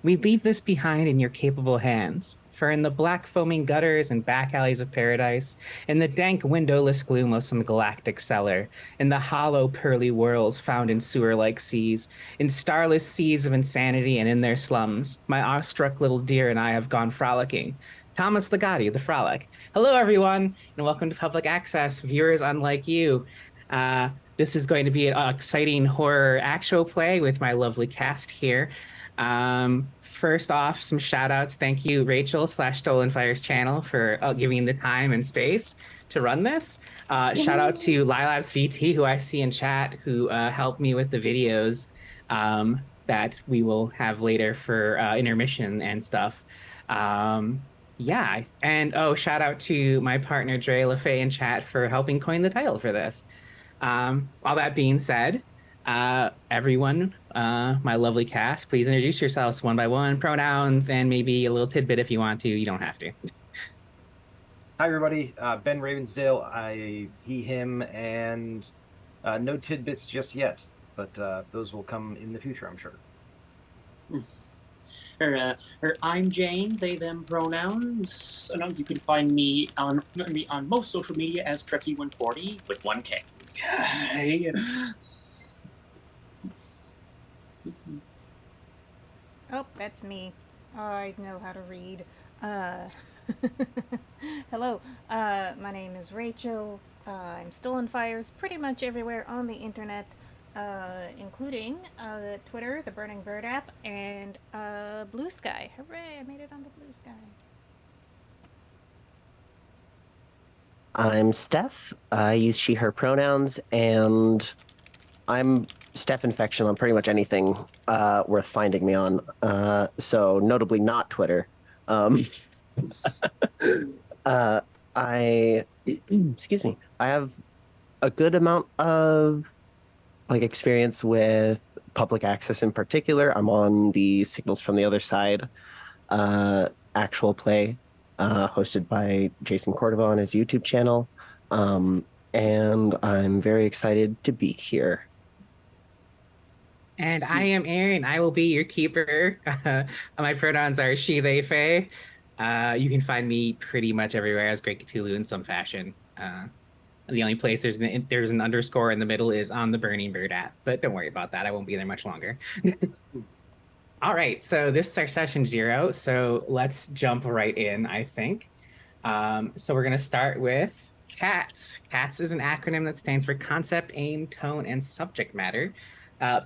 We leave this behind in your capable hands, for in the black foaming gutters and back alleys of paradise, in the dank windowless gloom of some galactic cellar, in the hollow pearly whirls found in sewer-like seas, in starless seas of insanity and in their slums, my awestruck little deer and I have gone frolicking. Thomas Ligotti, the Frolic. Hello, everyone, and welcome to Public Access, viewers unlike you. Uh, this is going to be an exciting horror actual play with my lovely cast here. First off, some shout outs. Thank you, Rachel slash Stolen Fires channel for giving the time and space to run this. Shout out to Lilabs VT, who I see in chat, who helped me with the videos that we will have later for intermission and stuff. Yeah, and oh, shout out to my partner Dre LaFay in chat for helping coin the title for this. All that being said, everyone, my lovely cast, please introduce yourselves one by one, pronouns, and maybe a little tidbit if you want to. You don't have to. Hi, everybody. Ben Ravensdale. He, him, and no tidbits just yet, but those will come in the future, I'm sure. I'm Jane, they, them pronouns. You can find me on most social media as Trekkie140 with 1K. Yay. Oh, that's me. I know how to read. Hello, my name is Rachel. I'm Stolen Fires pretty much everywhere on the internet, including Twitter, the Burning Bird app, and Blue Sky. Hooray, I made it onto Blue Sky. I'm Steph. I use she, her pronouns, and I'm Steph Infection on pretty much anything worth finding me on. So notably not Twitter. Excuse me. I have a good amount of experience with public access in particular. I'm on the Signals from the Other Side actual play hosted by Jason Cordova on his YouTube channel. And I'm very excited to be here. And I am Aaron. I will be your keeper. My pronouns are she, they, Faye. You can find me pretty much everywhere as Great Cthulhu in some fashion. The only place there's an underscore in the middle is on the Burning Bird app, but don't worry about that. I won't be there much longer. All right, so this is our session 0, so let's jump right in, I think. So we're going to start with CATS. CATS is an acronym that stands for Concept, Aim, Tone, and Subject Matter.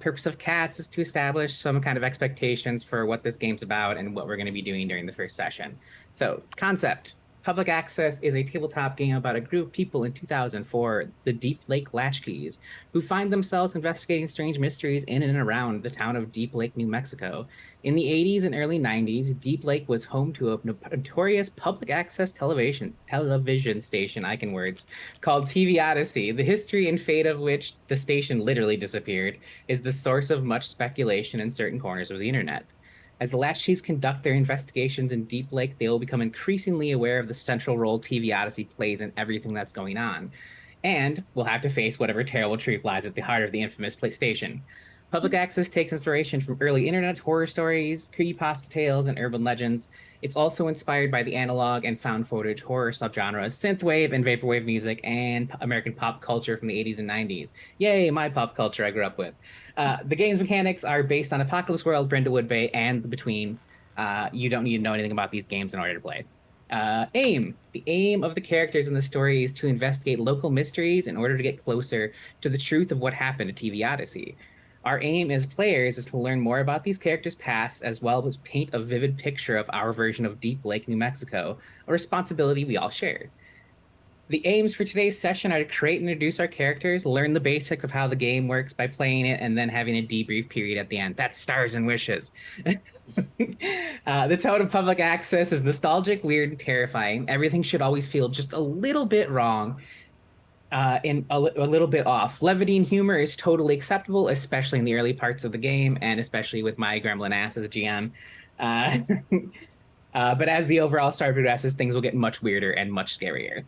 Purpose of CATS is to establish some kind of expectations for what this game's about and what we're going to be doing during the first session. So, concept. Public Access is a tabletop game about a group of people in 2004, the Deep Lake Latchkeys, who find themselves investigating strange mysteries in and around the town of Deep Lake, New Mexico. In the 80s and early 90s, Deep Lake was home to a notorious public access television station, I can words, called TV Odyssey, the history and fate of which the station literally disappeared, is the source of much speculation in certain corners of the internet. As the Latchkeys conduct their investigations in Deep Lake, they will become increasingly aware of the central role TV Odyssey plays in everything that's going on, and will have to face whatever terrible truth lies at the heart of the infamous PlayStation. Public Access takes inspiration from early internet horror stories, creepypasta tales, and urban legends. It's also inspired by the analog and found footage horror subgenres, synthwave and vaporwave music, and American pop culture from the 80s and 90s. Yay, my pop culture I grew up with. The game's mechanics are based on Apocalypse World, Brenda Woodbay, and The Between. You don't need to know anything about these games in order to play. Aim. The aim of the characters in the story is to investigate local mysteries in order to get closer to the truth of what happened to TV Odyssey. Our aim as players is to learn more about these characters' past, as well as paint a vivid picture of our version of Deep Lake, New Mexico, a responsibility we all share. The aims for today's session are to create and introduce our characters, learn the basics of how the game works by playing it, and then having a debrief period at the end. That's stars and wishes. The tone of Public Access is nostalgic, weird, and terrifying. Everything should always feel just a little bit wrong, and a little bit off. Levity and humor is totally acceptable, especially in the early parts of the game, and especially with my gremlin ass as GM. But as the overall story progresses, things will get much weirder and much scarier.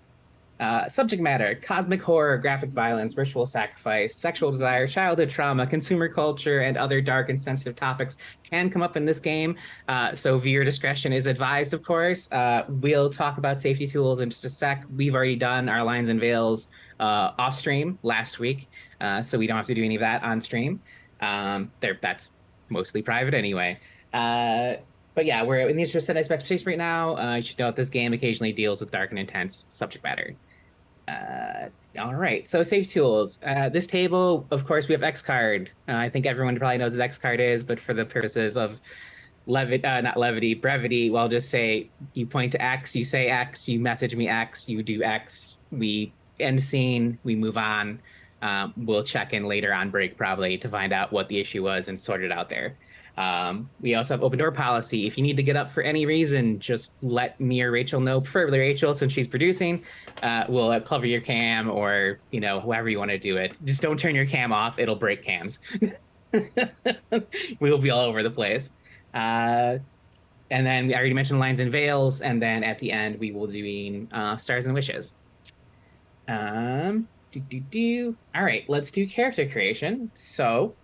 Subject matter: cosmic horror, graphic violence, ritual sacrifice, sexual desire, childhood trauma, consumer culture, and other dark and sensitive topics can come up in this game. So viewer discretion is advised, of course. We'll talk about safety tools in just a sec. We've already done our lines and veils off stream last week, so we don't have to do any of that on stream. That's mostly private anyway. But yeah, we're in the interest of expectations right now. You should know that this game occasionally deals with dark and intense subject matter. All right, so safety tools. This table, of course, we have X card. I think everyone probably knows what X card is, but for the purposes of brevity, well, I'll just say you point to X, you say X, you message me X, you do X, we end scene, we move on. We'll check in later on break probably to find out what the issue was and sort it out there. We also have open door policy. If you need to get up for any reason, just let me or Rachel know, preferably Rachel since she's producing. We'll cover your cam or, however you want to do it. Just don't turn your cam off. It'll break cams. We'll be all over the place. And then I already mentioned lines and veils. And then at the end, we will be doing stars and wishes. All right, let's do character creation. So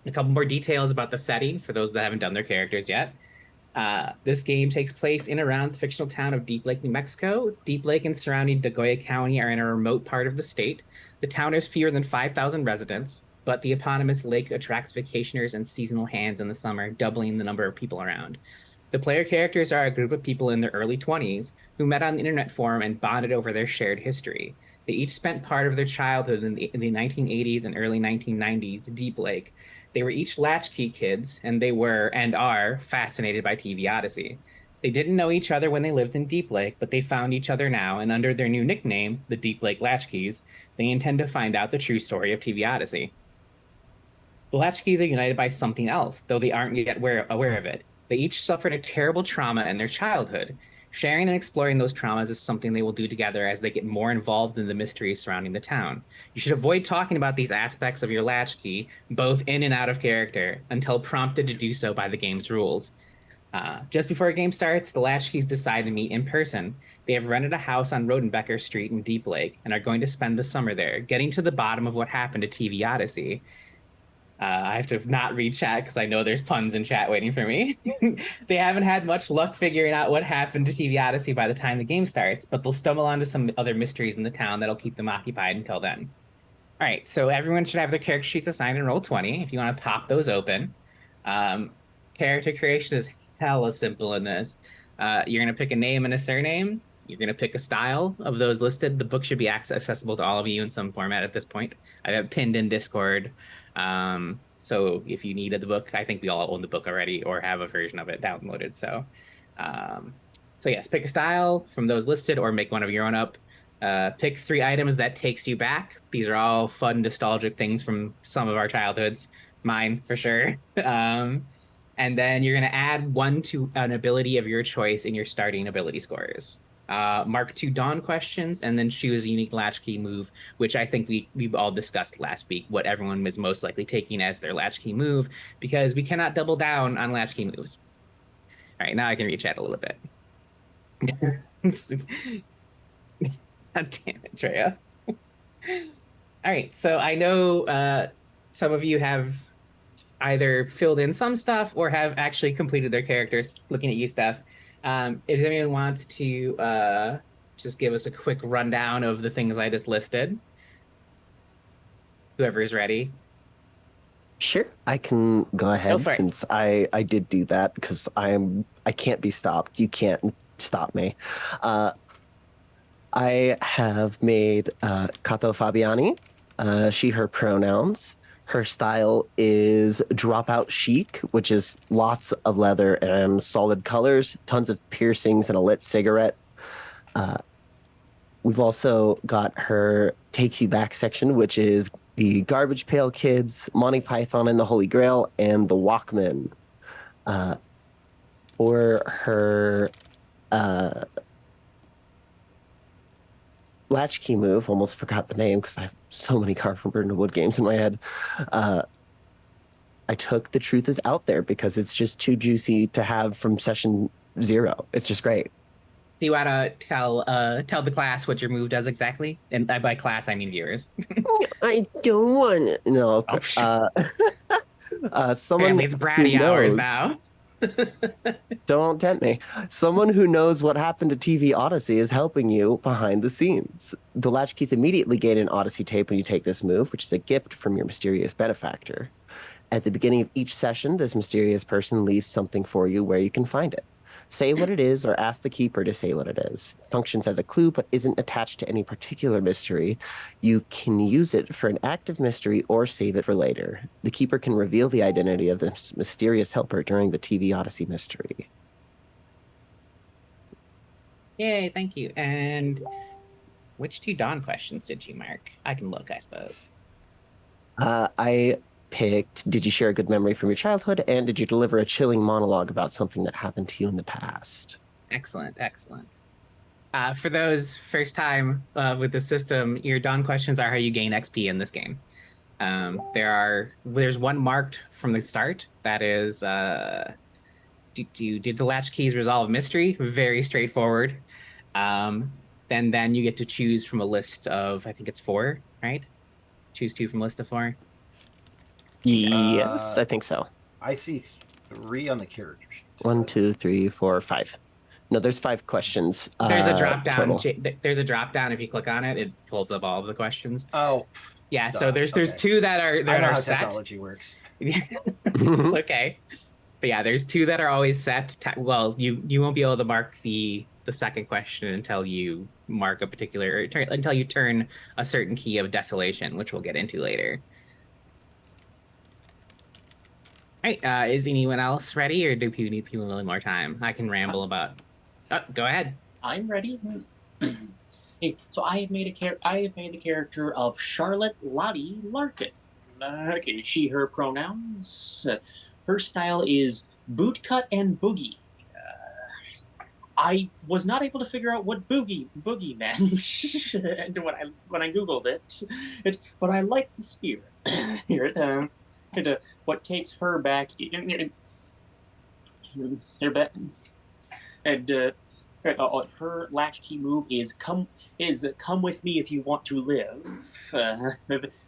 a couple more details about the setting for those that haven't done their characters yet. This game takes place in around the fictional town of Deep Lake, New Mexico. Deep Lake and surrounding Dagoya County are in a remote part of the state. The town has fewer than 5,000 residents, but the eponymous lake attracts vacationers and seasonal hands in the summer, doubling the number of people around. The player characters are a group of people in their early 20s who met on the internet forum and bonded over their shared history. They each spent part of their childhood in the 1980s and early 1990s, Deep Lake. They were each latchkey kids, and they were and are fascinated by TV Odyssey. They didn't know each other when they lived in Deep Lake, but they found each other now, and under their new nickname, the Deep Lake Latchkeys, they intend to find out the true story of TV Odyssey. The Latchkeys are united by something else, though they aren't yet aware of it. They each suffered a terrible trauma in their childhood. Sharing and exploring those traumas is something they will do together as they get more involved in the mysteries surrounding the town. You should avoid talking about these aspects of your latchkey, both in and out of character, until prompted to do so by the game's rules. Just before a game starts, the latchkeys decide to meet in person. They have rented a house on Rodenbecker Street in Deep Lake and are going to spend the summer there, getting to the bottom of what happened to TV Odyssey. I have to not read chat because I know there's puns in chat waiting for me. They haven't had much luck figuring out what happened to TV Odyssey by the time the game starts, but they'll stumble onto some other mysteries in the town that'll keep them occupied until then. All right, so everyone should have their character sheets assigned in Roll20 if you want to pop those open. Character creation is hella simple in this. You're going to pick a name and a surname. You're going to pick a style of those listed. The book should be accessible to all of you in some format at this point. I have it pinned in Discord. So if you needed the book, I think we all own the book already or have a version of it downloaded. So yes, pick a style from those listed or make one of your own up. Pick 3 items that takes you back. These are all fun, nostalgic things from some of our childhoods. Mine, for sure. And then you're going to add 1 to an ability of your choice in your starting ability scores. Mark 2 Dawn questions, and then choose a unique latchkey move, which I think we've all discussed last week, what everyone is most likely taking as their latchkey move, because we cannot double down on latchkey moves. All right, now I can read chat a little bit. God damn it, Treya. All right, so I know some of you have either filled in some stuff or have actually completed their characters. Looking at you, Steph. If anyone wants to just give us a quick rundown of the things I just listed. Whoever is ready. Sure, I can go ahead for it. since I did do that because I can't be stopped. You can't stop me. I have made Kato Fabiani, she, her pronouns. Her style is dropout chic, which is lots of leather and solid colors, tons of piercings, and a lit cigarette. We've also got her Takes You Back section, which is the Garbage Pail Kids, Monty Python and the Holy Grail, and the Walkmen. For her latchkey move, almost forgot the name because I have so many carved from Burden of Wood games in my head. I took The Truth Is Out There because it's just too juicy to have from session 0. It's just great. Do you want to tell the class what your move does exactly? And by class, I mean viewers. I don't want no. Oh, shoot. Someone Apparently, it's who bratty hours knows. now. Don't tempt me. Someone who knows what happened to TV Odyssey is helping you behind the scenes. The latchkeys immediately gain an Odyssey tape when you take this move, which is a gift from your mysterious benefactor. At the beginning of each session, this mysterious person leaves something for you where you can find it. Say what it is or ask the keeper to say what it is. Functions as a clue but isn't attached to any particular mystery. You can use it for an active mystery or save it for later. The keeper can reveal the identity of this mysterious helper during the TV Odyssey mystery. Yay, thank you. And which 2 Dawn questions did you mark? I can look, I suppose. I picked, did you share a good memory from your childhood, and did you deliver a chilling monologue about something that happened to you in the past? Excellent, excellent. For those first time with the system, your Dawn questions are how you gain XP in this game. There's one marked from the start that is did the latch keys resolve mystery? Very straightforward. Then you get to choose from a list of, I think it's 4, right? Choose 2 from a list of 4. Yes, I think so. I see 3 on the character sheet. 1, 2, 3, 4, 5. No, there's 5 questions. There's a drop down. Total. There's a drop down. If you click on it, it pulls up all of the questions. Oh, Yeah, so there's okay. 2 that I know are how set. technology works. It's okay. But yeah, there's 2 that are always set. Well, you won't be able to mark the second question until you mark a particular until you turn a certain key of desolation, which we'll get into later. All right, is anyone else ready, or do people need a little more time? I can ramble about. Oh, go ahead. I'm ready. Hey, so I have made the character of Charlotte Lottie Larkin. Okay, she, her pronouns. Her style is bootcut and boogie. I was not able to figure out what boogie meant when I googled it, but I like the spirit. Here, what takes her back? Her latchkey move is come with me if you want to live.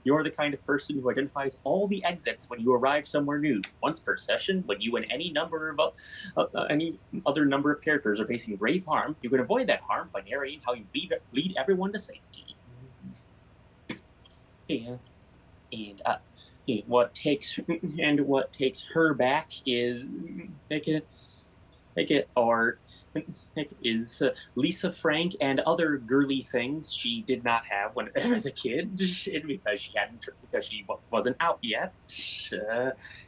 You're the kind of person who identifies all the exits when you arrive somewhere new. Once per session, when you and any other number of characters are facing grave harm, you can avoid that harm by narrating how you lead everyone to safety. Yeah, and what takes her back is is Lisa Frank and other girly things she did not have when as a kid because she wasn't out yet.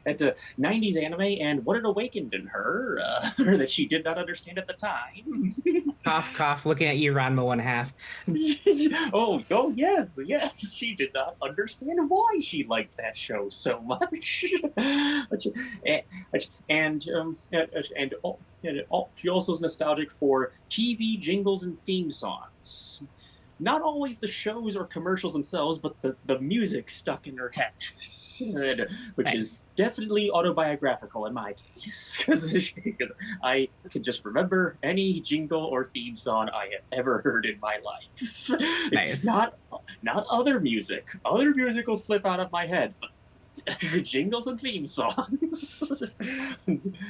At 90s anime and what it awakened in her that she did not understand at the time. Cough, cough. Looking at you, Ranma 1/2. oh yes, she did not understand why she liked that show so much. She also is nostalgic for TV jingles and theme songs. Not always the shows or commercials themselves, but the music stuck in her head, which is definitely autobiographical in my case, because I can just remember any jingle or theme song I have ever heard in my life. Nice. Not other music. Other music will slip out of my head, but jingles and theme songs.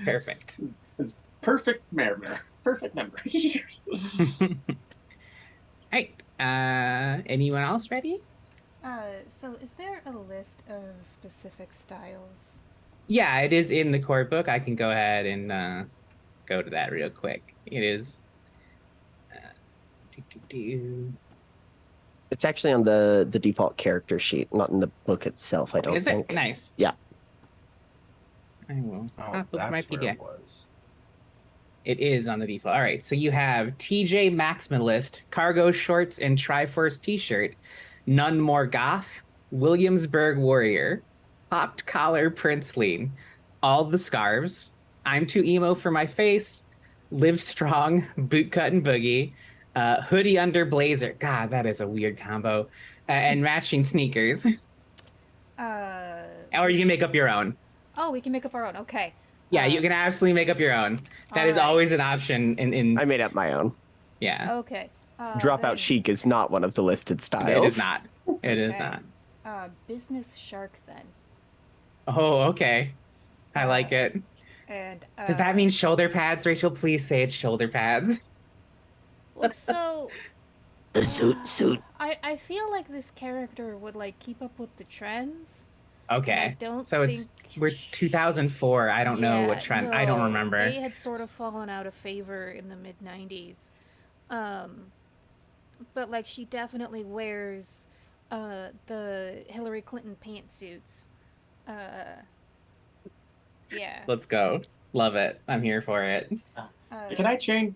Perfect. It's perfect memory. All right. Anyone else ready? So is there a list of specific styles? Yeah, it is in the core book. I can go ahead and go to that real quick. It is. It's actually on the default character sheet, not in the book itself, I don't Is think. it? Nice. Yeah. I will Oh, pop open my that's where PDF. it was. It is on the default. All right, so you have TJ Maximalist, cargo shorts and Triforce t-shirt, None More Goth, Williamsburg Warrior, popped collar Princeling, all the scarves, I'm Too Emo for My Face, Live Strong, Bootcut and Boogie, hoodie under blazer. God, that is a weird combo. And matching sneakers. Or you can make up your own. Oh, we can make up our own. Okay. Yeah, you can absolutely make up your own. That is Alright. always an option in I made up my own. Yeah, Okay. Dropout then- chic is not one of the listed styles. it is not. It is Okay. not. Business shark then. Oh, okay. I like it. And Does that mean shoulder pads, Rachel? Please say it's shoulder pads. well, so The suit. I feel like this character would like keep up with the trends. And I Okay. don't So it's think we're 2004. I don't know what trend. I don't no, remember. They had sort of fallen out of favor in the mid '90s, but like she definitely wears the Hillary Clinton pantsuits. Yeah. Let's go. Love it. I'm here for it. Can I change?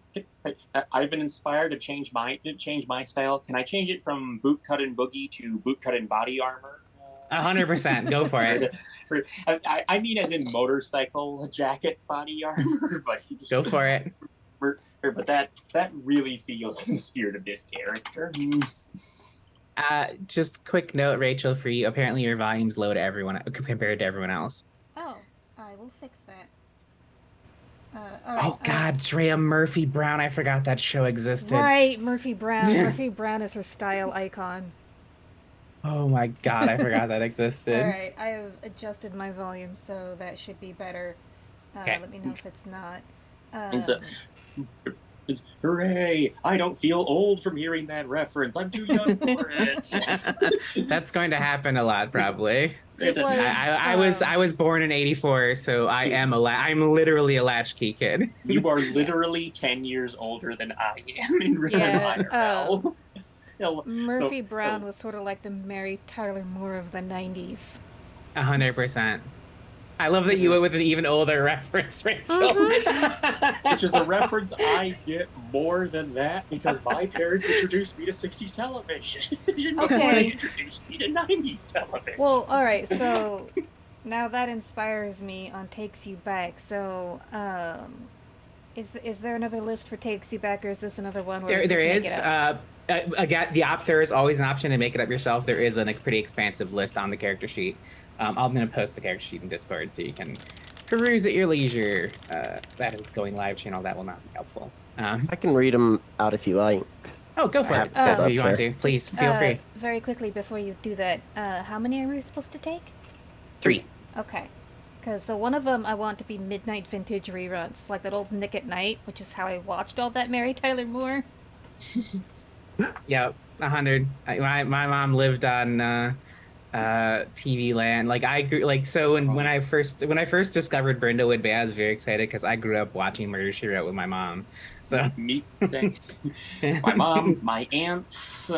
I've been inspired to change my style. Can I change it from boot cut and boogie to boot cut and body armor? 100%. Go for it. I mean, as in motorcycle jacket body armor, but Go for it. But that really feels the spirit of this character. Just quick note, Rachel, for you. Apparently, your volume's low to everyone compared to everyone else. Oh, I will fix that. Oh God, Drea Murphy Brown. I forgot that show existed. Right, Murphy Brown. Murphy Brown is her style icon. Oh my God, I forgot that All existed. right, I have adjusted my volume, so that should be better. Okay. Let me know if it's not. It's hooray! I don't feel old from hearing that reference. I'm too young for it. That's going to happen a lot, probably. It was, I was born in '84, so I'm literally a latchkey kid. You are literally 10 years older than I am in real IRL. Murphy Brown was sort of like the Mary Tyler Moore of the 90s. 100%. I love that you went with an even older reference, Rachel. Which is a reference I get more than that because my parents introduced me to 60s television before they introduced me to 90s television. Well, alright, so now that inspires me on Takes You Back. So, is there another list for Takes You Back, or is this another one where There we just is. make it up? Again, there is always an option to make it up yourself. There is a pretty expansive list on the character sheet. I'm going to post the character sheet in Discord so you can peruse at your leisure. That is the Going Live channel. That will not be helpful. I can read them out if you like. Oh, go for I it. have it If you up want there. to. Please, feel free. Very quickly before you do that, how many are we supposed to take? 3. Okay. Because so one of them I want to be midnight vintage reruns, like that old Nick at Night, which is how I watched all that Mary Tyler Moore. Yeah, 100. My mom lived on TV Land. Like I grew when I first discovered Brenda Wood Bay, I was very excited because I grew up watching Murder She Wrote with my mom. So me saying, my mom, my aunts,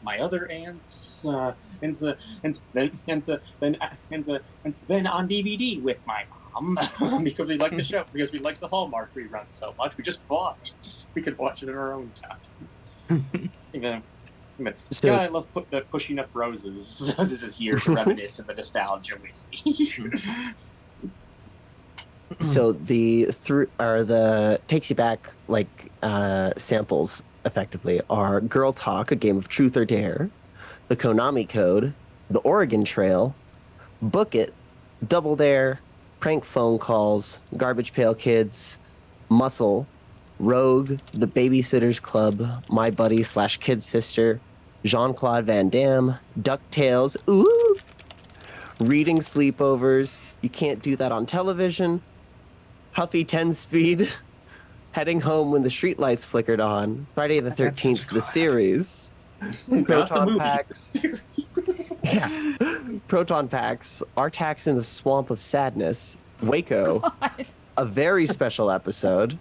my other aunts, and then on DVD with my mom because we liked the show, because we liked the Hallmark reruns so much. We just we could watch it in our own time. God, I love pushing up roses. This is here to reminisce of the nostalgia with me. So the Takes You Back samples effectively are Girl Talk, a game of truth or dare, the Konami Code, the Oregon Trail, Book It, Double Dare, Prank Phone Calls, Garbage Pail Kids, Muscle, Rogue, The Babysitter's Club, My Buddy / Kid Sister, Jean-Claude Van Damme, DuckTales, ooh, Reading Sleepovers, You Can't Do That on Television, Huffy 10 Speed, Heading Home When the Streetlights Flickered On, Friday the 13th, the series, Proton Packs, yeah, Proton Packs, Artax in the Swamp of Sadness, Waco, God. a very special episode,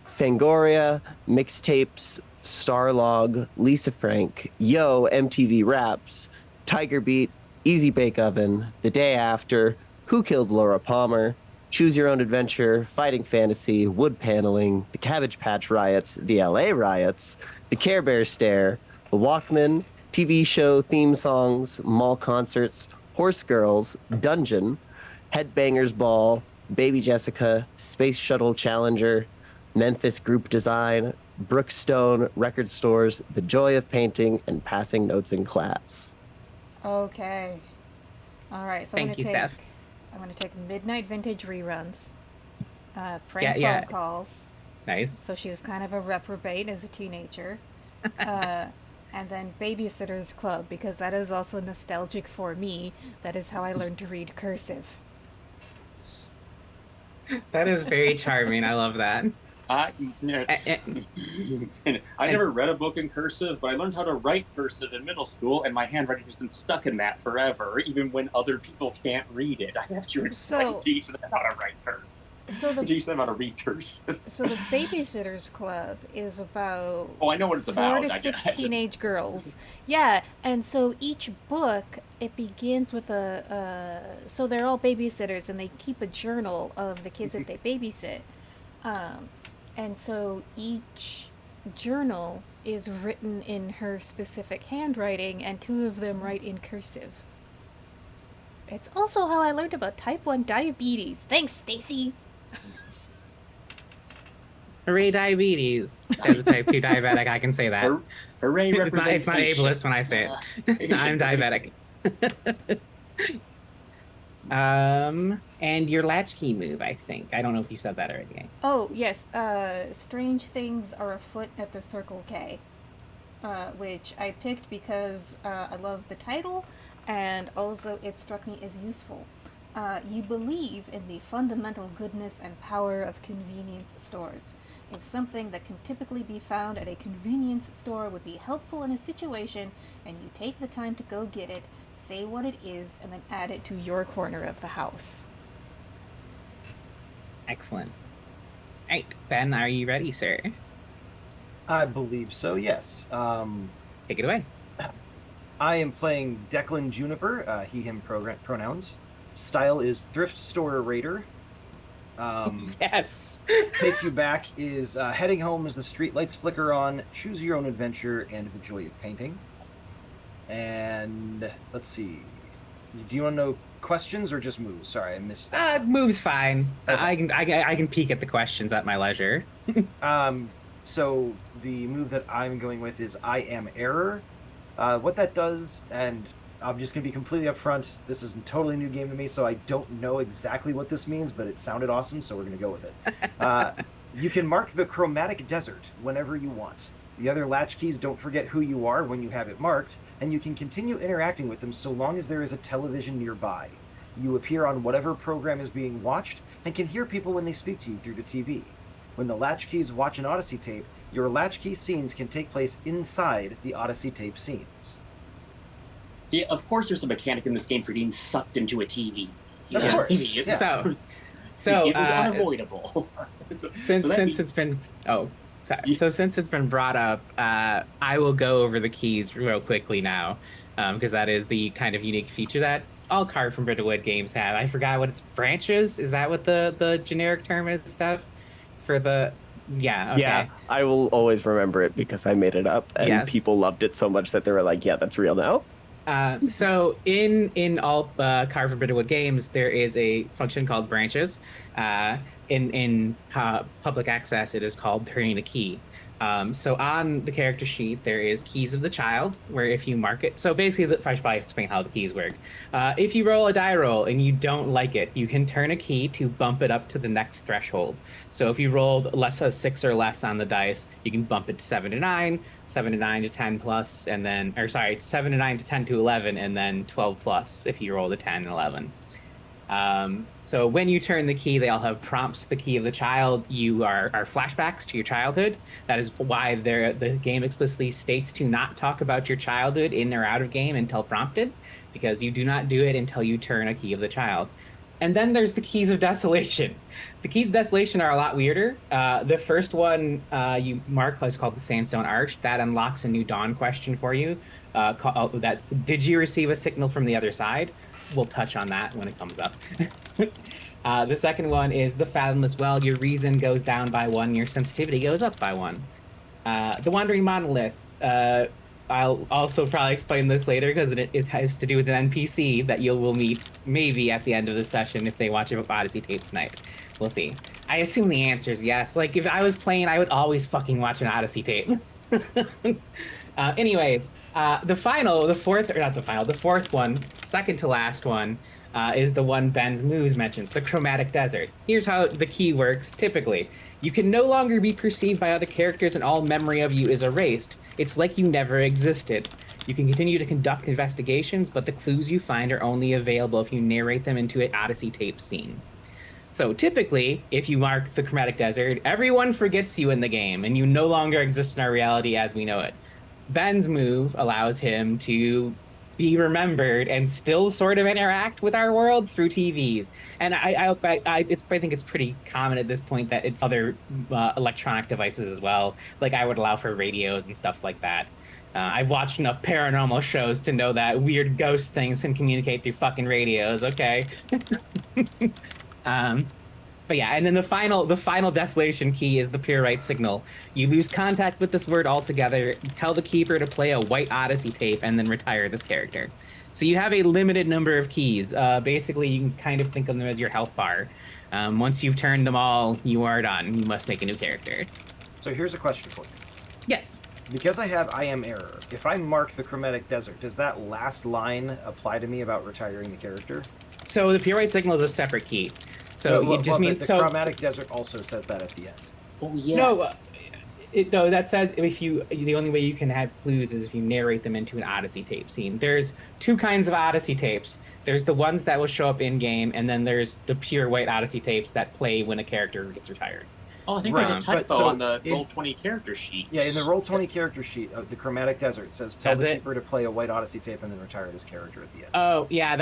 Fangoria, Mixtapes, Starlog, Lisa Frank, Yo, MTV Raps, Tiger Beat, Easy Bake Oven, The Day After, Who Killed Laura Palmer, Choose Your Own Adventure, Fighting Fantasy, Wood Paneling, The Cabbage Patch Riots, The LA Riots, The Care Bear Stare, The Walkman, TV show theme songs, mall concerts, Horse Girls, Dungeon, Headbangers Ball, Baby Jessica, Space Shuttle Challenger, Memphis Group Design, Brookstone, Record Stores, The Joy of Painting, and Passing Notes in Class. Okay. All right. So Thank you, Steph. I'm gonna take midnight vintage reruns, prank phone Yeah. calls, Nice. So she was kind of a reprobate as a teenager. And then Babysitter's Club, because that is also nostalgic for me. That is how I learned to read cursive. That is very charming. I love that. I And never read a book in cursive, but I learned how to write cursive in middle school, and my handwriting has been stuck in that forever, even when other people can't read it. I have to So- teach them how to write cursive. So the Teach them how to read cursive. Babysitter's Club is about Oh, I know what it's about. 4 to 6 teenage girls. Yeah, and so each book it begins with so they're all babysitters and they keep a journal of the kids that they babysit. And so each journal is written in her specific handwriting, and 2 of them write in cursive. It's also how I learned about type 1 diabetes. Thanks, Stacy. hooray, diabetes. As a type 2 diabetic, I can say that. Hooray, It's not representation. ableist when I say it. I'm diabetic. And your latchkey move, I think. I don't know if you said that already. Oh, yes. Strange things are afoot at the Circle K. Which I picked because I love the title, and also it struck me as useful. You believe in the fundamental goodness and power of convenience stores. If something that can typically be found at a convenience store would be helpful in a situation, and you take the time to go get it, say what it is, and then add it to your corner of the house. Excellent. Right, Ben, are you ready, sir? I believe so, yes. Take it away. I am playing Declan Juniper, he, him pronouns. Style is Thrift Store Raider. Yes. Takes you back is heading home as the street lights flicker on, choose your own adventure, and the joy of painting. And let's see. Do you want to know questions or just moves? Sorry, I missed that. Move's fine. Okay. I can peek at the questions at my leisure. So the move that I'm going with is I Am Error. What that does, and I'm just going to be completely upfront, this is a totally new game to me, so I don't know exactly what this means, but it sounded awesome, so we're going to go with it. You can mark the chromatic desert whenever you want. The other latch keys don't forget who you are when you have it marked, and you can continue interacting with them so long as there is a television nearby. You appear on whatever program is being watched and can hear people when they speak to you through the TV. When the latchkeys watch an Odyssey tape, your latchkey scenes can take place inside the Odyssey tape scenes. Yeah, of course there's a mechanic in this game for getting sucked into a TV. Of course, Yes. yeah. So it was unavoidable. since it's been since it's been brought up, I will go over the keys real quickly now, because that is the kind of unique feature that all Carved from Bitterwood games have. I forgot what it's branches. Is that what the generic term is, Steph? For the yeah, okay. Yeah, I will always remember it because I made it up, and Yes. people loved it so much that they were like, "Yeah, that's real now." So in all Carved from Bitterwood games, there is a function called branches. In public access, it is called turning a key. So on the character sheet, there is keys of the child, where if you mark it, so basically, I should probably explain how the keys work. If you roll a die roll and you don't like it, you can turn a key to bump it up to the next threshold. So if you rolled less a 6 or less on the dice, you can bump it to 7 to 9, 7 to 9 to 10 plus, and then, 7 to 9 to 10 to 11, and then 12 plus if you roll the 10 and 11. So when you turn the key, they all have prompts. The key of the child, you are flashbacks to your childhood. That is why the game explicitly states to not talk about your childhood in or out of game until prompted, because you do not do it until you turn a key of the child. And then there's the keys of desolation. The keys of desolation are a lot weirder. The first one you mark is called the Sandstone Arch. That unlocks a new dawn question for you. That's, did you receive a signal from the other side? We'll touch on that when it comes up. The second one is the Fathomless Well. Your reason goes down by 1, your sensitivity goes up by 1. The Wandering Monolith. I'll also probably explain this later because it has to do with an NPC that you will meet maybe at the end of the session if they watch an Odyssey tape tonight. We'll see. I assume the answer is yes. Like, if I was playing, I would always fucking watch an Odyssey tape. Anyways, the fourth one, second to last one, is the one Ben's Moves mentions, the Chromatic Desert. Here's how the key works typically. You can no longer be perceived by other characters and all memory of you is erased. It's like you never existed. You can continue to conduct investigations, but the clues you find are only available if you narrate them into an Odyssey tape scene. So typically, if you mark the Chromatic Desert, everyone forgets you in the game, and you no longer exist in our reality as we know it. Ben's move allows him to be remembered and still sort of interact with our world through TVs. And I think it's pretty common at this point that it's other electronic devices as well. Like I would allow for radios and stuff like that. I've watched enough paranormal shows to know that weird ghost things can communicate through fucking radios. Okay. But yeah, and then the final desolation key is the pure right signal. You lose contact with this word altogether, tell the keeper to play a White Odyssey tape, and then retire this character. So you have a limited number of keys. Basically, you can kind of think of them as your health bar. Once you've turned them all, you are done. You must make a new character. So here's a question for you. Yes. Because I have I am error, if I mark the Chromatic Desert, does that last line apply to me about retiring the character? So the pure right signal is a separate key. So it just means the Chromatic Desert also says that at the end. Oh yes. No, that says the only way you can have clues is if you narrate them into an Odyssey tape scene. There's two kinds of Odyssey tapes. There's the ones that will show up in game, and then there's the pure white Odyssey tapes that play when a character gets retired. Oh, I think there's a Right, typo so on the in- Roll20 character sheet. Yeah, in the Roll20 character sheet of the Chromatic Desert, it says tell Does the it? keeper to play a White Odyssey tape and then retire this character at the end. Oh yeah,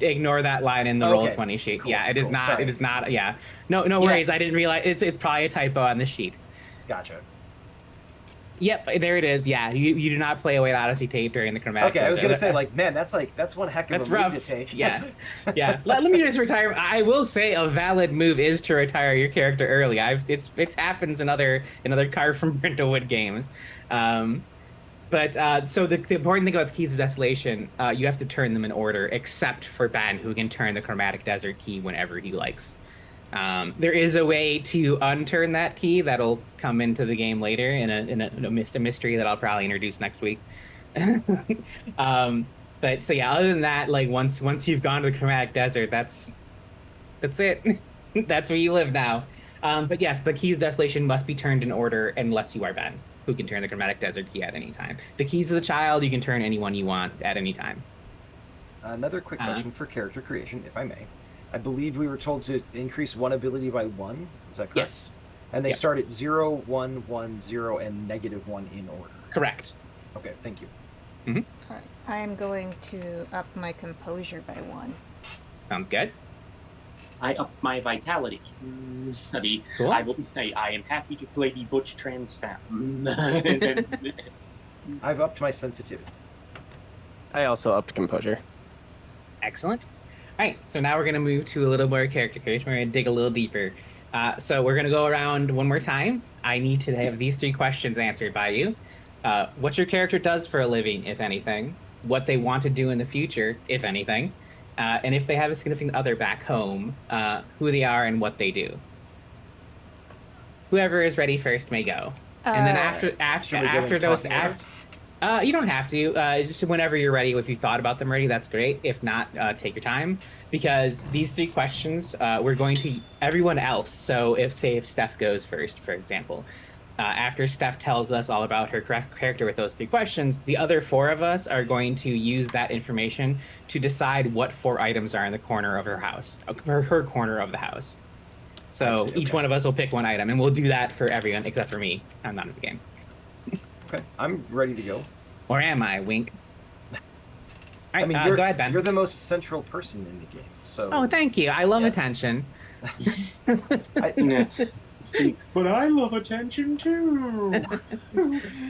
ignore that line in the Okay, Roll20 sheet. cool, Yeah, it is cool, not. sorry. It is not. Yeah, no worries. I didn't realize it's probably a typo on the sheet. Gotcha. Yep, there it is. Yeah, you do not play a White Odyssey tape during the Chromatic. Okay, I was gonna Desert. say like, man, that's one heck of That's a move rough. to take. Yeah, yeah. Let me just retire. I will say a valid move is to retire your character early. It's happens in other Carve from Brindlewood games. But so the important thing about the Keys of Desolation, you have to turn them in order, except for Ben, who can turn the Chromatic Desert key whenever he likes. There is a way to unturn that key that'll come into the game later in a mystery that I'll probably introduce next week. But so yeah, other than that, like once you've gone to the Chromatic Desert, that's it. That's where you live now. But yes, the Keys of Desolation must be turned in order unless you are Ben, who can turn the Chromatic Desert key at any time. The Keys of the Child, you can turn anyone you want at any time. Another quick question for character creation, if I may. I believe we were told to increase one ability by 1. Is that correct? Yes, And they Yep. start at 0, 1, 1, 0, and -1 in order. correct. Okay, thank you. Alright, I am going to up my composure by 1. Sounds good. I up my vitality. Cool. I am happy to play the Butch trans femme. I've upped my sensitivity. I also upped composure. Excellent. All right, so now we're going to move to a little more character creation. We're going to dig a little deeper. So we're going to go around one more time. I need to have these 3 questions answered by you. What your character does for a living, if anything. What they want to do in the future, if anything. And if they have a significant other back home, who they are and what they do. Whoever is ready first may go. And then after Should we go in those... talking order? You don't have to. It's just whenever you're ready. If you thought about them already, that's great. If not, take your time, because these 3 questions we're going to everyone else. So if Steph goes first, for example, after Steph tells us all about her character with those 3 questions, the other 4 of us are going to use that information to decide what 4 items are in the corner of her house, or her corner of the house. So I see, each okay. one of us will pick one item, and we'll do that for everyone except for me. I'm not in the game. Okay, I'm ready to go. Or am I? Wink. All right, I mean, go ahead, Ben. You're the most central person in the game, so. Oh, thank you. I love Yeah. attention. But I love attention too.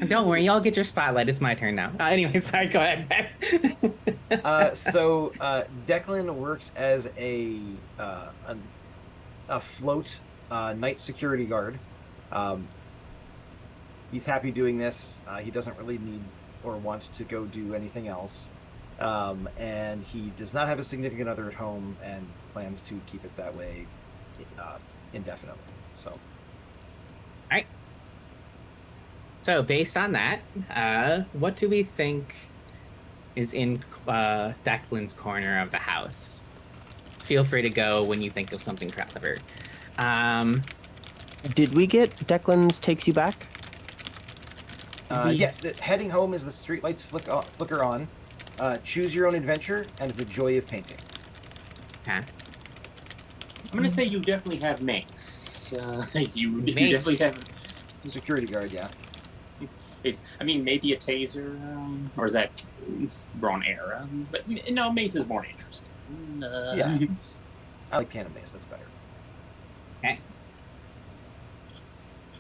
Don't worry, y'all get your spotlight. It's my turn now. Anyway, sorry, go ahead, Ben. So Declan works as a float night security guard. He's happy doing this. He doesn't really need or want to go do anything else. And he does not have a significant other at home and plans to keep it that way indefinitely. So So, based on that, what do we think is in Declan's corner of the house? feel free to go when you think of something clever. Um, Did we get Declan's takes you back? Yes, heading home as the streetlights flicker on. Choose your own adventure and the joy of painting. huh? I'm gonna say you definitely have mace. You Mace. definitely have. Security guard, yeah. I mean, maybe a taser, or is that wrong era? But no, mace is more interesting. Yeah. I like cannon mace, that's better. Okay,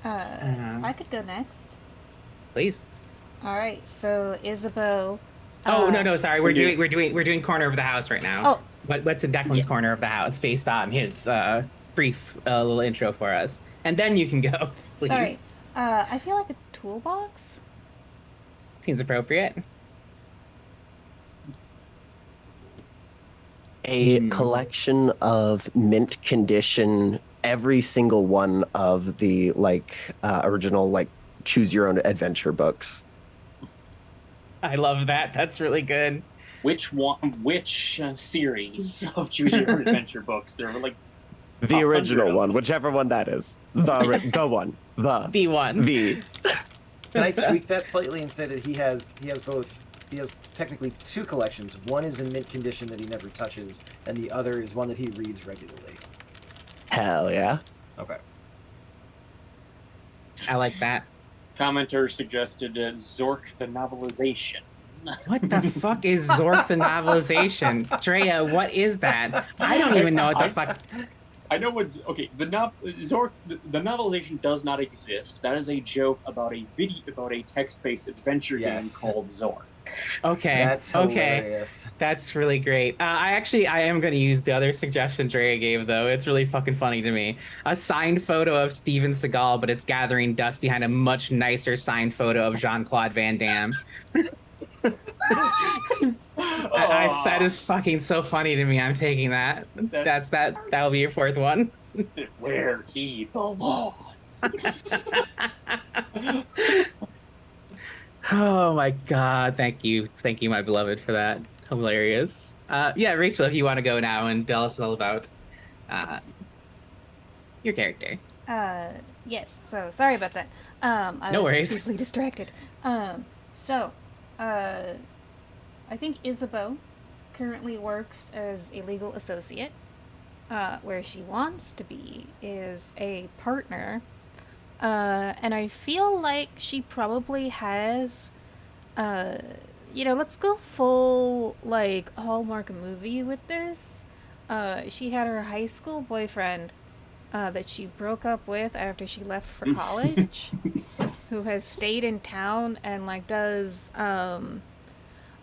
I could go next. please. All right, so Isabeau. Oh no, sorry. we We're do- doing corner of the house right now. Oh. What's in Declan's Yeah. corner of the house based on his brief little intro for us, and then you can go. Please. Sorry. I feel like a toolbox. Seems appropriate. A Hmm. collection of mint condition, every single one of the original choose your own adventure books. I love that. That's really good. Which one? Which series of Choose Your Own Adventure books? There were like The 100 original of one, them. whichever one that is. The one. The one. The. Can I tweak that slightly and say that he has technically two collections. One is in mint condition that he never touches, and the other is one that he reads regularly. Hell yeah. Okay. I like that. Commenter suggested Zork the novelization. What the fuck is Zork the novelization? Drea, what is that? I don't even know what the fuck. I know what's okay. Zork the novelization does not exist. That is a joke about a text-based adventure Yes. game called Zork. Okay. That's okay. hilarious. That's really great. I am going to use the other suggestion Drea gave, though. It's really fucking funny to me. A signed photo of Steven Seagal, but it's gathering dust behind a much nicer signed photo of Jean-Claude Van Damme. That is fucking so funny to me. I'm taking that. That'll be your fourth one. Where he belongs. Oh my god, thank you, my beloved, for that. Hilarious. Yeah, Rachel, if you want to go now and tell us all about your character. Yes. So sorry about that. I No was worries. briefly distracted. I think Isabeau currently works as a legal associate. Where she wants to be is a partner. And I feel like she probably has, let's go full, Hallmark movie with this. She had her high school boyfriend that she broke up with after she left for college, who has stayed in town and, does,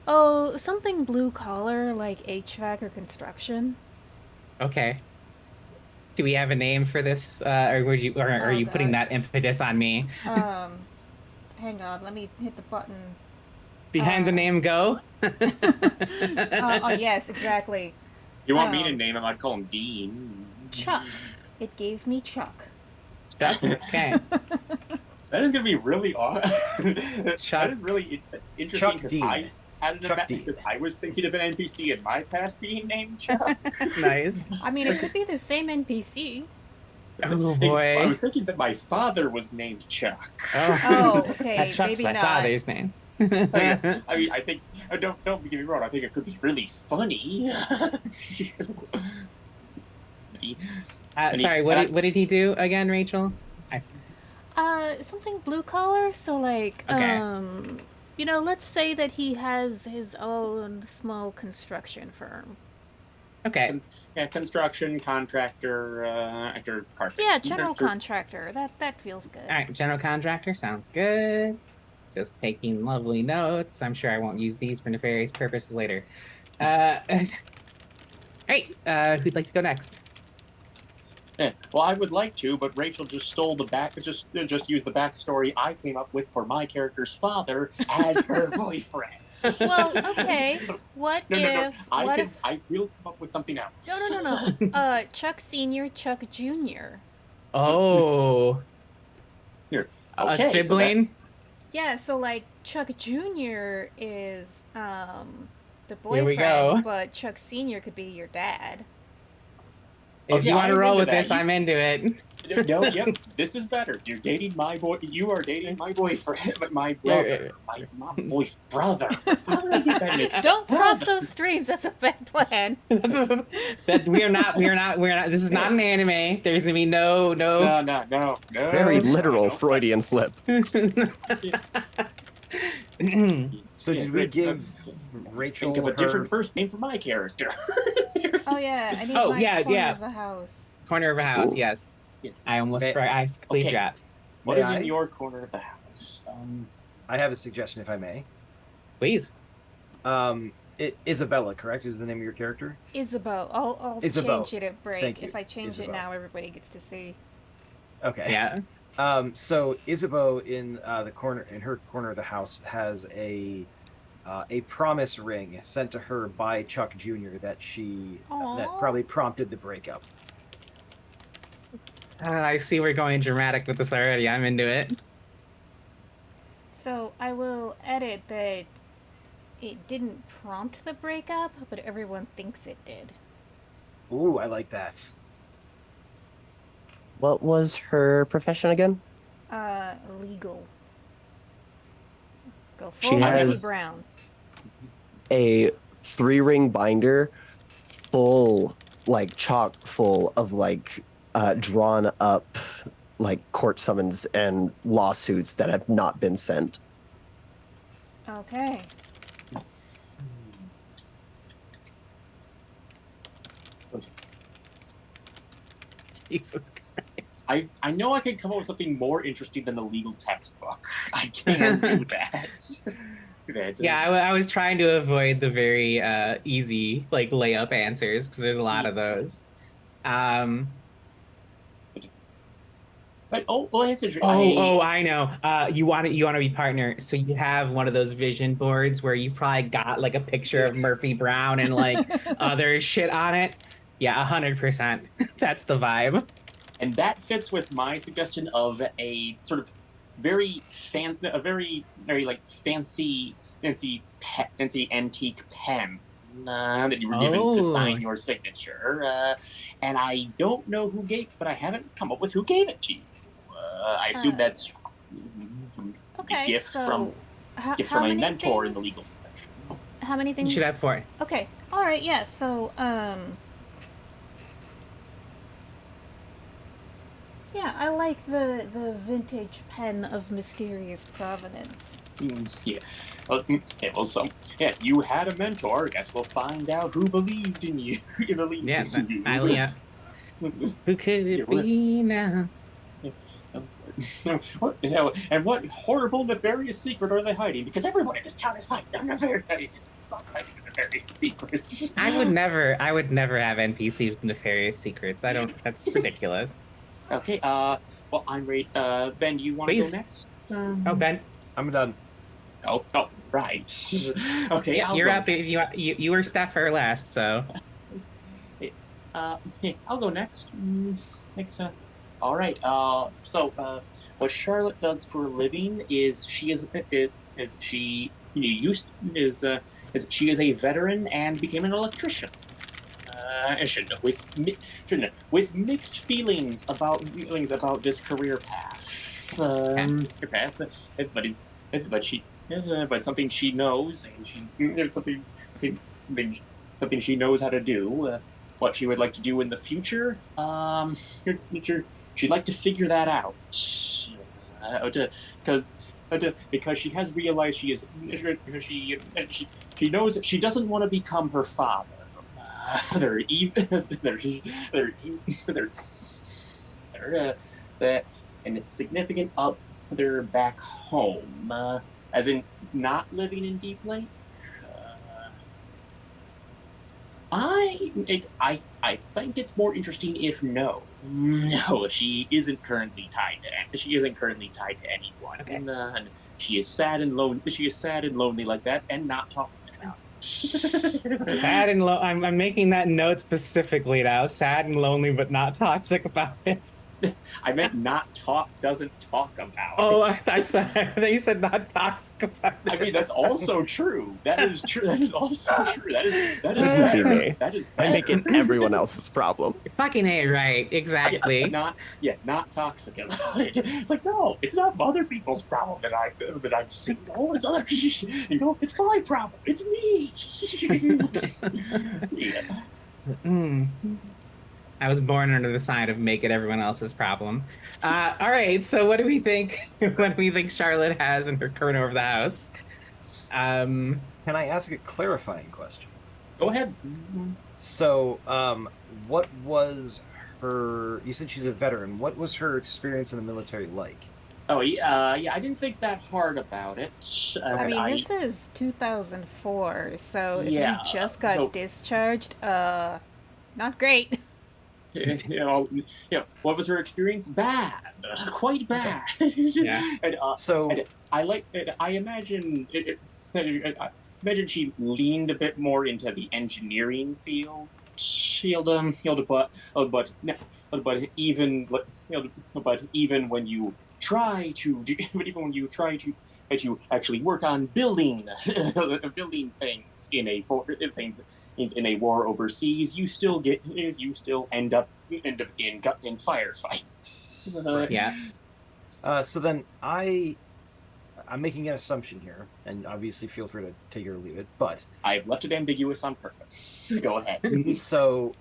something blue collar, like HVAC or construction. Okay. Do we have a name for this, or are you putting God. that impetus on me? Hang on, let me hit the button. Behind the name go? Oh, yes, exactly. You want me to Um, name him? I'd call him Dean. Chuck. It gave me Chuck. Chuck? Okay. That is gonna be really odd. Chuck- That is really that's interesting Chuck because Dean. I had Chuck an Dean. because I was thinking of an NPC in my past being named Chuck. Nice. I mean, it could be the same NPC. Oh I boy. was thinking that my father was named Chuck. Oh, okay, That Chuck's maybe my not. father's name. I mean, I think don't get me wrong. I think it could be really funny. Sorry, what did he do again, Rachel? Something blue collar. So, Okay. let's say that he has his own small construction firm. Okay. Yeah, construction contractor, actor, carpenter. Yeah, general contractor. That feels good. All right, general contractor sounds good. Just taking lovely notes. I'm sure I won't use these for nefarious purposes later. Great. Who'd like to go next? Yeah, well, I would like to, but Rachel just stole the just used the backstory I came up with for my character's father as her boyfriend. Well, okay. So- What No, if? What if? I will come up with something else. No. Chuck Senior, Chuck Junior. Oh, Here. a Okay, so sibling. Yeah, so Chuck Jr. is the Here we boyfriend, go. but Chuck Sr. could be your dad. If you yeah, want to I'm roll into with that. this, I'm into it. No, yep, this is better. You're dating my boy. You are dating my boyfriend, my brother, my boy's brother. How did I get that mixed up? Don't cross Brother. those streams. That's a bad plan. That we are not. This is not an anime. There's gonna be no. No. Very literal no. Freudian slip. So Yeah, did we great. give Rachel Think of a her different first name for my character. Oh yeah, I need Oh, my yeah, corner yeah. of the house. Corner of a house. Ooh. Yes, Yes. I almost. May- I completely Okay. forgot. What May is I? in your corner of the house? I have a suggestion, if I may. Please. Isabella, correct? Is the name of your character? Isabeau. I'll Isabeau. change it at break. Thank you. If I change it Isabeau. now, everybody gets to see. Okay. Yeah. So Isabeau in her corner of the house has a promise ring sent to her by Chuck Jr. that that Aw. probably prompted the breakup. I see we're going dramatic with this already. I'm into it. So I will edit that it didn't prompt the breakup, but everyone thinks it did. Ooh, I like that. What was her profession again? Legal. Go She full Murphy has- Brown. A 3-ring binder full, like chock full of like drawn up like court summons and lawsuits that have not been sent. Okay. Jesus. I know I could come up with something more interesting than a legal textbook. I can't do that. Yeah, I was trying to avoid the very easy like layup answers because there's a lot of those. But that's interesting. I know. You want to be partner, so you have one of those vision boards where you probably got like a picture of Murphy Brown and like other shit on it. Yeah, 100%. That's the vibe. And that fits with my suggestion of a sort of very like fancy antique pen that you were given to sign your signature. And I don't know who gave, but I haven't come up with who gave it to you. I assume that's a Okay. gift so from how a many mentor in the things- legal profession. How many You things? should have 4. Okay. All right. Yeah. So yeah, I like the vintage pen of mysterious provenance. Yeah. You had a mentor. I guess we'll find out who believed in you. Who believed Yeah, in you. finally, yeah. Who could Yeah, it be now? And what horrible, nefarious secret are they hiding? Because everyone in this town is hiding a nefarious secret. I would never have NPCs with nefarious secrets. That's ridiculous. Okay, well, I'm ready. Ben, do you want to go Please. next? Oh, Ben, I'm done. Oh, right. Okay, yeah, I'll you're go up. If you were Steph last, so I'll go next. Next. All right. What Charlotte does for a living is she is she a veteran and became an electrician. With mixed feelings about this career path. But something she knows, and something she knows how to do. What she would like to do in the future, she'd like to figure that out. Because she has realized she knows that she doesn't want to become her father. They're and it's significant other back home, as in not living in Deep Lake. I think it's more interesting if no, she isn't currently tied to anyone. Okay. And she is sad and lonely. She is sad and lonely like that, and not talking about it. sad and I'm making that note specifically now. Sad and lonely, but not toxic about it. I meant not talk doesn't talk about. Oh, it. I thought you said not toxic about it. I mean, that's also true. That is true. That is also true. That is It would be better. me. That is I better. make it everyone else's problem. Fucking A, right? Exactly. Not toxic about it. It's like, no, it's not other people's problem that I'm single. It's other, it's my problem. It's me. Yeah. Mm. I was born under the sign of make it everyone else's problem. All right, so what do we think? What do we think Charlotte has in her corner of the house? Can I ask a clarifying question? Go ahead. So, what was her? You said she's a veteran. What was her experience in the military like? Oh yeah, I didn't think that hard about it. I mean, this is 2004, so if Yeah, you just got so- discharged, not great. What was her experience? Bad, quite bad. Yeah. And, So, I imagine I imagine she leaned a bit more into the engineering field. But even when you try to actually work on building things in a war overseas, you still end up in firefights. Yeah. so then I'm making an assumption here, and obviously feel free to take it or leave it. But I've left it ambiguous on purpose. Go ahead. so,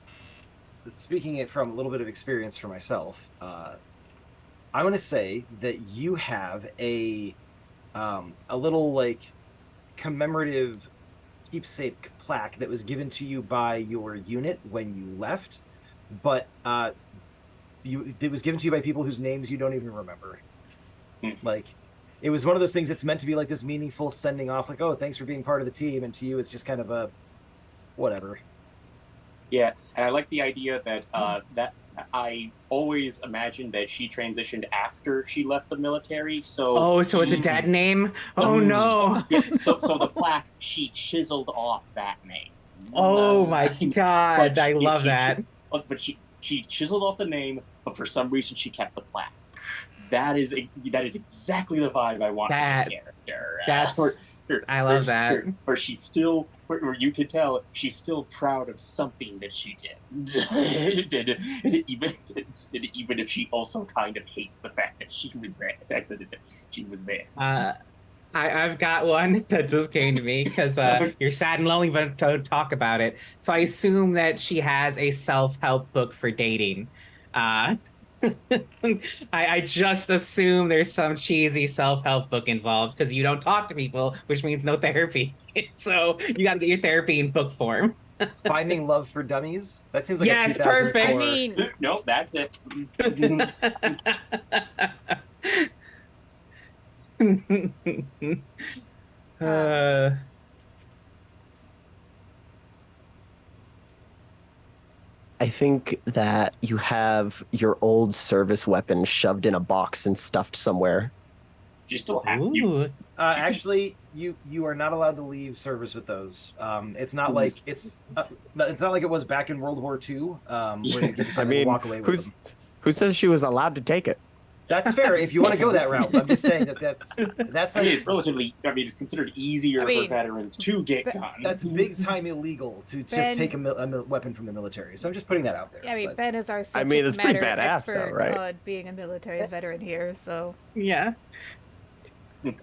speaking it from a little bit of experience for myself, I'm going to say that you have a little like commemorative keepsake plaque that was given to you by your unit when you left, but it was given to you by people whose names you don't even remember. Like, it was one of those things that's meant to be like this meaningful sending off, like, oh, thanks for being part of the team, and to you it's just kind of a whatever. Yeah, and I like the idea that that I always imagined that she transitioned after she left the military. So Oh, so it's a dead name? Oh no! So the plaque, she chiseled off that name. Oh my god! But I she- love she- that. But she chiseled off the name, but for some reason she kept the plaque. That is exactly the vibe I want That- for this character. that's- I love that. Where she's still, where you can tell she's still proud of something that she did. even if she also kind of hates the fact that she was there. I've got one that just came to me because you're sad and lonely, but don't talk about it. So I assume that she has a self-help book for dating. I just assume there's some cheesy self-help book involved because you don't talk to people, which means no therapy. So you got to get your therapy in book form. Finding Love for Dummies. That seems like Yes, a 2004. perfect. I mean, Nope, that's it. uh, I think that you have your old service weapon shoved in a box and stuffed somewhere. You still have you. ooh. Actually, you are not allowed to leave service with those. It's not like it's not like it was back in World War II, where you get to I kind of mean, walk away with them. who says she was allowed to take it? That's fair if you want to go that route. I'm just saying that's I mean, it's considered easier I mean, for veterans to get but- guns. that's big time illegal to just Ben- take a weapon from the military. So I'm just putting that out there. I mean, but- Ben is our subject mean, it's pretty matter badass though, expert right? on being a military veteran here, so Yeah. So,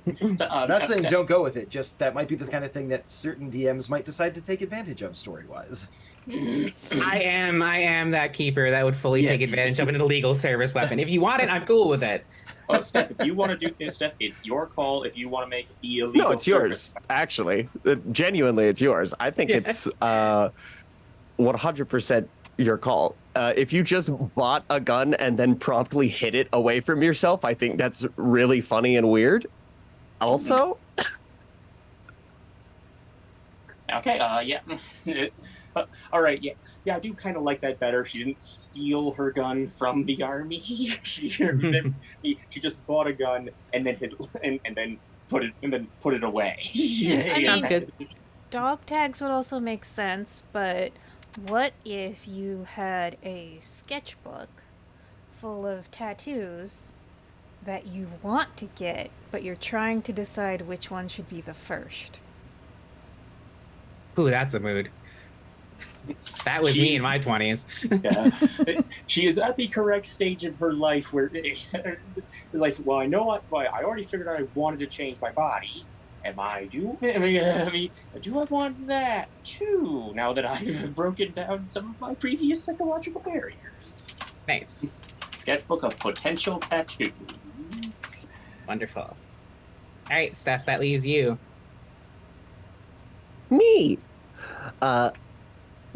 I'm not saying Steph, don't go with it. Just that might be the kind of thing that certain DMs might decide to take advantage of story-wise. I am that keeper that would fully Yes. take advantage of an illegal service weapon. If you want it, I'm cool with it. Oh, Steph, if you want to do this, Steph, it's your call. If you want to make the illegal No, it's service. yours. Actually, genuinely, it's yours. I think Yeah. it's 100% your call. If you just bought a gun and then promptly hid it away from yourself, I think that's really funny and weird. Also, Okay, yeah. All right, yeah. Yeah, I do kind of like that better. She didn't steal her gun from the army. she just bought a gun and then put it away. I mean, Sounds good. dog tags would also make sense, but what if you had a sketchbook full of tattoos that you want to get, but you're trying to decide which one should be the first. Ooh, that's a mood. That was me in my 20s. Yeah. She is at the correct stage of her life where, like, well, I know I already figured out I wanted to change my body. Am I do? I mean, do I want that too? Now that I've broken down some of my previous psychological barriers. Nice. Sketchbook of potential tattoos. Wonderful. All right, Steph, that leaves you. Me.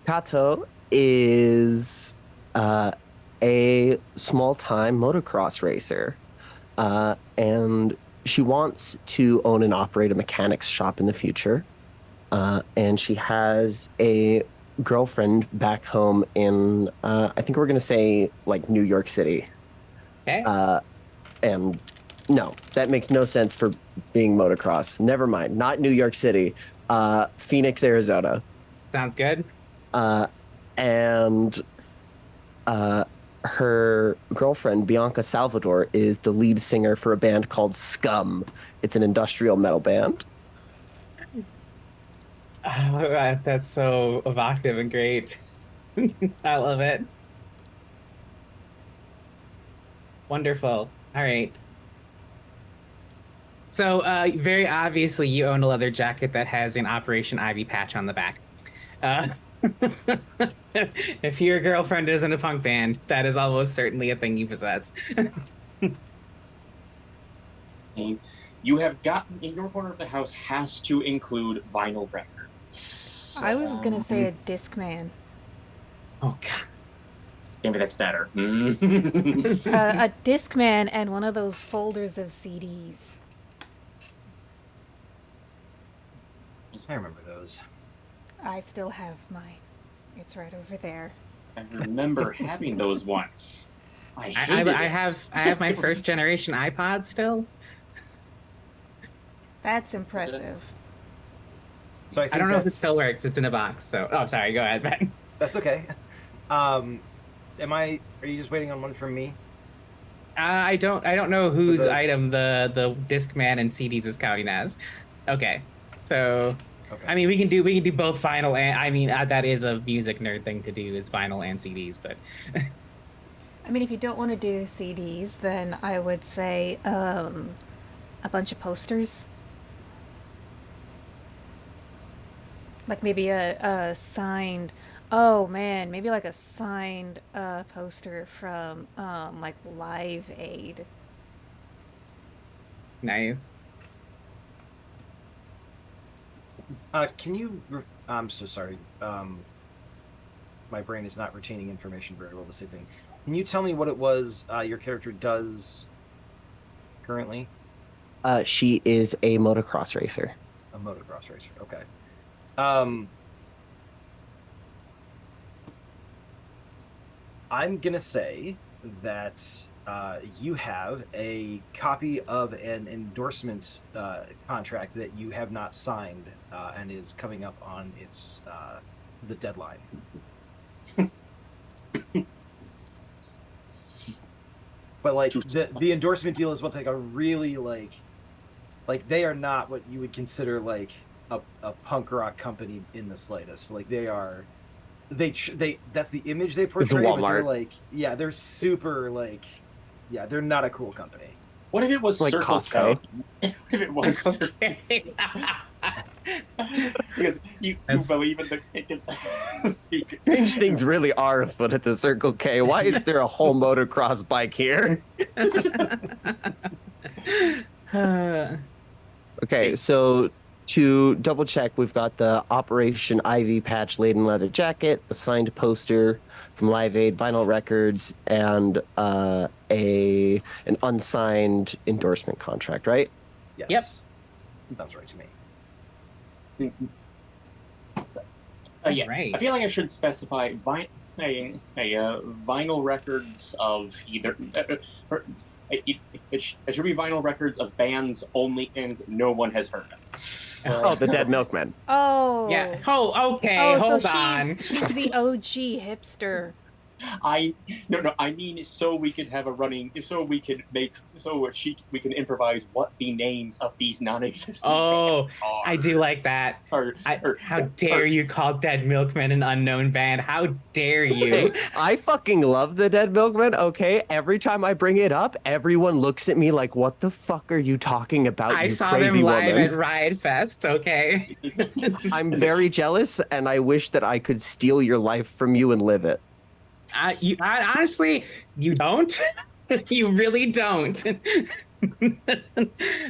Kato is a small-time motocross racer, and she wants to own and operate a mechanics shop in the future. And she has a girlfriend back home in, I think we're gonna say like New York City. Okay. And no, that makes no sense for being motocross. Never mind. Not New York City. Phoenix, Arizona. Sounds good. And her girlfriend, Bianca Salvador, is the lead singer for a band called Scum. It's an industrial metal band. Oh, that's so evocative and great. I love it. Wonderful. All right. So, very obviously, you own a leather jacket that has an Operation Ivy patch on the back. If your girlfriend isn't a punk band, that is almost certainly a thing you possess. You have gotten in your corner of the house has to include vinyl records. I was gonna say a Discman. Oh, God. Maybe that's better. A Discman and one of those folders of CDs. I remember those. I still have mine. It's right over there. I remember having those once. I hated have my first generation iPod still. That's impressive. So I I don't know if it that's- still works. It's in a box. So, oh, sorry. Go ahead, Ben. That's okay. Are you just waiting on one from me? I don't know whose The- item the Discman and CDs is counting as. Okay, so Okay. I mean we can do both vinyl and I mean that is a music nerd thing to do is vinyl and CDs, but I mean, if you don't want to do CDs, then I would say a bunch of posters. Like maybe a signed, oh man, maybe like a signed poster from like Live Aid. nice. Can you? I'm so sorry. My brain is not retaining information very well this evening. Can you tell me what it was your character does currently? She is a motocross racer. A motocross racer. Okay. I'm gonna say that you have a copy of an endorsement contract that you have not signed and is coming up on its the deadline. But like the endorsement deal is what like a really like they are not what you would consider like a punk rock company in the slightest. Like they that's the image they portray. But they're Walmart. like they're super like they're not a cool company. What if it was Like Circle Costco. K? What if it was Circle Okay. because you believe in the Strange things really are afoot at the Circle K. Why is there a whole motocross bike here? Okay, so to double check, we've got the Operation Ivy patch laden leather jacket, the signed poster from Live Aid, vinyl records, and an unsigned endorsement contract, right? Yes. Yep. Sounds right to me. yeah. Right. I feel like I should specify vinyl records of either. It should be vinyl records of bands only and no one has heard of. Oh, the Dead Milkmen. Oh. Yeah. Oh, okay. Oh, Hold so on. she's the OG hipster. I mean, so we could have a running, so we could make, we can improvise what the names of these non-existent Oh, bands are. I do like that. How dare you call Dead Milkmen an unknown band? How dare you? Hey, I fucking love the Dead Milkmen, okay? Every time I bring it up, everyone looks at me like, what the fuck are you talking about, I you saw crazy them live woman? at Riot Fest, okay? I'm very jealous, and I wish that I could steal your life from you and live it. Honestly, you don't. You really don't. Well,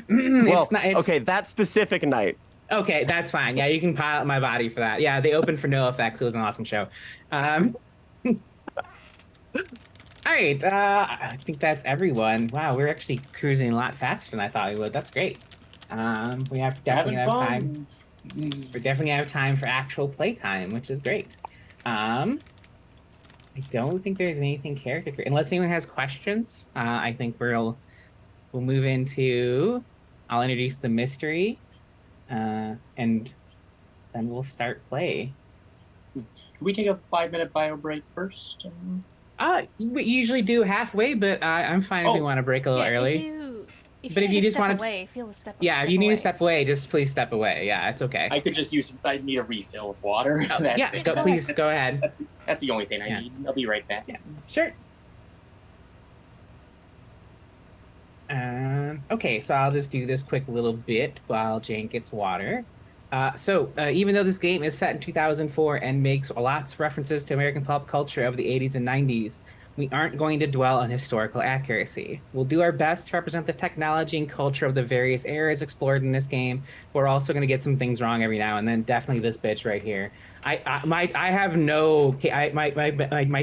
It's not. okay, that specific night. Okay, that's fine. Yeah, you can pile up my body for that. Yeah, they opened for NoFX. It was an awesome show. All right, I think that's everyone. Wow, we're actually cruising a lot faster than I thought we would. That's great. We have definitely have time. We're definitely have time for actual playtime, which is great. I don't think there's anything character unless anyone has questions. I think we'll move into. I'll introduce the mystery, and then we'll start play. Can we take a 5-minute bio break first? We usually do halfway, but I'm fine if you want to break a little early. But if you just want to away, feel a step. Yeah, if you need to step away, just please step away. Yeah, it's okay. I could just use. I need a refill of water. Oh, yeah, please go ahead. That's the only thing I need. I'll be right back. Yeah, sure. Okay, so I'll just do this quick little bit while Jane gets water. Even though this game is set in 2004 and makes lots of references to American pop culture of the 80s and 90s, we aren't going to dwell on historical accuracy. We'll do our best to represent the technology and culture of the various eras explored in this game. We're also going to get some things wrong every now and then. Definitely this bitch right here. My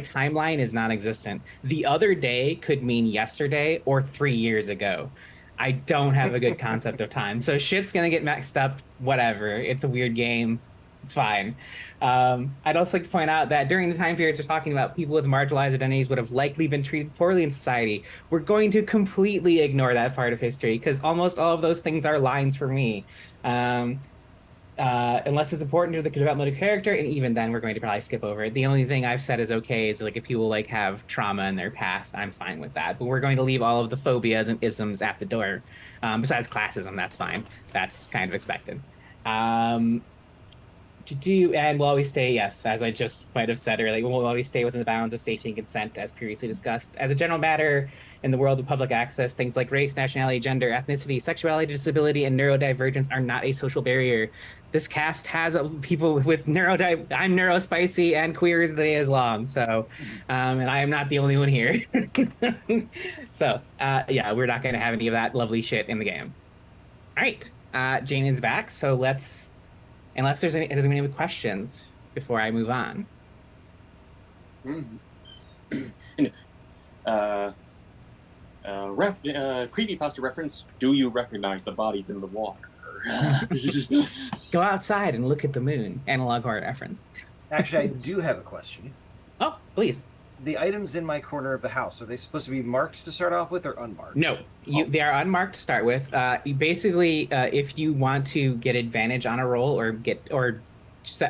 timeline is non-existent. The other day could mean yesterday or 3 years ago. I don't have a good concept of time, so shit's gonna get mixed up. Whatever. It's a weird game. It's fine. I'd also like to point out that during the time periods we're talking about, people with marginalized identities would have likely been treated poorly in society. We're going to completely ignore that part of history because almost all of those things are lines for me. Unless it's important to the development of character, and even then we're going to probably skip over it. The only thing I've said is okay is like if people like have trauma in their past, I'm fine with that. But we're going to leave all of the phobias and isms at the door. Besides classism, that's fine. That's kind of expected. And we'll always stay, yes, as I just might have said earlier, we'll always stay within the bounds of safety and consent, as previously discussed. As a general matter, in the world of public access, things like race, nationality, gender, ethnicity, sexuality, disability, and neurodivergence are not a social barrier. This cast has people with I'm neurospicy and queer as the day is long. So, and I am not the only one here. So, yeah, we're not going to have any of that lovely shit in the game. All right, Jane is back. So unless there's any questions before I move on. Creepypasta reference. Do you recognize the bodies in the water? Go outside and look at the moon. Analog horror reference. Actually, I do have a question. Oh, please. The items in my corner of the house, are they supposed to be marked to start off with or unmarked? No, they are unmarked to start with. Basically, if you want to get advantage on a roll or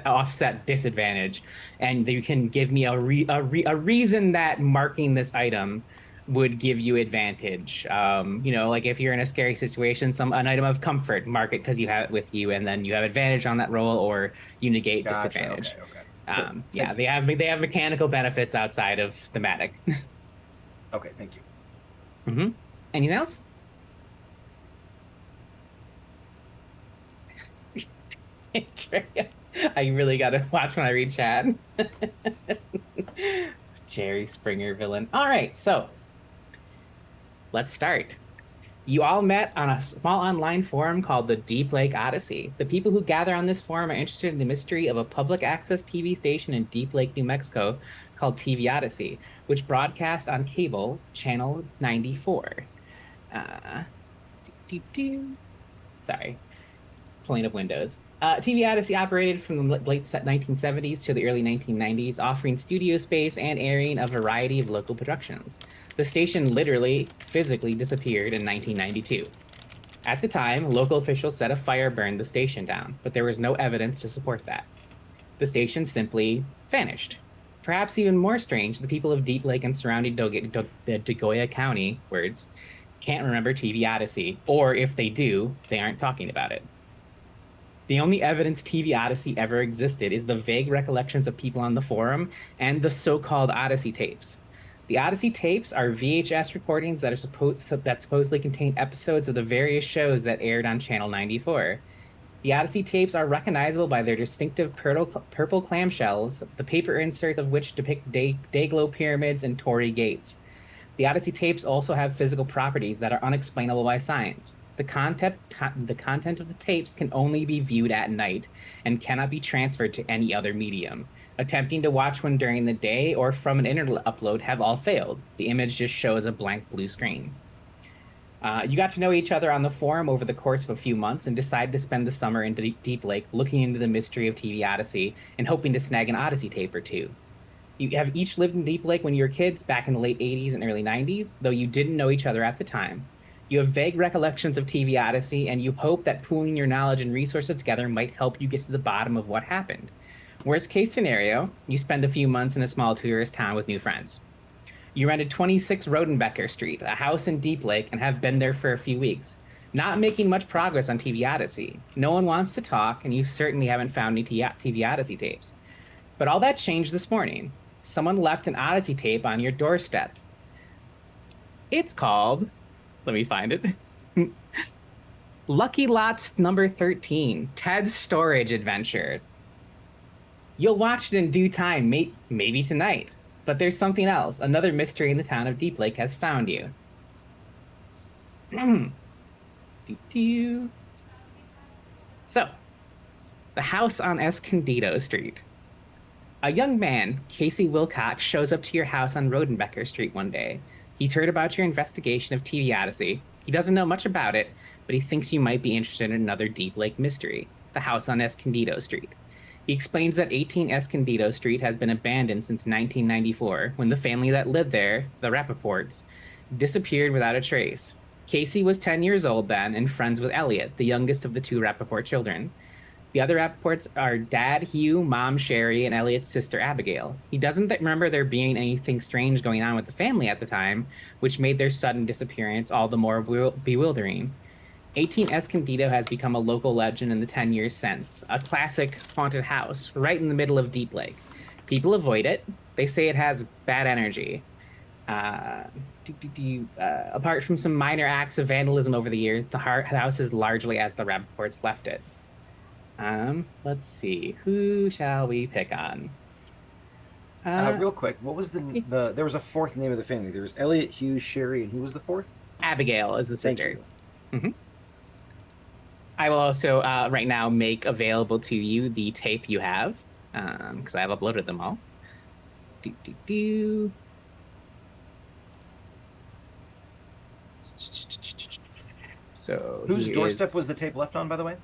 offset disadvantage, and you can give me a reason that marking this item would give you advantage. Like if you're in a scary situation, an item of comfort, mark it because you have it with you, and then you have advantage on that roll, or you negate disadvantage. Okay. Yeah, they have mechanical benefits outside of thematic. Okay, thank you. Mm-hmm. Anything else? I really gotta watch when I read chat. Jerry Springer villain. All right, so let's start. You all met on a small online forum called the Deep Lake Odyssey. The people who gather on this forum are interested in the mystery of a public access TV station in Deep Lake, New Mexico called TV Odyssey, which broadcasts on cable channel 94. Sorry, pulling up Windows. TV Odyssey operated from the late 1970s to the early 1990s, offering studio space and airing a variety of local productions. The station literally, physically disappeared in 1992. At the time, local officials said a fire burned the station down, but there was no evidence to support that. The station simply vanished. perhaps even more strange, the people of Deep Lake and surrounding the Degoya County words can't remember TV Odyssey, or if they do, they aren't talking about it. The only evidence TV Odyssey ever existed is the vague recollections of people on the forum and the so-called Odyssey tapes. The Odyssey tapes are VHS recordings that supposedly contain episodes of the various shows that aired on Channel 94. The Odyssey tapes are recognizable by their distinctive purple clamshells, the paper inserts of which depict Dayglow pyramids and Torii gates. The Odyssey tapes also have physical properties that are unexplainable by science. The content of the tapes can only be viewed at night and cannot be transferred to any other medium. Attempting to watch one during the day or from an internet upload have all failed. The image just shows a blank blue screen. You got to know each other on the forum over the course of a few months and decided to spend the summer in Deep Lake looking into the mystery of TV Odyssey and hoping to snag an Odyssey tape or two. You have each lived in Deep Lake when you were kids back in the late 80s and early 90s, though you didn't know each other at the time. You have vague recollections of TV Odyssey, and you hope that pooling your knowledge and resources together might help you get to the bottom of what happened. Worst case scenario, you spend a few months in a small tourist town with new friends. You rented 26 Rodenbecker Street, a house in Deep Lake, and have been there for a few weeks, not making much progress on TV Odyssey. No one wants to talk, and you certainly haven't found any TV Odyssey tapes. But all that changed this morning. Someone left an Odyssey tape on your doorstep. It's called, let me find it, Lucky Lots number 13, Ted's Storage Adventure. You'll watch it in due time, maybe tonight. But there's something else. Another mystery in the town of Deep Lake has found you. So, the house on Escondido Street. A young man, Casey Wilcox, shows up to your house on Rodenbecker Street one day. He's heard about your investigation of TV Odyssey. He doesn't know much about it, but he thinks you might be interested in another Deep Lake mystery, the house on Escondido Street. He explains that 18 Escondido Street has been abandoned since 1994, when the family that lived there, the Rappaports, disappeared without a trace. Casey was 10 years old then and friends with Elliot, the youngest of the two Rappaport children. The other Rappaports are Dad Hugh, Mom Sherry, and Elliot's sister Abigail. He doesn't remember there being anything strange going on with the family at the time, which made their sudden disappearance all the more bewildering. 18 Escondido has become a local legend in the 10 years since, a classic haunted house right in the middle of Deep Lake. People avoid it. They say it has bad energy. Apart from some minor acts of vandalism over the years, the house is largely as the Rappaports left it. Let's see. Who shall we pick on? Real quick, what was the there was a fourth name of the family. There was Elliot, Hugh, Sherry, and who was the fourth? Abigail is the Thank sister. you. Mm-hmm. I will also right now make available to you the tape you have, because I have uploaded them all. So whose doorstep was the tape left on, by the way?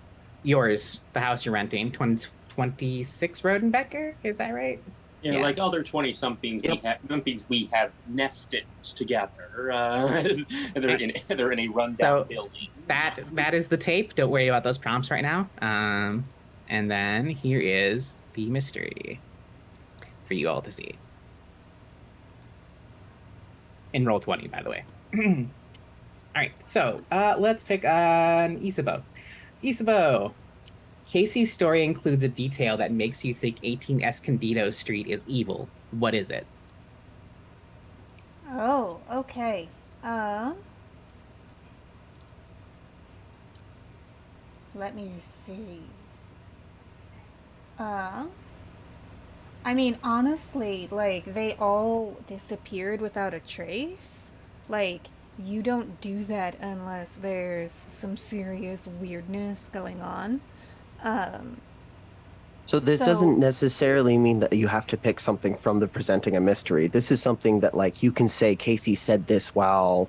Yours, the house you're renting, 26 Rodenbecker, is that right? Yeah, Yeah. like other 20-somethings we have nested together. They're in a rundown building. That is the tape. Don't worry about those prompts right now. And then here is the mystery for you all to see. In Roll20, by the way. All right, so let's pick on Isabeau. Isabeau, Casey's story includes a detail that makes you think 18 Escondido Street is evil. What is it? Oh, okay. Let me see. I mean, honestly, like, they all disappeared without a trace. Like, you don't do that unless there's some serious weirdness going on. So this So- doesn't necessarily mean that you have to pick something from the presenting a mystery. This is something that, like, you can say Casey said this while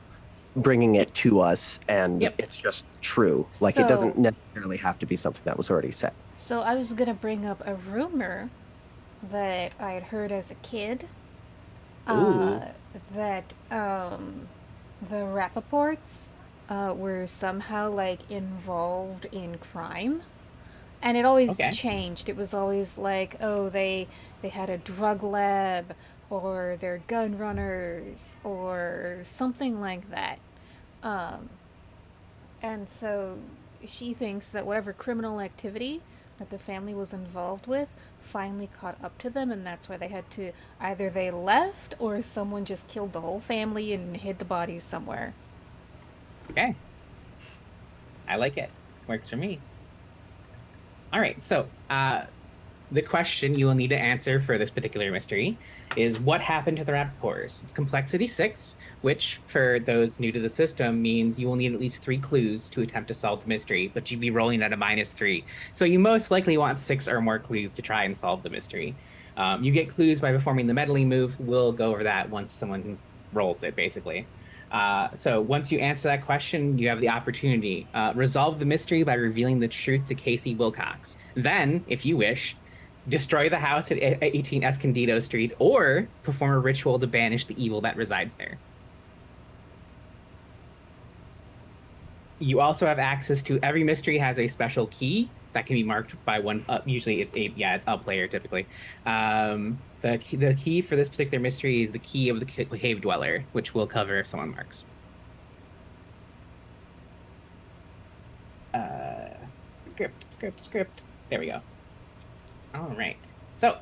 bringing it to us, and Yep. it's just true. Like, it doesn't So- necessarily have to be something that was already said. So I was gonna bring up a rumor that I had heard as a kid. Ooh. That the Rappaports were somehow like involved in crime, And it always Okay. changed. It was always like, oh, they had a drug lab, or they're gun runners, or something like that. Um, and so she thinks that whatever criminal activity that the family was involved with finally caught up to them, and that's why they had to either they left or someone just killed the whole family and hid the bodies somewhere. Okay. I like it. Works for me. All right. So, the question you will need to answer for this particular mystery is what happened to the Raptors? It's complexity 6, which, for those new to the system, means you will need at least 3 clues to attempt to solve the mystery, but you'd be rolling at a -3. So you most likely want 6 or more clues to try and solve the mystery. You get clues by performing the meddling move. We'll go over that once someone rolls it, basically. So once you answer that question, you have the opportunity. Resolve the mystery by revealing the truth to Casey Wilcox. Then, if you wish, destroy the house at 18 Escondido Street, or perform a ritual to banish the evil that resides there. You also have access to every mystery has a special key that can be marked by one. Usually, it's a player typically. The key for this particular mystery is the key of the cave dweller, which we'll cover if someone marks. Script. There we go. All right. So,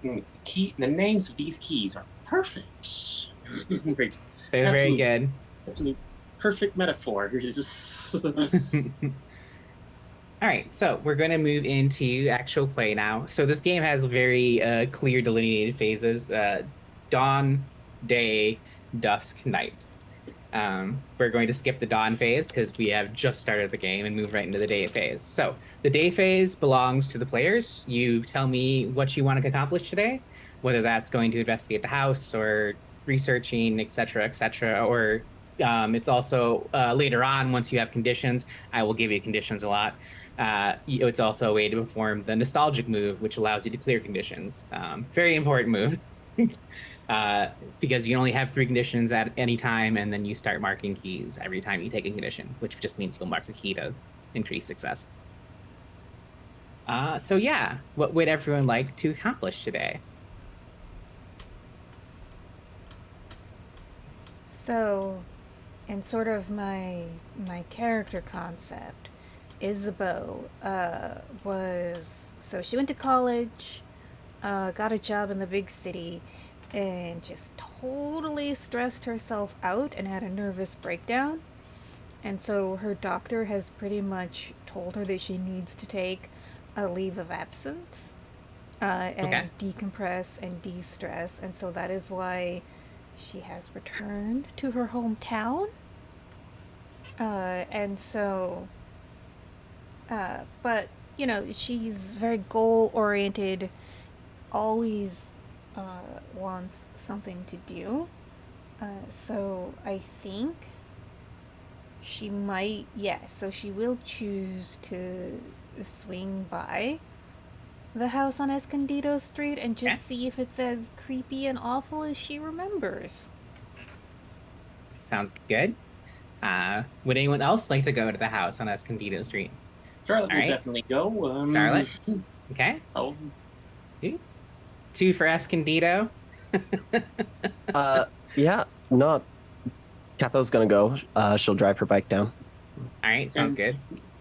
The names of these keys are perfect. Great. they're very good. Absolute perfect metaphors. All right, so we're going to move into actual play now. So this game has very clear delineated phases: dawn, day, dusk, night. We're going to skip the dawn phase because we have just started the game and move right into the day phase. So the day phase belongs to the players. You tell me what you want to accomplish today, whether that's going to investigate the house or researching, etc., or it's also later on, once you have conditions, I will give you conditions a lot. It's also a way to perform the nostalgic move, which allows you to clear conditions. Very important move. Because you only have 3 conditions at any time, and then you start marking keys every time you take a condition, which just means you'll mark a key to increase success. So yeah, what would everyone like to accomplish today? So, in sort of my character concept, Isabeau was so she went to college, got a job in the big city, and just totally stressed herself out and had a nervous breakdown. And so her doctor has pretty much told her that she needs to take a leave of absence and decompress and de-stress. And so that is why she has returned to her hometown. And so, but, you know, she's very goal-oriented, always wants something to do. So I think she might, so she will choose to swing by the house on Escondido Street and just see if it's as creepy and awful as she remembers. Sounds good. Would anyone else like to go to the house on Escondido Street? Charlotte will definitely go. Charlotte? Okay. Oh. 2 for Escondido. Yeah, not. Catho's gonna go. She'll drive her bike down. All right, sounds good.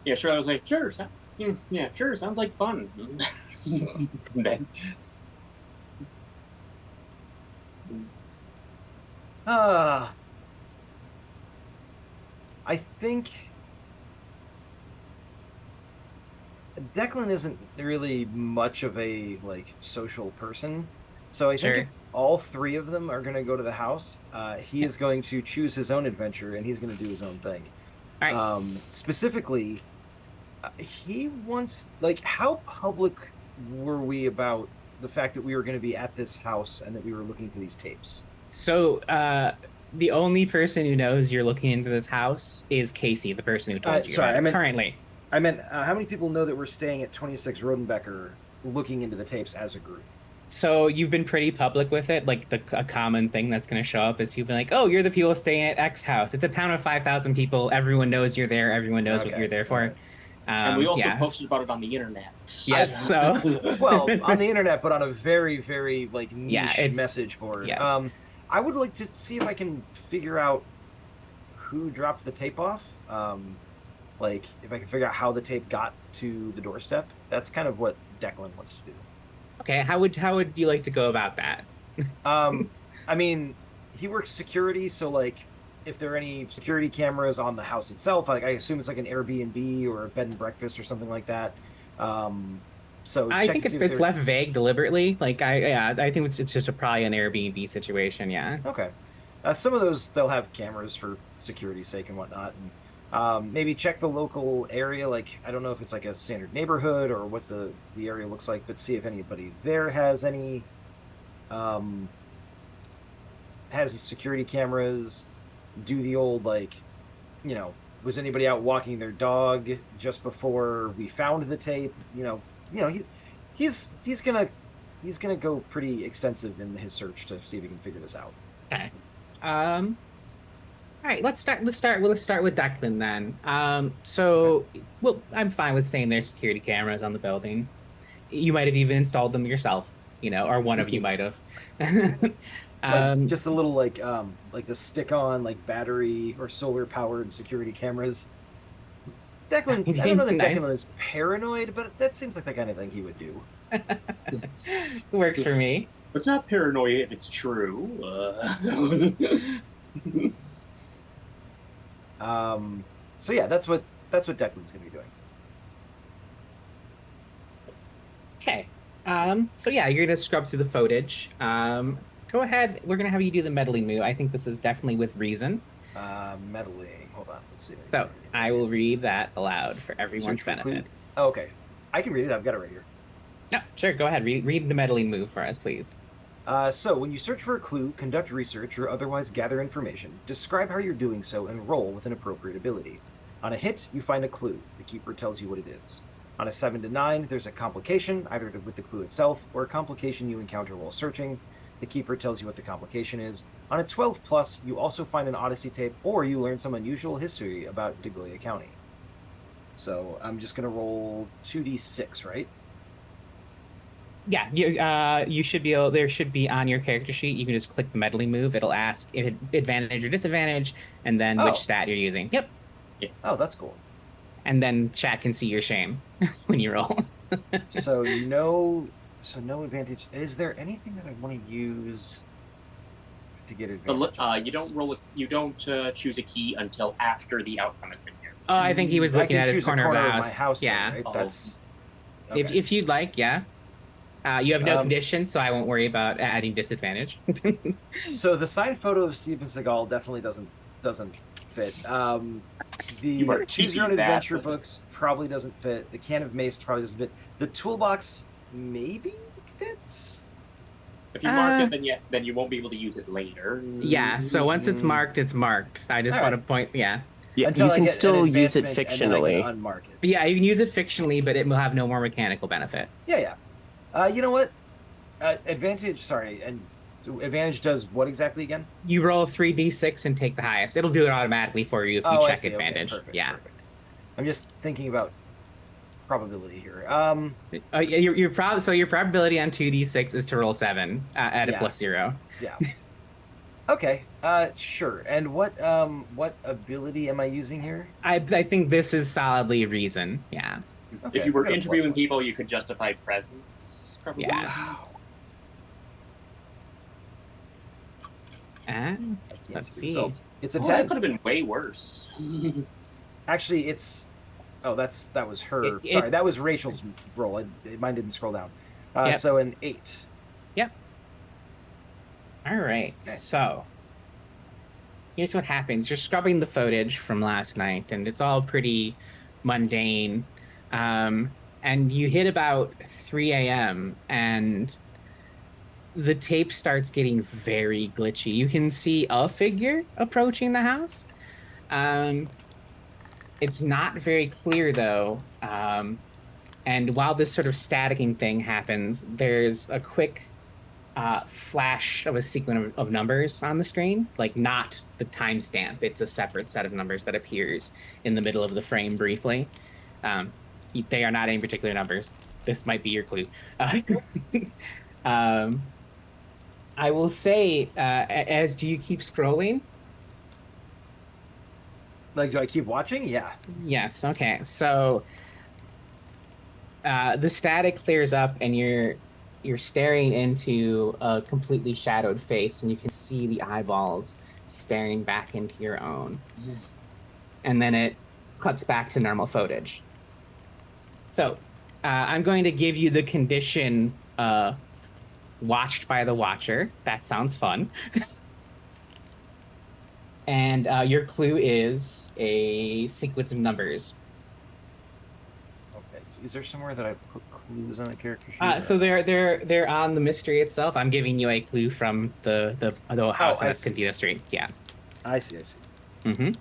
Yeah, Charlotte was like, sure. Yeah, sure. Sounds like fun. Then. I think Declan isn't really much of a social person, so I think if all 3 of them are going to go to the house, he is going to choose his own adventure and he's going to do his own thing. All right. Specifically, he wants how public were we about the fact that we were going to be at this house and that we were looking for these tapes? So the only person who knows you're looking into this house is Casey, the person who told you. Sorry, I meant currently. I meant how many people know that we're staying at 26 Rodenbecker looking into the tapes as a group? So you've been pretty public with it. Like a common thing that's going to show up is people like, "Oh, you're the people staying at X house. It's a town of 5,000 people. Everyone knows you're there. Everyone knows what Okay, you're there for." alright. And we also Yeah. posted about it on the internet. Yes. So Well, on the internet, but on a very, very like niche Yeah, it's- message board. yes. I would like to see if I can figure out who dropped the tape off. Like if I can figure out how the tape got to the doorstep. That's kind of what Declan wants to do. Okay, how would you like to go about that? I mean, he works security, so like, if there are any security cameras on the house itself, like I assume it's like an Airbnb or a bed and breakfast or something like that. So I check think to it's see if there- left vague deliberately. Like I think it's just probably an Airbnb situation. Yeah. Okay. Some of those they'll have cameras for security's sake and whatnot, and maybe check the local area. Like I don't know if it's like a standard neighborhood or what the area looks like, but see if anybody there has any has security cameras. Do the old like, was anybody out walking their dog just before we found the tape? He's gonna go pretty extensive in his search to see if he can figure this out. Okay. All right. Let's start with Declan then. So, well, I'm fine with saying there's security cameras on the building. You might have even installed them yourself, or one of you might have. Like, just a little like the stick-on like battery or solar powered security cameras. Declan, I don't know that Nice. Declan is paranoid, but that seems like the kind of thing he would do. Works for me. It's not paranoia if it's true. So yeah, that's what Declan's gonna be doing. Okay. So yeah, you're gonna scrub through the footage. Go ahead. We're gonna have you do the meddling move. I think this is definitely with reason. Meddling. Hold on. Let's see. So I will read that aloud for everyone's Search for clue. benefit. Oh, okay. I can read it. I've got it right here. No, sure. Go ahead. Read the meddling move for us, please. So when you search for a clue, conduct research, or otherwise gather information, describe how you're doing so and roll with an appropriate ability. On a hit, you find a clue. The keeper tells you what it is. On a 7 to 9, there's a complication, either with the clue itself or a complication you encounter while searching. The keeper tells you what the complication is. On a 12 plus, you also find an Odyssey tape, or you learn some unusual history about DeGolia County. So I'm just gonna roll 2d6, right? Yeah, you should be able. There should be on your character sheet. You can just click the meddling move. It'll ask if it advantage or disadvantage, and then Oh. which stat you're using. Yep. Oh, that's cool. And then chat can see your shame when you roll. So no advantage. Is there anything that I want to use to get advantage? You don't choose a key until after the outcome has been here. Oh, I think he was I looking can at his choose a corner of the my house. house. Yeah. Then, right? Oh. That's If you'd like, yeah. You have no Um, conditions, so I won't worry about adding disadvantage. So the signed photo of Steven Seagal definitely doesn't fit. The You are Choose Your Own cheating that, Adventure but- books probably doesn't fit. The Can of Mace probably doesn't fit. The toolbox maybe fits. If you mark it, then you won't be able to use it later. Yeah, so once it's marked, it's marked. I just Alright. want to point, yeah. Yeah, Until you I can get an still use it advancement and then I fictionally. can unmark it. But yeah, you can use it fictionally, but it will have no more mechanical benefit. Yeah. You know what? Advantage. Sorry, and advantage does what exactly again? You roll 3d6 and take the highest. It'll do it automatically for you if you I check see. Okay, advantage. perfect, Yeah. perfect. I'm just thinking about probability here. Your probability on 2d6 is to roll 7 at a Yeah. +0. Yeah. Okay. Sure. And what ability am I using here? I think this is solidly reason. Yeah. Okay, If you were got a interviewing +1. people, you could justify presence. Probably. Yeah. Wow. Uh, I can't Let's the see. results. It's a Oh, that 10. could have been way worse. Actually, it's. Oh, that was her. It- Sorry, that was Rachel's roll. Mine didn't scroll down. Yep. So an 8. All right. Okay. So here's what happens. You're scrubbing the footage from last night, and it's all pretty mundane. And you hit about 3 a.m., and the tape starts getting very glitchy. You can see a figure approaching the house. It's not very clear, though. And while this sort of staticking thing happens, there's a quick flash of a sequence of numbers on the screen, like not the timestamp. It's a separate set of numbers that appears in the middle of the frame briefly. Um, they are not any particular numbers. This might be your clue. Um, I will say, as do you keep scrolling? Like, do I keep watching? Yeah. Yes. Okay. So the static clears up, and you're staring into a completely shadowed face, and you can see the eyeballs staring back into your own. And then it cuts back to normal footage. So I'm going to give you the condition watched by the watcher. That sounds fun. And your clue is a sequence of numbers. Okay. Is there somewhere that I put clues on the character sheet? So they're on the mystery itself. I'm giving you a clue from the house I on see. Cantina Street. Yeah. I see. Mm-hmm.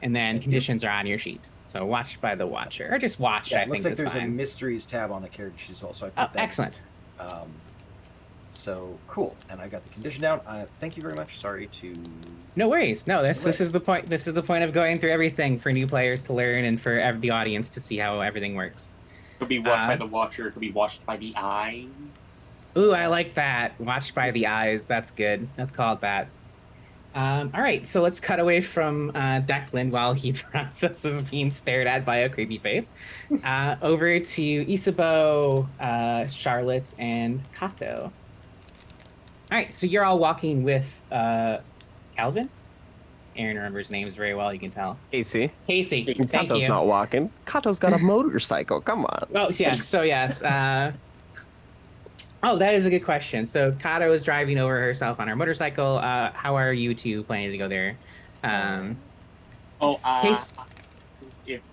And then Thank you. conditions are on your sheet. So watched by the watcher, or just watched. Yeah, I it looks think like is there's a fine. mysteries tab on the character sheet as well, so I Oh, put that. excellent. So cool, and I got the condition down. Thank you very much. Sorry to. No worries. No, this Right. is the point. This is the point of going through everything for new players to learn and for the audience to see how everything works. Could be watched by the watcher. Could be watched by the eyes. Ooh, I like that. Watched by the eyes. That's good. Let's call it that. All right, so let's cut away from Declan while he processes being stared at by a creepy face. Over to Isabeau, Charlotte, and Kato. All right, so you're all walking with Calvin. Aaron remembers names very well, you can tell. Casey. Casey, thank Kato's you. not walking. Kato's got a motorcycle. Come on. Oh, yes. So, yes. Oh, that is a good question. So, Kato is driving over herself on her motorcycle. How are you two planning to go there? Case-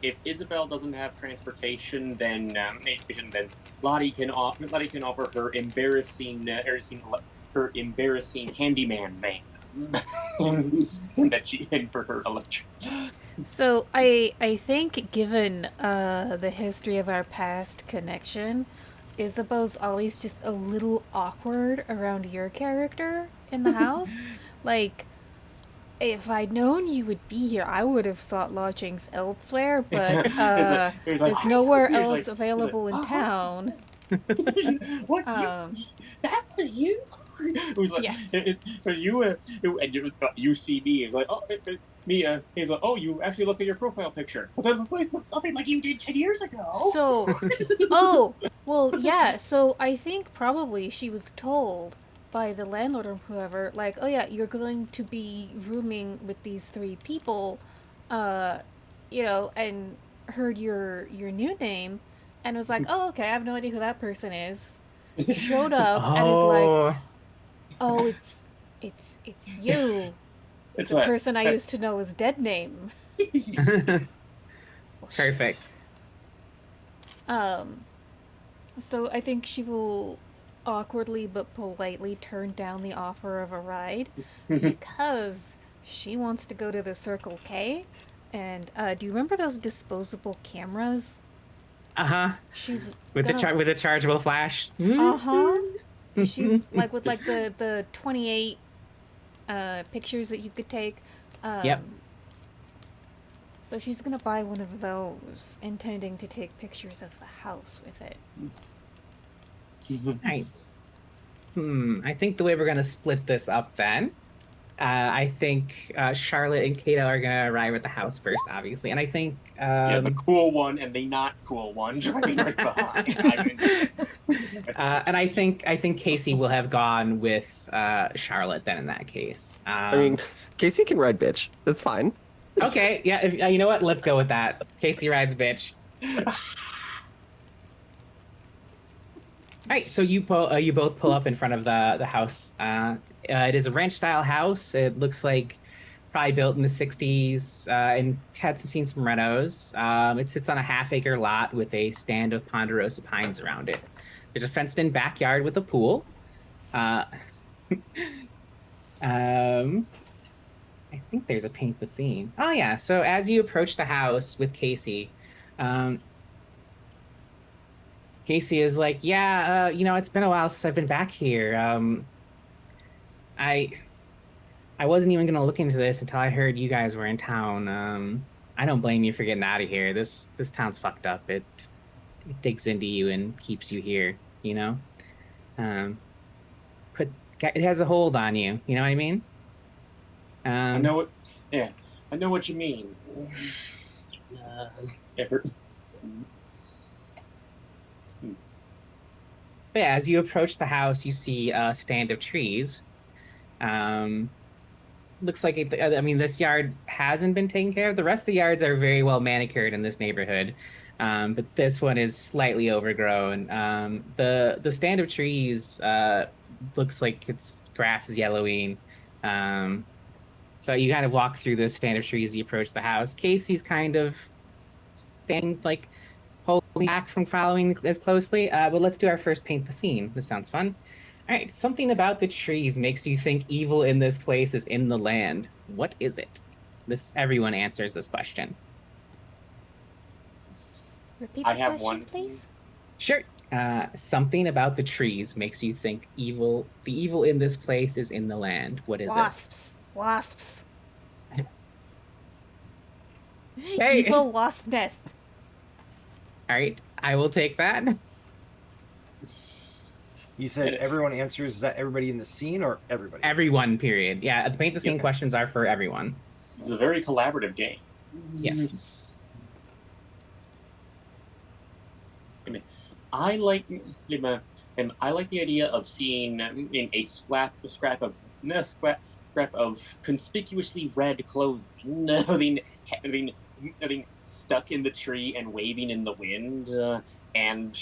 If Isabel doesn't have transportation, then Lottie can offer her embarrassing handyman van that she had for her electric. So I think given the history of our past connection, Isabeau's always just a little awkward around your character in the house. Like, if I'd known you would be here, I would have sought lodgings elsewhere, but there's nowhere else available in town. What? That was you? It was like, Yeah. it was you. You see me. It's like, oh, me. He's like, oh, you actually look at your profile picture. But there's a place look nothing like you did 10 years ago. So, oh, well, yeah, so I think probably she was told by the landlord or whoever, like, oh yeah, you're going to be rooming with these 3 people, and heard your new name, and was like, oh, okay, I have no idea who that person is. Showed up and is like, oh, it's you. It's The person I used to know as Dead Name. Perfect. So I think she will awkwardly but politely turn down the offer of a ride because she wants to go to the Circle K. And do you remember those disposable cameras? She's With the chargeable flash. She's like with like the 28 pictures that you could take. Yep. So she's gonna buy one of those, intending to take pictures of the house with it. Nice. I think the way we're gonna split this up then, I think Charlotte and Kato are gonna arrive at the house first, obviously, and I think the cool one and the not cool one driving right behind. and I think Casey will have gone with Charlotte then in that case. I mean, Casey can ride bitch. That's fine. Okay, yeah. If, you know what? Let's go with that. Casey rides bitch. All right, so you both pull up in front of the house. It is a ranch-style house. It looks like probably built in the 60s and had seen some renos. It sits on a half-acre lot with a stand of ponderosa pines around it. There's a fenced-in backyard with a pool. I think there's a paint the scene. Oh yeah, so as you approach the house with Casey, Um, Casey is like, yeah, it's been a while since I've been back here. I I wasn't even gonna look into this until I heard you guys were in town. I don't blame you for getting out of here. This town's fucked up. It digs into you and keeps you here. Um, put it has a hold on you. You know what I mean? I Um, know what. Yeah, I know what you mean. Ever. but yeah, as you approach the house, you see a stand of trees. Um, looks like I mean, this yard hasn't been taken care of. The rest of the yards are very well manicured in this neighborhood, but this one is slightly overgrown. The stand of trees looks like its grass is yellowing. Um, so you kind of walk through the stand of trees. You approach the house. Casey's kind of staying like holding back from following as closely. But let's do our first paint the scene. This sounds fun. All right, something about the trees makes you think evil in this place is in the land. What is it? Everyone answers this question. Repeat I the have question, one. please. Sure. Something about the trees makes you think evil. The evil in this place is in the land. What is Wasps. Wasps. Hey. Evil wasp nest. it? All right, I will take that. You said everyone answers. Is that everybody in the scene or everybody? Everyone. Period. Yeah, the paint the scene Okay. questions are for everyone. It's a very collaborative game. Yes. I like I like the idea of seeing in a scrap of conspicuously red clothing, having stuck in the tree and waving in the wind, and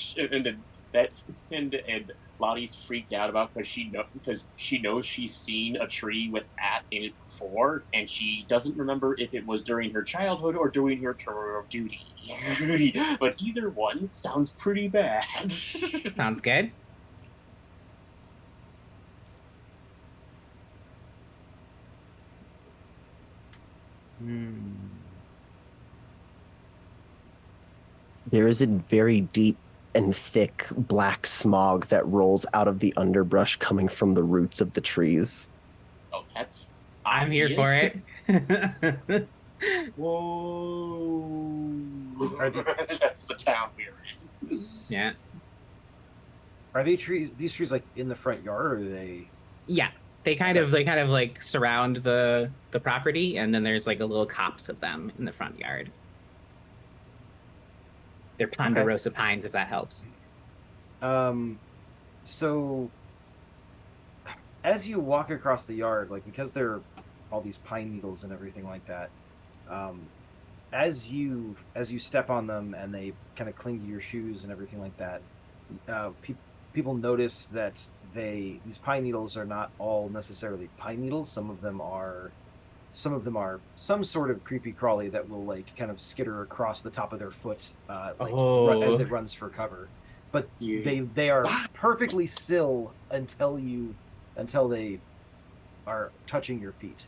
that and Lottie's freaked out about because she knows she's seen a tree with that in it before, and she doesn't remember if it was during her childhood or during her tour of duty. But either one sounds pretty bad. Sounds good. There is a very deep and thick black smog that rolls out of the underbrush coming from the roots of the trees. Oh, that's I'm here for obvious. it. Whoa! Are the- That's the town we're in. Yeah. Are they trees? These trees like in the front yard, or are they? Yeah. They kind of like surround the property, and then there's like a little copse of them in the front yard. They're ponderosa pines, if that helps. So as you walk across the yard, like because there are all these pine needles and everything like that, as you step on them and they kind of cling to your shoes and everything like that, people notice that these pine needles are not all necessarily pine needles. Some of them are some sort of creepy crawly that will like kind of skitter across the top of their foot as it runs for cover. But they are perfectly still until they are touching your feet.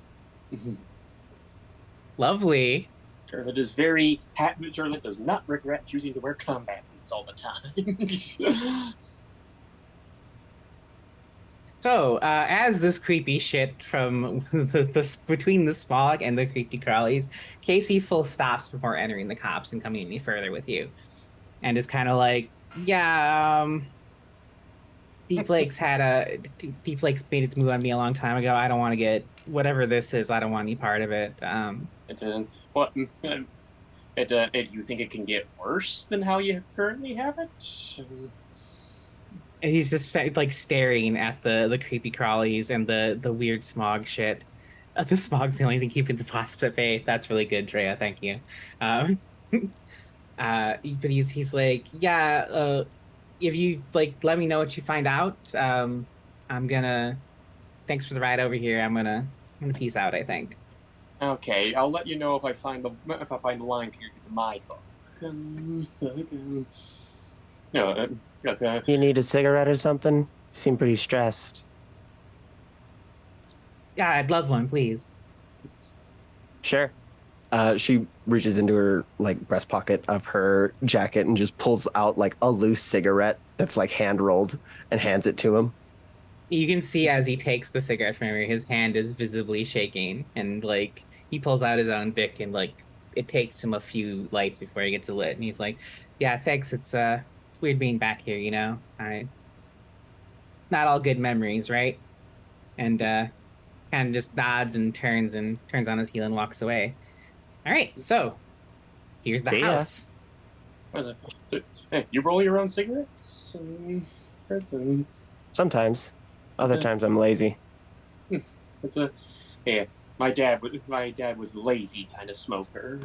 Lovely. Turlet is very happy. Turlet does not regret choosing to wear combat boots all the time. So, as this creepy shit from between the smog and the creepy crawlies, Casey full stops before entering the cops and coming any further with you, and is kind of like, yeah, Deep Lakes Deep Lakes made its move on me a long time ago. I don't want to get whatever this is. I don't want any part of it. What? You think it can get worse than how you currently have it? And he's just like staring at the creepy crawlies and the weird smog shit. The smog's the only thing keeping the wasp at bay. That's really good, Drea. Thank you. But he's like, yeah. If you like, let me know what you find out. I'm gonna. Thanks for the ride over here. I'm gonna peace out, I think. Okay, I'll let you know if I find the line connected to my book. No. Okay. You need a cigarette or something? You seem pretty stressed. Yeah, I'd love one, please. Sure. She reaches into her like breast pocket of her jacket and just pulls out like a loose cigarette that's like hand rolled and hands it to him. You can see as he takes the cigarette from her, his hand is visibly shaking, and like he pulls out his own Bic, and like it takes him a few lights before he gets it lit, and he's like, "Yeah, thanks. It's weird being back here, you know. I not all good memories, right?" And kind of just nods and turns on his heel and walks away. All right, so here's the See ya. house. What is it? So, hey, you roll your own cigarettes? Sometimes, other Okay. times I'm lazy. It's a yeah. My dad was lazy kind of smoker.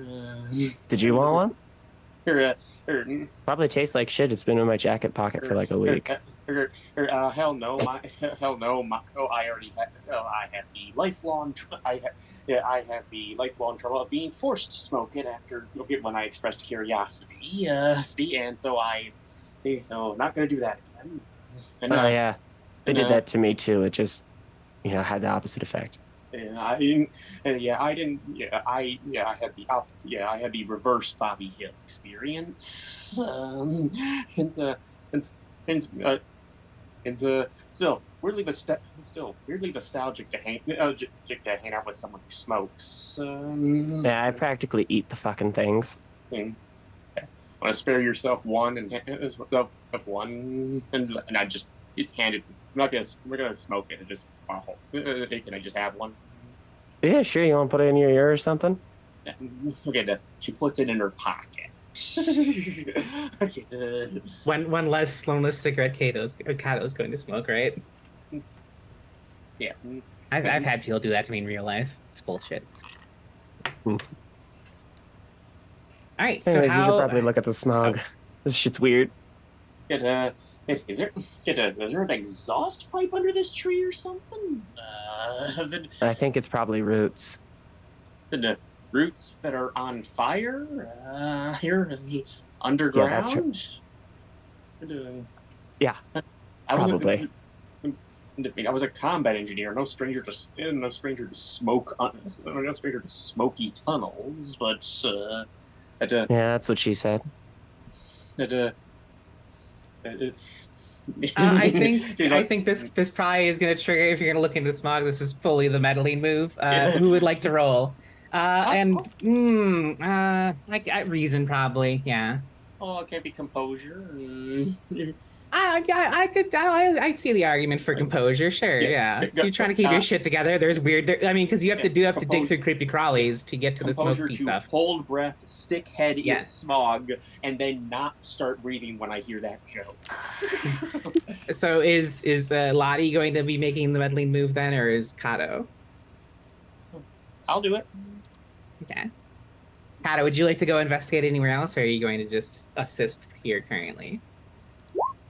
Did you want one? Or, Probably tastes like shit. It's been in my jacket pocket for like a week. hell no, hell no, I already had. I have the lifelong. I have the lifelong trouble of being forced to smoke it when I expressed curiosity. And so not gonna do that again. And, Oh yeah, they did uh, that to me too. It just, had the opposite effect. And I didn't. I didn't. I had the reverse Bobby Hill experience. Still weirdly nostalgic to hang out with someone who smokes. Yeah, I practically eat the fucking things. Want to spare yourself one of one, and I just handed. We're gonna smoke it. And just can I just have one? Yeah, sure. You want to put it in your ear or something? Okay, she puts it in her pocket. Okay, One less cigarette Kato's going to smoke, right? yeah. I've had people do that to me in real life. It's bullshit. Hmm. All right, so Anyways, we should how? probably look at the smog. This shit's weird. Is there an exhaust pipe under this tree or something? I think it's probably roots. The roots that are on fire here underground. Yeah, I was probably. I was a combat engineer. No stranger to smoke. No stranger to smoky tunnels. But Yeah, that's what she said. I think this probably is going to trigger if you're going to look into the smog. This is fully the meddling move. Who would like to roll? I reason probably, yeah. Oh, it can't be composure. I see the argument for composure. Sure, Yeah. yeah. You're trying to keep your shit together. There's weird. I mean, because you have to dig through creepy crawlies to get to the Composure smoky to stuff. hold breath, stick head Yeah. in smog, and then not start breathing when I hear that joke. So is Lottie going to be making the meddling move then, or is Kato? I'll do it. Okay. Kato, would you like to go investigate anywhere else, or are you going to just assist here currently?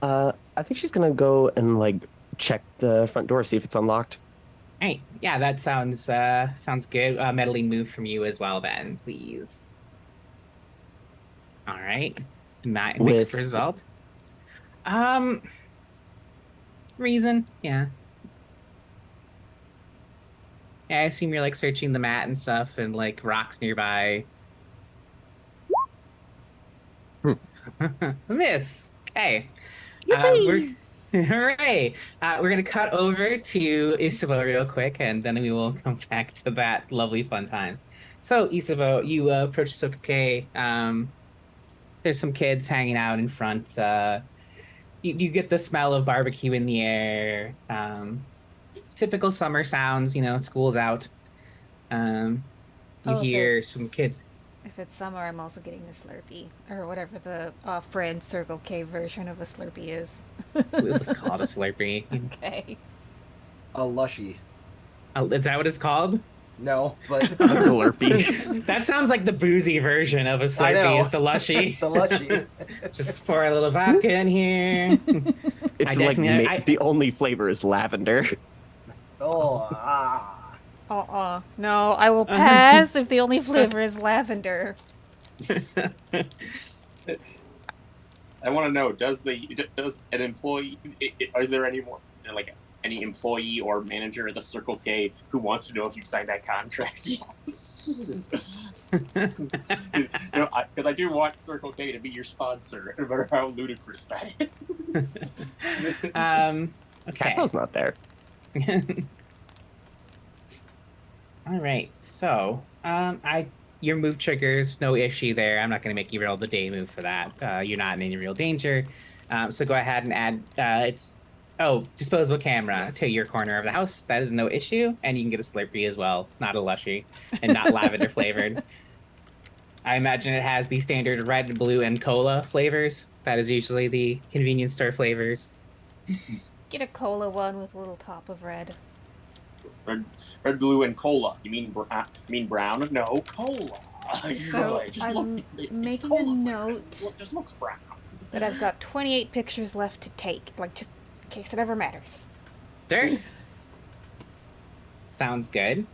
I think she's gonna go and like check the front door, see if it's unlocked. Hey, yeah, that sounds good. Meddling move from you as well, then, please. All right, mixed With- result. Reason, yeah. Yeah, I assume you're like searching the mat and stuff, and like rocks nearby. Miss. Okay. Hooray! We're gonna cut over to Isabeau real quick, and then we will come back to that lovely fun times. So, Isabeau, you approach Sokoke. There's some kids hanging out in front. You get the smell of barbecue in the air. Typical summer sounds, school's out. You Oh, hear it's- some kids. If it's summer, I'm also getting a Slurpee, or whatever the off-brand Circle K version of a Slurpee is. We'll just call it a Slurpee. Okay. A lushy. Oh, is that what it's called? No, but A Slurpee. That sounds like the boozy version of a I know. Slurpee is the lushy. the lushy. Just pour a little vodka in here. It's I like definitely- the only flavor is lavender. Oh, No, I will pass if the only flavor is lavender. I want to know: does an employee? Is there any more? Is there like any employee or manager at the Circle K who wants to know if you've signed that contract yet. Because I do want Circle K to be your sponsor, no matter how ludicrous that is. Okay. Cato's not there. All right. So, your move triggers, no issue there. I'm not going to make you roll the day move for that. You're not in any real danger. So go ahead and add. Disposable camera to your corner of the house. That is no issue, and you can get a Slurpee as well, not a Lushy, and not lavender flavored. I imagine it has the standard red, blue, and cola flavors. That is usually the convenience store flavors. Get a cola one with a little top of red. Red, blue, and cola. You mean brown? No, cola. So It's making cola a flavored. note It just looks brown. that I've got 28 pictures left to take, like just in case it ever matters. Sure. Sounds good.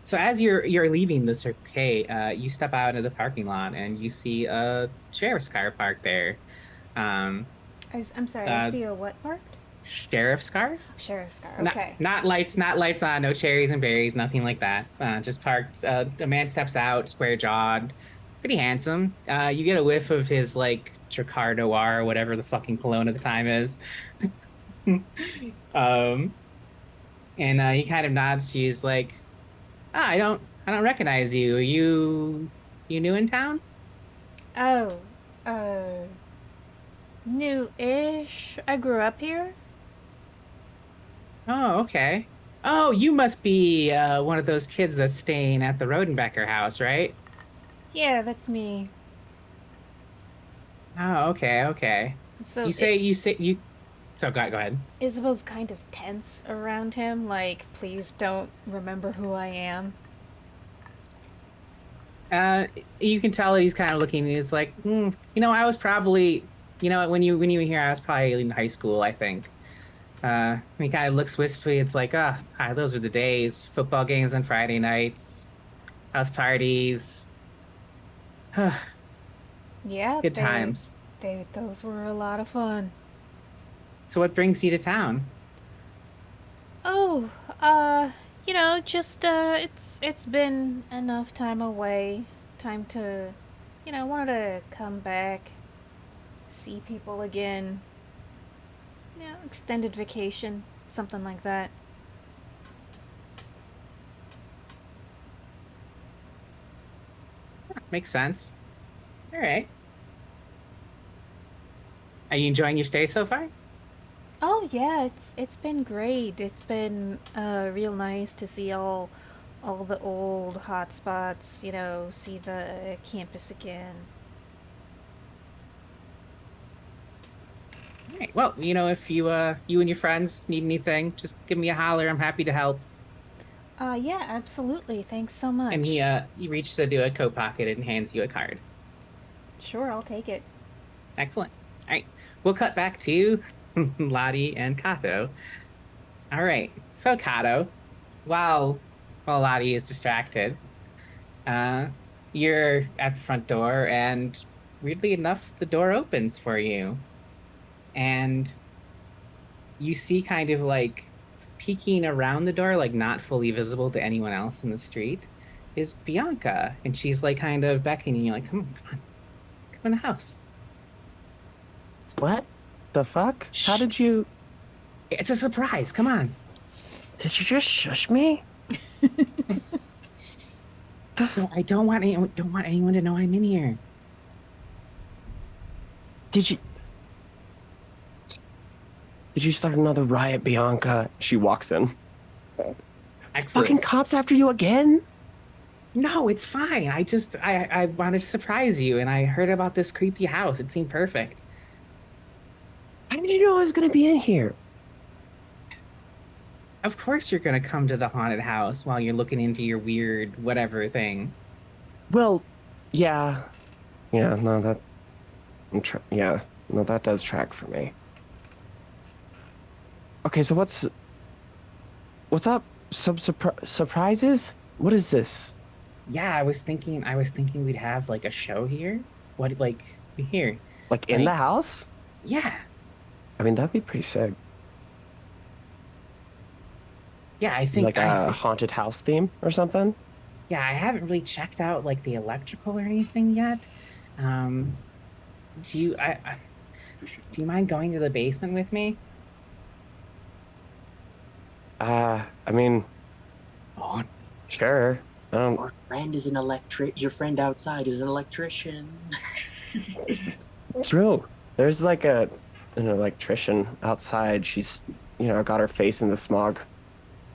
So as you're leaving the Circle K, you step out into the parking lot and you see a sheriff's car parked there. I'm sorry, I Uh, see a what parked? Sheriff's car? Sheriff's car. Not- Okay. Not lights on, no cherries and berries, nothing like that. Just parked. A man steps out, square jawed, pretty handsome. You get a whiff of his like Dracar Noir or whatever the fucking cologne at the time is. And he kind of nods to you. He's like, I don't recognize you. Are you new in town? Oh, new-ish. I grew up here. Oh, okay. Oh, you must be one of those kids that's staying at the Rodenbecker house, right? Yeah, that's me. Oh, okay. So You say. So go ahead. Isabel's kind of tense around him, like, please don't remember who I am. You can tell he's kind of looking. He's like, I was probably, when you were here, I was probably in high school, I think. He kind of looks wistfully. It's like, those were the days. Football games on Friday nights, house parties. Yeah, Good times. Those were a lot of fun. So what brings you to town? Oh, it's been enough time away. Time to, wanted to come back, see people again. Extended vacation, something like that. Makes sense. All right. Are you enjoying your stay so far? Oh yeah, it's been great. It's been real nice to see all the old hot spots, see the campus again. All right. Well, if you and your friends need anything, just give me a holler. I'm happy to help. Yeah, absolutely. Thanks so much. And he reaches into a coat pocket and hands you a card. Sure, I'll take it. Excellent. All right. We'll cut back to Lottie and Kato. All right. So Kato, while Lottie is distracted, you're at the front door, and weirdly enough, the door opens for you, and you see kind of like peeking around the door, like not fully visible to anyone else in the street, is Bianca, and she's like kind of beckoning you, like, come in the house. What the fuck? How Shh. did you? It's a surprise. Come on. Did you just shush me? No, I don't want anyone to know I'm in here. Did you start another riot, Bianca? She walks in. Excellent. Fucking cops after you again? No, it's fine. I wanted to surprise you, and I heard about this creepy house. It seemed perfect. How did you know I was gonna be in here? Of course you're gonna come to the haunted house while you're looking into your weird whatever thing. Well, yeah, no, that, no, that does track for me. Okay, so what's up? Some surprises? What is this? Yeah, I was thinking we'd have like a show here. What, like, here? Like in Like- the house? Yeah. I mean, that'd be pretty sick. Yeah, I think Like a haunted house theme or something. yeah, I haven't really checked out like the electrical or anything yet. Um, do you mind going to the basement with me? I mean, Oh, sure. I don't. Your friend is an electric. Your friend outside is an electrician. True. There's like an electrician outside. She's, got her face in the smog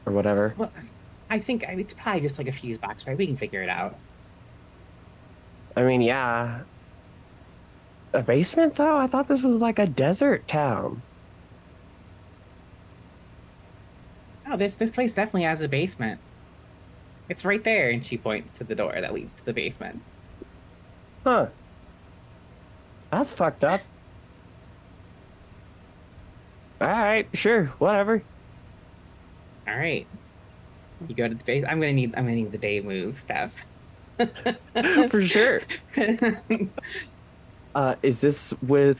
or whatever. well, I think it's probably just like a fuse box, right? We can figure it out. I mean, yeah. A basement though? I thought this was like a desert town. Oh, this place definitely has a basement. It's right there, and she points to the door that leads to the basement. Huh. That's fucked up. All right, sure, whatever. All right, you go to the base. I'm gonna need the day move stuff. For sure. Is this with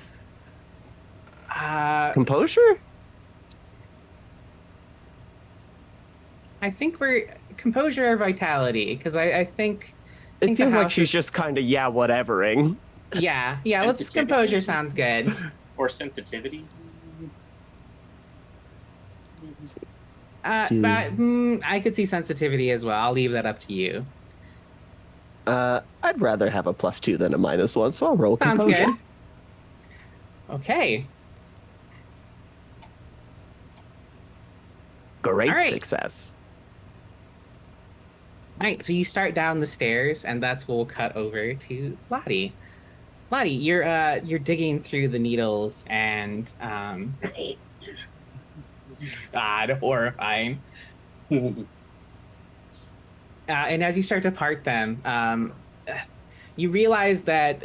composure? I think we're composure or vitality because I think It the feels like house she's is- just kind of whatevering. yeah. Let's Sensitivity. composure sounds good. Or sensitivity. But I could see sensitivity as well. I'll leave that up to you. I'd rather have a +2 than a -1, so I'll roll Sounds composure. good. Okay. Great All right. success. All right, so you start down the stairs, and that's where we'll cut over to Lottie. Lottie, you're digging through the needles, and God, horrifying. And as you start to part them, you realize that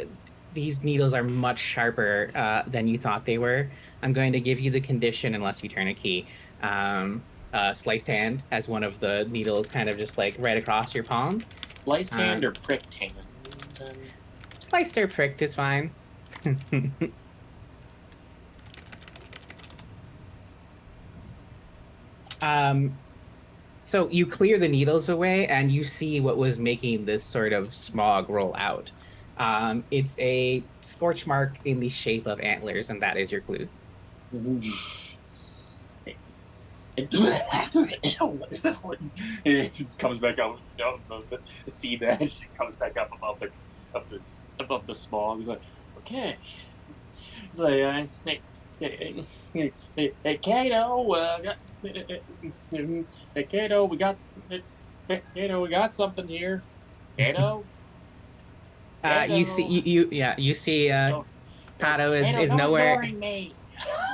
these needles are much sharper than you thought they were. I'm going to give you the condition unless you turn a key. Sliced hand as one of the needles kind of just like right across your palm. Sliced hand or pricked hand? Sliced or pricked is fine. So you clear the needles away and you see what was making this sort of smog roll out. It's a scorch mark in the shape of antlers, and that is your clue. It comes back up. See that? It comes back up above the smog. It's like, okay. It's like, hey, Kato, hey, Kato, we got something here. Kato. You see, you see. Kato is don't nowhere. ignoring me.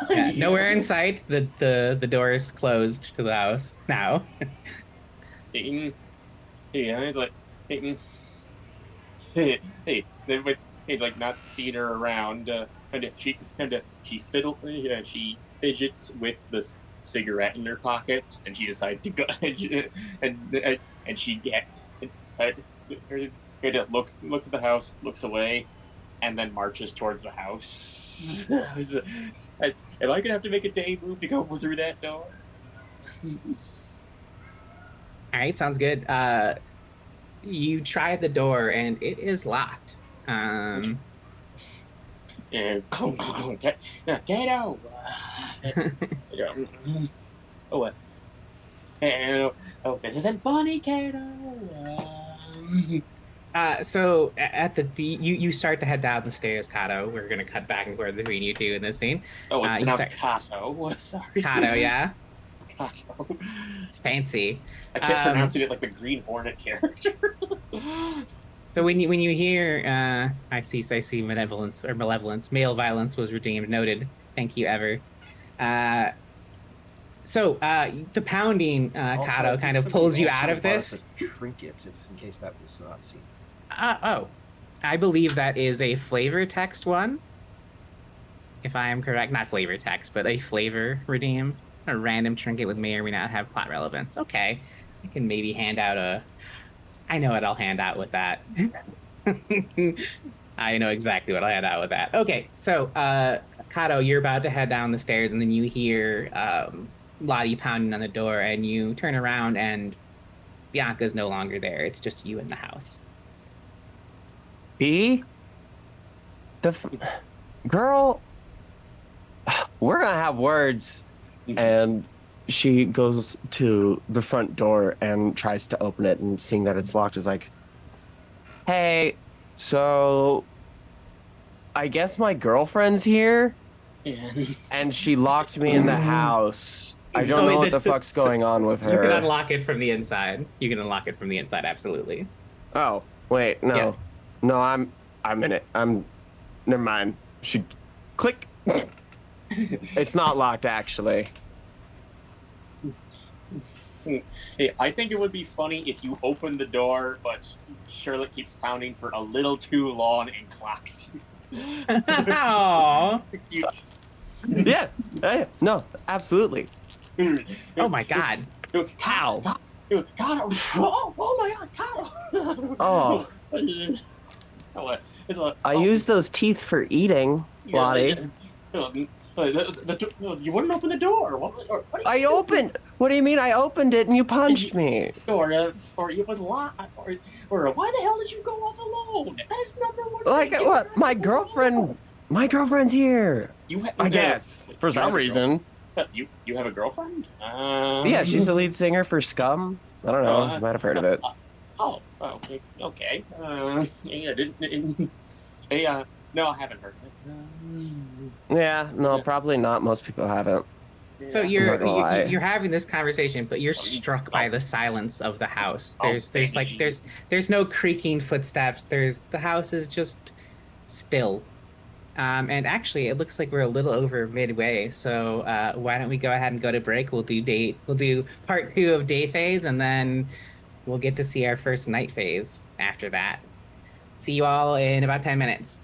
Yeah, nowhere in sight. The door is closed to the house now. Yeah, he's like, hey, he's like not seeing her around, and she fidgets with the cigarette in her pocket, and she decides to go, and she looks at the house, looks away, and then marches towards the house. Am I gonna have to make a day move to go through that door? All right, sounds good. You try the door and it is locked. And Kato. Oh, this isn't funny, Kato. So at you start to head down the stairs, Kato. We're gonna cut back and forth between you two in this scene. Oh, it's you pronounced Kato. Sorry. Kato, yeah, Kato. it's fancy. I kept pronouncing it like the Green Hornet character. So when you hear, I see malevolence, male violence was redeemed. Noted. Thank you, Ever. So the pounding, Also, I Kato, think kind of somebody pulls you also out of bought us this. a trinket, in case that was not seen. I believe that is a flavor text one. If I am correct, not flavor text, but a flavor redeem. A random trinket with may or may not have plot relevance. Okay, I can maybe hand out a. I know what I'll hand out with that. I know exactly what I'll hand out with that. Okay, so Kato, you're about to head down the stairs, and then you hear Lottie pounding on the door, and you turn around, and Bianca's no longer there. It's just you in the house. B, girl, we're gonna have words. And she goes to the front door and tries to open it, and seeing that it's locked is like, hey, so I guess my girlfriend's here Yeah. and she locked me in the house. I don't know what the fuck's going on with You can her. unlock it from the inside. You can unlock it from the inside, absolutely. Oh, wait, no. Yeah. No, I'm in it. Never mind. She click. It's not locked actually. Hey, I think it would be funny if you open the door, but Charlotte keeps pounding for a little too long and clocks you. Aw. Yeah. No, absolutely. Oh my god. How? God, oh my God, Kyle! Oh. I use those teeth for eating, Lottie. You wouldn't open the door. What I opened. What do you mean? I opened it and you punched me. Or it was locked. Or why the hell did you go off alone? That is number one. Like thing. what? My girlfriend's here. I guess for some reason. You have a girlfriend? Yeah, she's the lead singer for Scum. I don't know. You might have heard of it. Okay. Yeah, no, I haven't heard of it. Yeah, no, probably not. Most people haven't. So I'm not gonna lie. you're having this conversation, but you're struck by the silence of the house. There's no creaking footsteps. The house is just still. And actually, it looks like we're a little over midway. So why don't we go ahead and go to break? We'll do part 2 of day phase, and then we'll get to see our first night phase after that. See you all in about 10 minutes.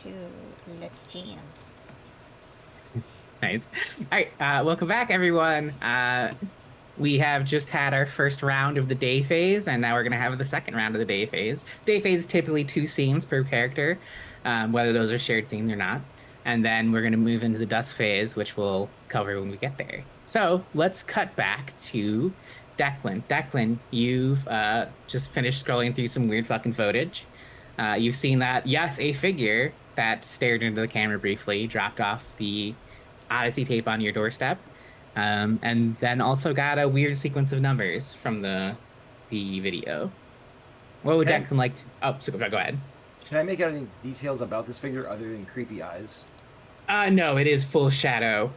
to Let's Jam. Nice. All right, welcome back, everyone. We have just had our first round of the day phase, and now we're going to have the second round of the day phase. Day phase is typically 2 scenes per character, whether those are shared scenes or not. And then we're going to move into the dusk phase, which we'll cover when we get there. So let's cut back to Declan. Declan, you've just finished scrolling through some weird fucking footage. You've seen that, yes, a figure that stared into the camera briefly dropped off the Odyssey tape on your doorstep. And then also got a weird sequence of numbers from the video. What would Okay. Declan like to... Oh, so go ahead. Can I make out any details about this figure other than creepy eyes? No, it is full shadow.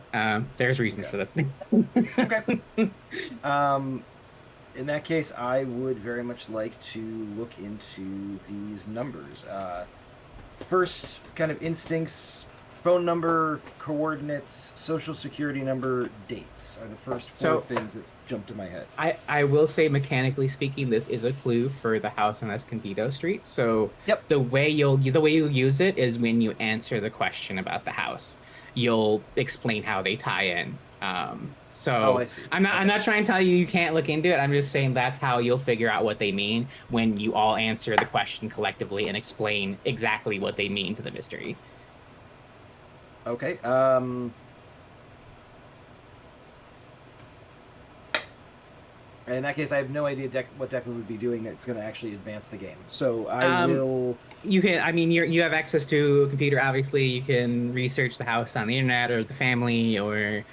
There's reasons Okay. for this thing. Okay. In that case, I would very much like to look into these numbers. First, kind of instincts, phone number, coordinates, social security number, dates are the first 4 So- things that jump to my head. I will say, mechanically speaking, this is a clue for the house on Escondido Street. So Yep. the way you'll use it is when you answer the question about the house. You'll explain how they tie in. Oh, I see. I'm Okay. not trying to tell you you can't look into it. I'm just saying that's how you'll figure out what they mean when you all answer the question collectively and explain exactly what they mean to the mystery. Okay. In that case, I have no idea what Declan would be doing that's going to actually advance the game. So I will. You can, I mean, you have access to a computer. Obviously, you can research the house on the internet or the family, or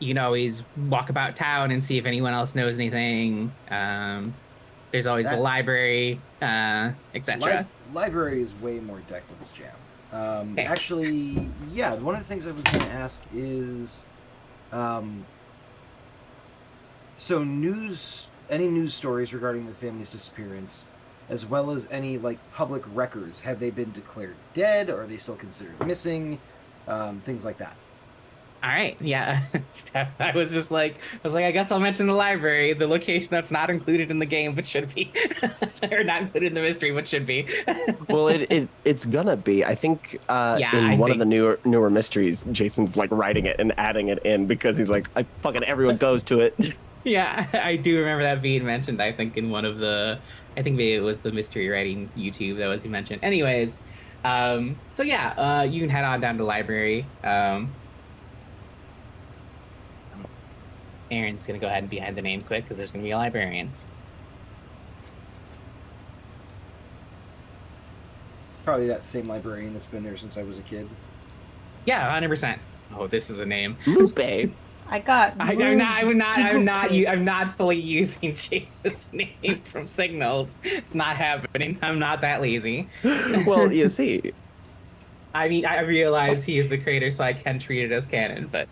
you can always walk about town and see if anyone else knows anything. There's always the That- library, etc. Library is way more Declan's jam. Okay. Actually, yeah, one of the things I was going to ask is, so any news stories regarding the family's disappearance, as well as any like public records, have they been declared dead, or are they still considered missing? Things like that. All right, yeah. I was like, I guess I'll mention the library, the location that's not included in the game, but should be, or not included in the mystery, but should be. Well, it's gonna be. I think Yeah, in I one think- of the newer mysteries, Jason's like writing it and adding it in because he's like, I fucking everyone goes to it. Yeah, I do remember that being mentioned. I think in one of the, I think maybe it was the mystery writing YouTube that was mentioned. Anyways, so yeah, you can head on down to the library. Aaron's gonna go ahead and behind the name quick because there's gonna be a librarian. Probably that same librarian that's been there since I was a kid. Yeah, 100%. Oh, this is a name. Lupe. I got. I'm not moves, I'm not fully using Jason's name from Signals. It's not happening. I'm not that lazy. Well, you see, I mean, I realize he is the creator, so I can treat it as canon. But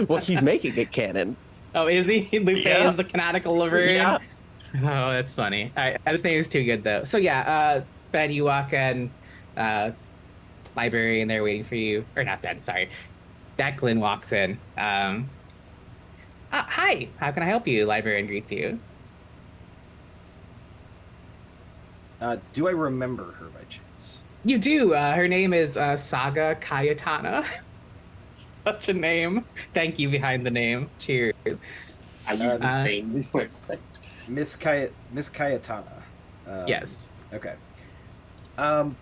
well, he's making it canon. oh, is he? Lupe Yeah. is the canonical librarian. Yeah. Oh, that's funny. All right, this name is too good though. So yeah, Ben, you walk in, librarian there waiting for you, or not Ben? Sorry, Declan walks in. Hi, how can I help you? Librarian greets you. Do I remember her by chance? You do. Her name is Saga Kayatana. Such a name. Thank you behind the name. Cheers. I use the Uh, same website. Miss Cayetana. Yes. Okay. Oh,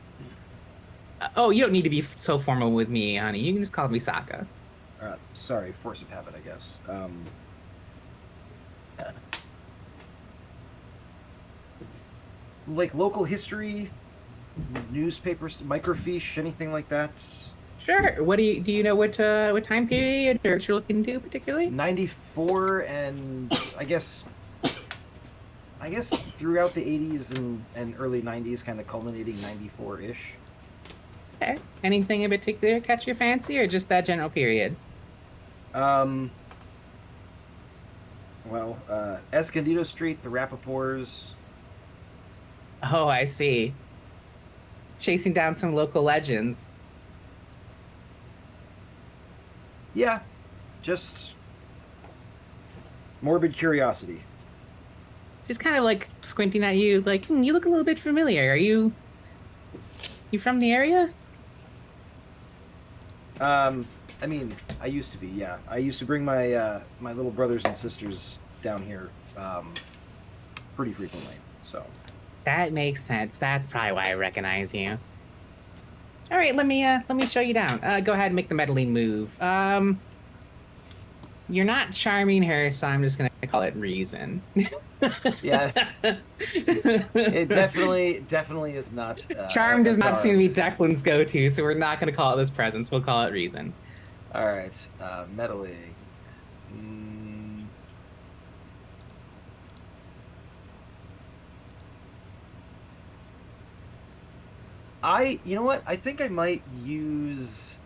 you don't need to be so formal with me, honey. You can just call me Saga. Sorry, force of habit, I guess. Like local history, newspapers, microfiche, anything like that. Sure. What do you know what time period or what you're looking to particularly? 94 and I guess throughout the 80s and early 90s, kind of culminating 94-ish. Okay. Anything in particular catch your fancy, or just that general period? Escondido Street, the Rappaports. Oh, I see. Chasing down some local legends. Yeah, just morbid curiosity. just kind of like squinting at you, like, you look a little bit familiar. Are you from the area? I mean, I used to be, yeah. I used to bring my my little brothers and sisters down here pretty frequently. So That makes sense. That's probably why I recognize you. All right, let me show you down. Go ahead and make the meddling move. You're not charming her, so I'm just gonna call it reason. yeah, it definitely is not. Charm does not seem to be charm. Declan's go-to, so we're not gonna call it this presence. We'll call it reason. All right, meddling. Mm, you know what? I think I might use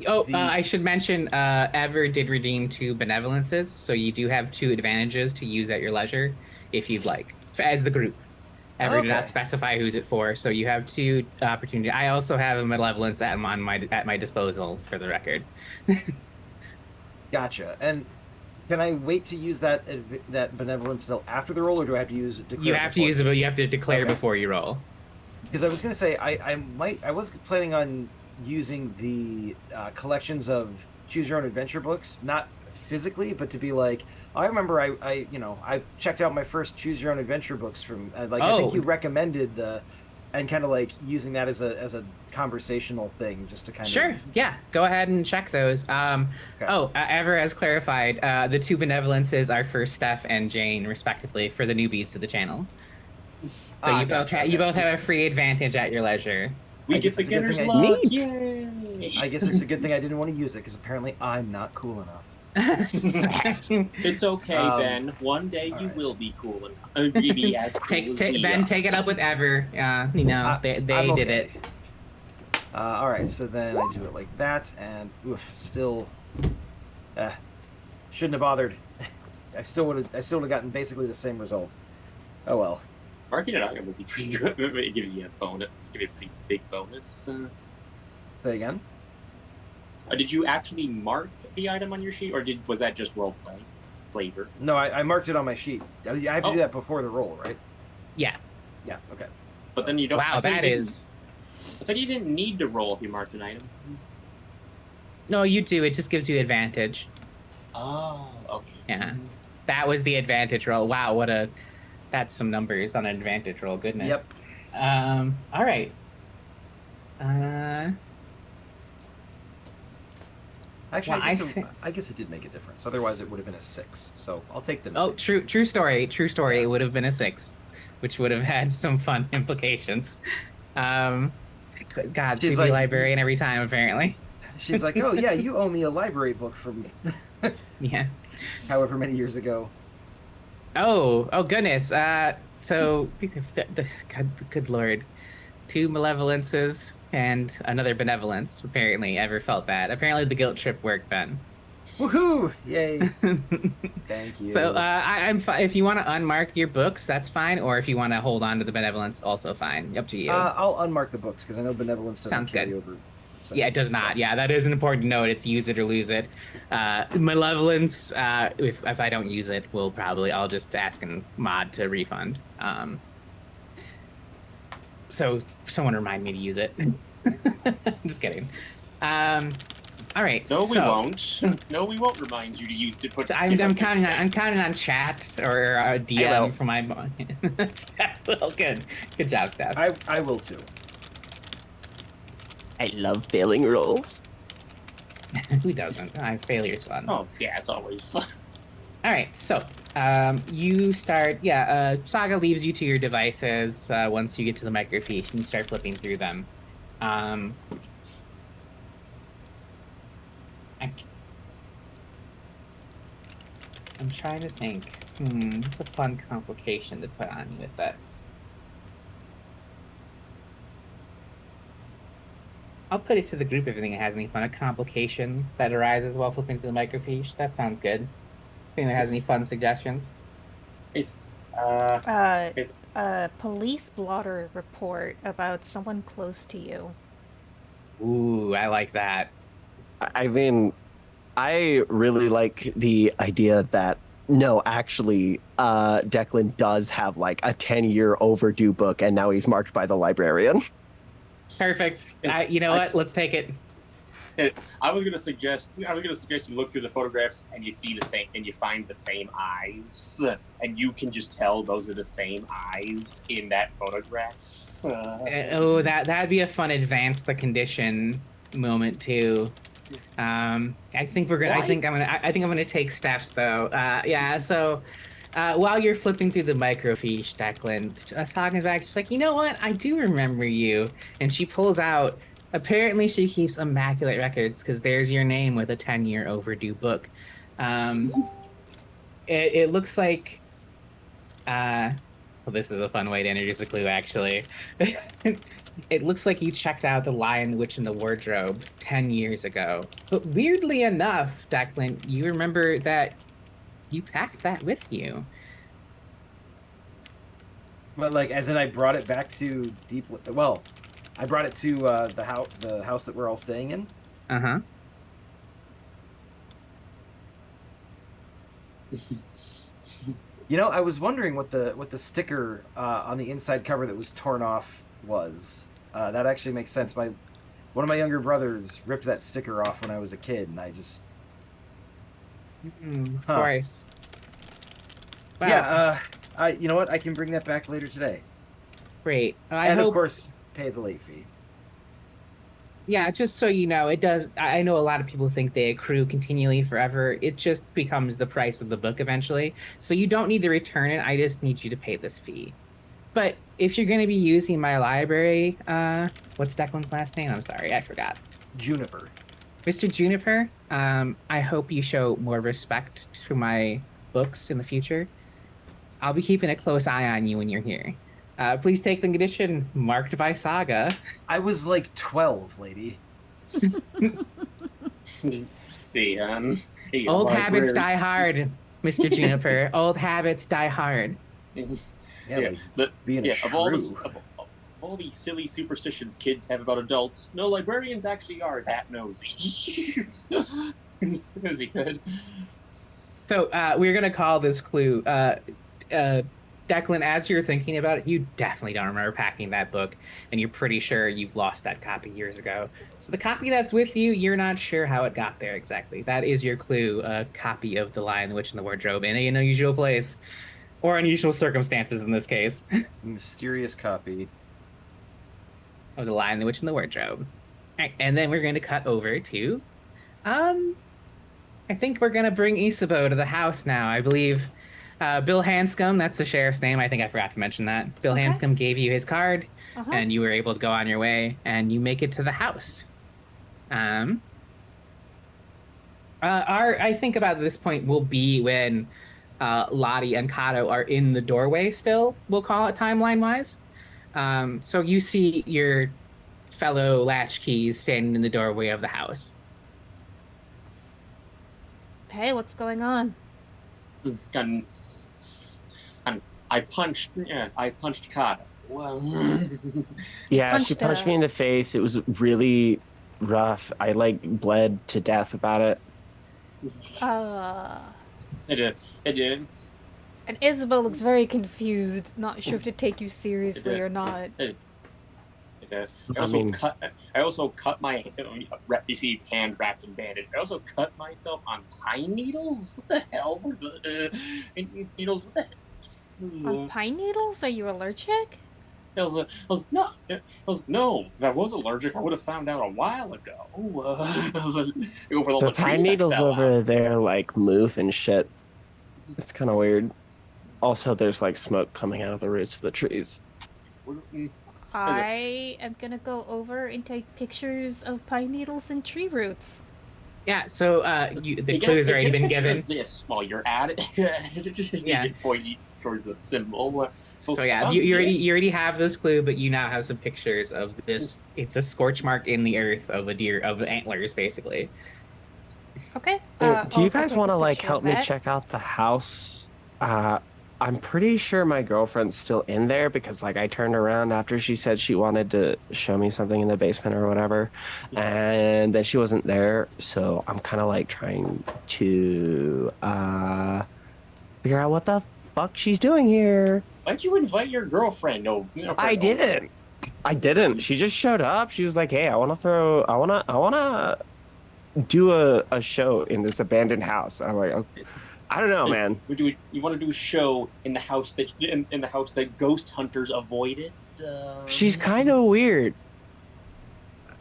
Oh, the I should mention, Ever did redeem 2 benevolences, so you do have 2 advantages to use at your leisure, if you'd like, as the group. Ever did not Okay. specify who's it for, so you have 2 opportunities. I also have a malevolence at my disposal, for the record. Gotcha. And can I wait to use that benevolence till after the roll, or do I have to use it? You have to use it, but you have to declare Okay. before you roll. Because I was going to say I was planning on using the collections of choose your own adventure books, not physically, but to be like, I remember I checked out my first choose your own adventure books from I think Oh. you recommended and kind of like using that as a conversational thing just to kind Sure, of yeah, go ahead and check those. Okay. Ever has clarified, the 2 benevolences are for Steph and Jane, respectively, for the newbies to the channel. So you both gotcha, you okay. both have a free advantage at your leisure. We I get guess it's a good beginner's thing luck. Neat. Yay! I guess it's a good thing I didn't want to use it because apparently I'm not cool enough. It's okay, Ben. One day all you right. will be cool enough. Maybe as cool as we Ben, are. take it up with Ever. I'm They did okay. it. All right, so then I do it like that, and still, shouldn't have bothered. I still would have gotten basically the same results. Oh well. Marking it item would be pretty good. It gives you a bonus. Give you a pretty big bonus. Say again. Did you actually mark the item on your sheet, or was that just role play flavor? No, I marked it on my sheet. I have to Oh. do that before the roll, right? Yeah. Yeah. Okay. But then you don't. Wow, I thought you that didn't- is. I thought you didn't need to roll if you marked an item. No, you do. It just gives you advantage. Oh, okay. Yeah. That was the advantage roll. Wow, that's some numbers on an advantage roll. Goodness. Yep. All right. Actually, Well, I guess it did make a difference. Otherwise, it would have been a 6. So I'll take the. Oh, true story. True story. It would have been a 6, which would have had some fun implications. God, She's busy like- librarian every time, apparently. She's like, oh yeah, you owe me a library book from Yeah. however many years ago. Oh goodness. So, good lord, 2 malevolences and another benevolence. Apparently, Ever felt bad. Apparently, the guilt trip worked, Ben. Woohoo! Yay! Thank you. So, I'm if you want to unmark your books, that's fine. Or if you want to hold on to the benevolence, also fine. Up to you. I'll unmark the books because I know benevolence doesn't Sounds carry good. over. Yeah, it does not. So- Yeah, that is an important note. It's use it or lose it. Malevolence, if I don't use it, I'll just ask a mod to refund. So someone remind me to use it. Just kidding. All right. No, we so won't. No, we won't remind you to use to put. I'm counting on chat or a I DM will. for my. Steph, well, good job, Steph. I will too. I love failing rolls. Who doesn't? Failure's fun. Oh yeah, it's always fun. All right, so you start. Saga leaves you to your devices once you get to the microfiche, and you start flipping through them. I'm trying to think. It's a fun complication to put on you with this. I'll put it to the group if anything has any fun. A complication that arises while flipping through the microfiche. That sounds good. Anyone has any fun suggestions? Police blotter report about someone close to you. Ooh, I like that. I mean, I really like the idea that No, actually, Declan does have like a 10-year overdue book, and now he's marked by the librarian. Perfect. You know what? Let's take it. I was gonna suggest you look through the photographs and you see the same, and you find the same eyes, and you can just tell those are the same eyes in that photograph. Oh, that'd be a fun advance the condition moment too. I think we're gonna. Why? I think I'm gonna take steps though. Yeah. So, while you're flipping through the microfiche, Declan, Sagan's back. She's like, you know what? I do remember you. And she pulls out. Apparently, she keeps immaculate records because there's your name with a 10-year overdue book. It looks like. Well, this is a fun way to introduce a clue, actually. It looks like you checked out The Lion, the Witch, and the Wardrobe 10 years ago. But weirdly enough, Declan, you remember that you packed that with you. But like, as in, I brought it back to Deep. Well, I brought it to the house that we're all staying in. Uh-huh. You know, I was wondering what the sticker on the inside cover that was torn off was. That actually makes sense. One of my younger brothers ripped that sticker off when I was a kid, and I just Of Huh. course. Wow, yeah. You know what? I can bring that back later today, great. I and hope of course pay the late fee. Yeah, just so you know, it does. I know a lot of people think they accrue continually forever. It just becomes the price of the book eventually. So you don't need to return it. I just need you to pay this fee. But if you're going to be using my library, what's Declan's last name? I'm sorry, I forgot. Juniper. Mr. Juniper, I hope you show more respect to my books in the future. I'll be keeping a close eye on you when you're here. Please take the condition marked by Saga. I was like 12, lady. The Old habits library- die hard, Mr. Juniper. Old habits die hard. Yeah, Yeah, like being a of all these silly superstitions kids have about adults, no, librarians actually are that nosy. Nosy good. So we're gonna call this clue. Declan, as you're thinking about it, you definitely don't remember packing that book, and you're pretty sure you've lost that copy years ago. So the copy that's with you, you're not sure how it got there exactly. That is your clue: a copy of The Lion, the Witch, and the Wardrobe in an unusual place, or unusual circumstances in this case, mysterious copy. of The Lion, the Witch, and the Wardrobe. All right, and then we're going to cut over to, I think we're gonna bring Isabeau to the house now. I believe. Bill Hanscom, that's the sheriff's name. I think I forgot to mention that. Bill Okay. Hanscom gave you his card, Uh-huh. and you were able to go on your way, and you make it to the house. I think about this point will be when Lottie and Kato are in the doorway still, we'll call it timeline-wise. So you see your fellow latchkeys standing in the doorway of the house. Hey, what's going on? And I punched Kata. Well, Yeah, she Punched punched her. me in the face. It was really rough. I like bled to death about it. Uh, I did. and Isabel looks very confused, not sure if to take you seriously did. or not. I I mean- I also cut my you see hand wrapped in bandage. I also cut myself on pine needles. What the hell were the needles? What the heck? It was, On pine needles? Are you allergic? no. If I was allergic, I would have found out a while ago. Over all The the pine trees that needles fell over out. there like move and shit. It's kind of weird. Also, there's like smoke coming out of the roots of the trees. I am gonna go over and take pictures of pine needles and tree roots. Yeah, so the Hey, clue's already get a been picture given. of this while you're at it. Just Yeah. point towards the symbol. So yeah, on you this. already have this clue, but you now have some pictures of this. It's a scorch mark in the earth of a deer, of antlers, basically. Okay. Do you also guys take want to a like picture help of me that. check out the house? I'm pretty sure my girlfriend's still in there because like I turned around after she said she wanted to show me something in the basement or whatever, and then she wasn't there. So I'm kind of like trying to figure out what the fuck she's doing here. Why'd you invite your girlfriend? No, I didn't. I didn't. She just showed up. She was like, "Hey, I want to do a show in this abandoned house." I'm like, okay. I don't know, man. You want to do a show in the house that in the house that ghost hunters avoided? She's kind of weird.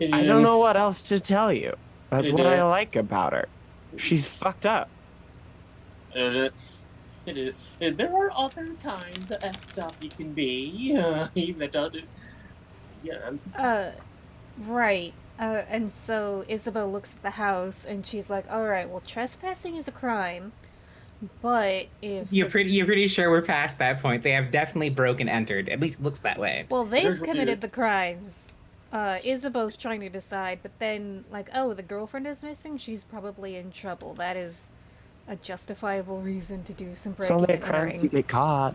I don't know what else to tell you. That's what I like about her. She's fucked up. There are other kinds of effed up you can be. Even that doesn't. Yeah. Right. And so Isabel looks at the house and she's like, "All right, well, trespassing is a crime, but if You're pretty sure we're past that point. They have definitely broken entered. At least looks that way. well, they've committed the crimes. Isabel's trying to decide, but then like, oh, the girlfriend is missing. She's probably in trouble. That is a justifiable reason to do some It's breaking only a and crime if you entering. get caught.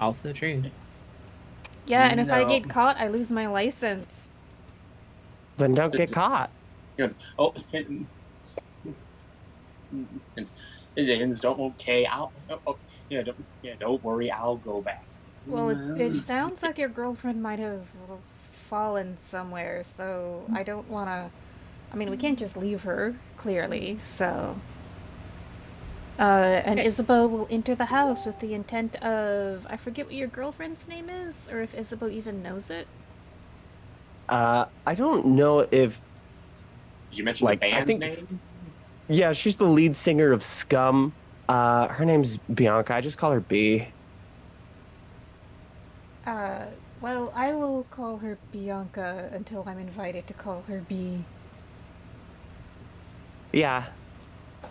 Also true. Yeah, and if I No. get caught, I lose my license. Then don't get caught. Oh, it's don't okay. Don't worry. I'll go back. Well, it sounds like your girlfriend might have fallen somewhere, so I don't want to. I mean, we can't just leave her, clearly, so. And Isabeau will enter the house with the intent of. I forget what your girlfriend's name is, or if Isabeau even knows it. I don't know if. Did you mention Like, the I band think- name? Yeah, she's the lead singer of Scum. Her name's Bianca. I just call her B. Well, I will call her Bianca until I'm invited to call her B. Yeah. All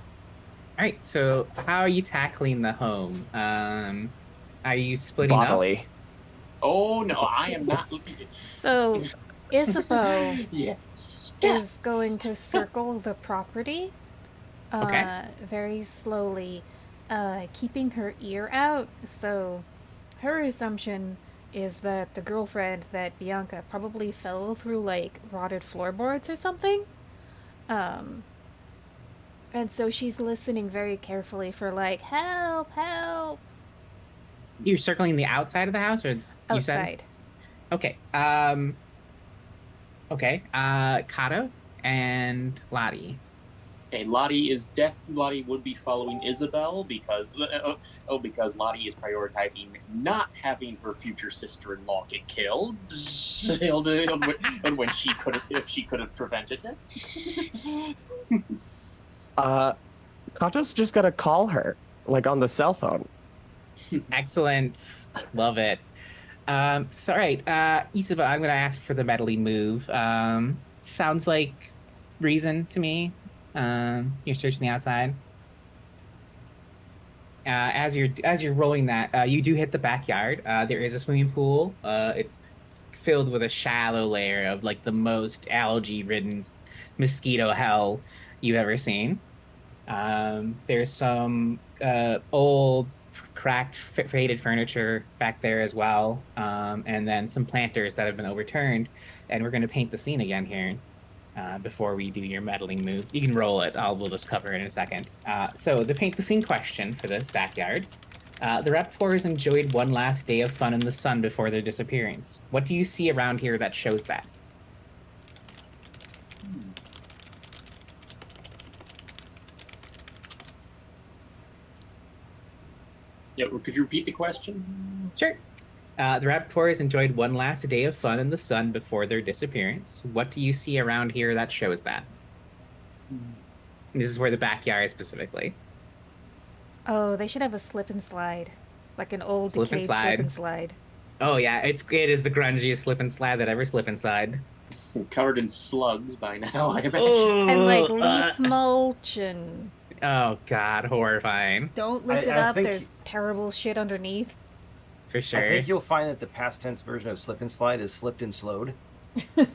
right. So how are you tackling the home? Are you splitting up? Bodily. Oh no, I am not looking at. So, Isabeau Yes. is going to circle the property Okay. very slowly, keeping her ear out. So her assumption is that the girlfriend, that Bianca, probably fell through like rotted floorboards or something. And so she's listening very carefully for like, "Help, help," You're circling the outside of the house, or you said? outside. Okay. Okay. Kato and Lottie. Okay, Lottie would be following Isabel because because Lottie is prioritizing not having her future sister-in-law get killed, and when she could have, if she could have prevented it. Kato's just gotta call her, like on the cell phone. Excellent. Love it. So, all right. Isaba, I'm going to ask for the meddling move. Sounds like reason to me. You're searching the outside. As you're rolling that, you do hit the backyard. There is a swimming pool. It's filled with a shallow layer of like the most algae-ridden mosquito hell you've ever seen. There's some old, cracked, faded furniture back there as well, and then some planters that have been overturned. And we're going to paint the scene again here. Before we do your meddling move. You can roll it. We'll just cover it in a second. So the paint the scene question for this backyard. The Raptors enjoyed one last day of fun in the sun before their disappearance. What do you see around here that shows that? Yeah, could you repeat the question? Sure. The Raptors enjoyed one last day of fun in the sun before their disappearance. What do you see around here that shows that? This is where the backyard specifically. Oh, they should have a slip and slide, like an old Slip and decayed slide. slip and slide. Oh yeah, it is the grungiest slip and slide that ever slip inside. Covered in slugs by now, I imagine. And like leaf mulch and Oh god, horrifying. don't lift it I up. think- There's terrible shit underneath. For sure. I think you'll find that the past tense version of slip and slide is slipped and slowed. Just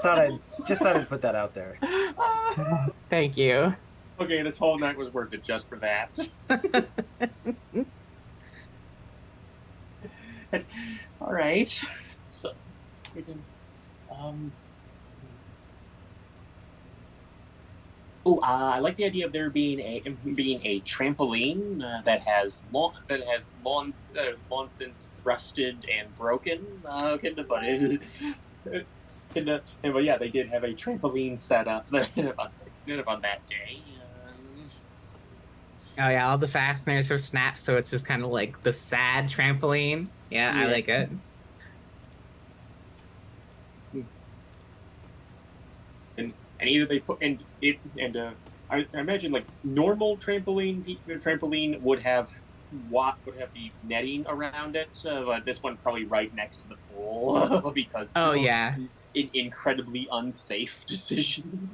thought I'd put that out there. Thank you. Okay, this whole night was worth it just for that. All right. So we can Oh, I like the idea of there being a trampoline that has long since rusted and broken. But yeah, they did have a trampoline set up on that day. Oh yeah, all the fasteners are snapped, so it's just kind of like the sad trampoline. Yeah, I Yeah. like it. And either they put and it and I imagine like normal trampoline would have the netting around it, but this one probably right next to the pool because Oh yeah. an incredibly unsafe decision.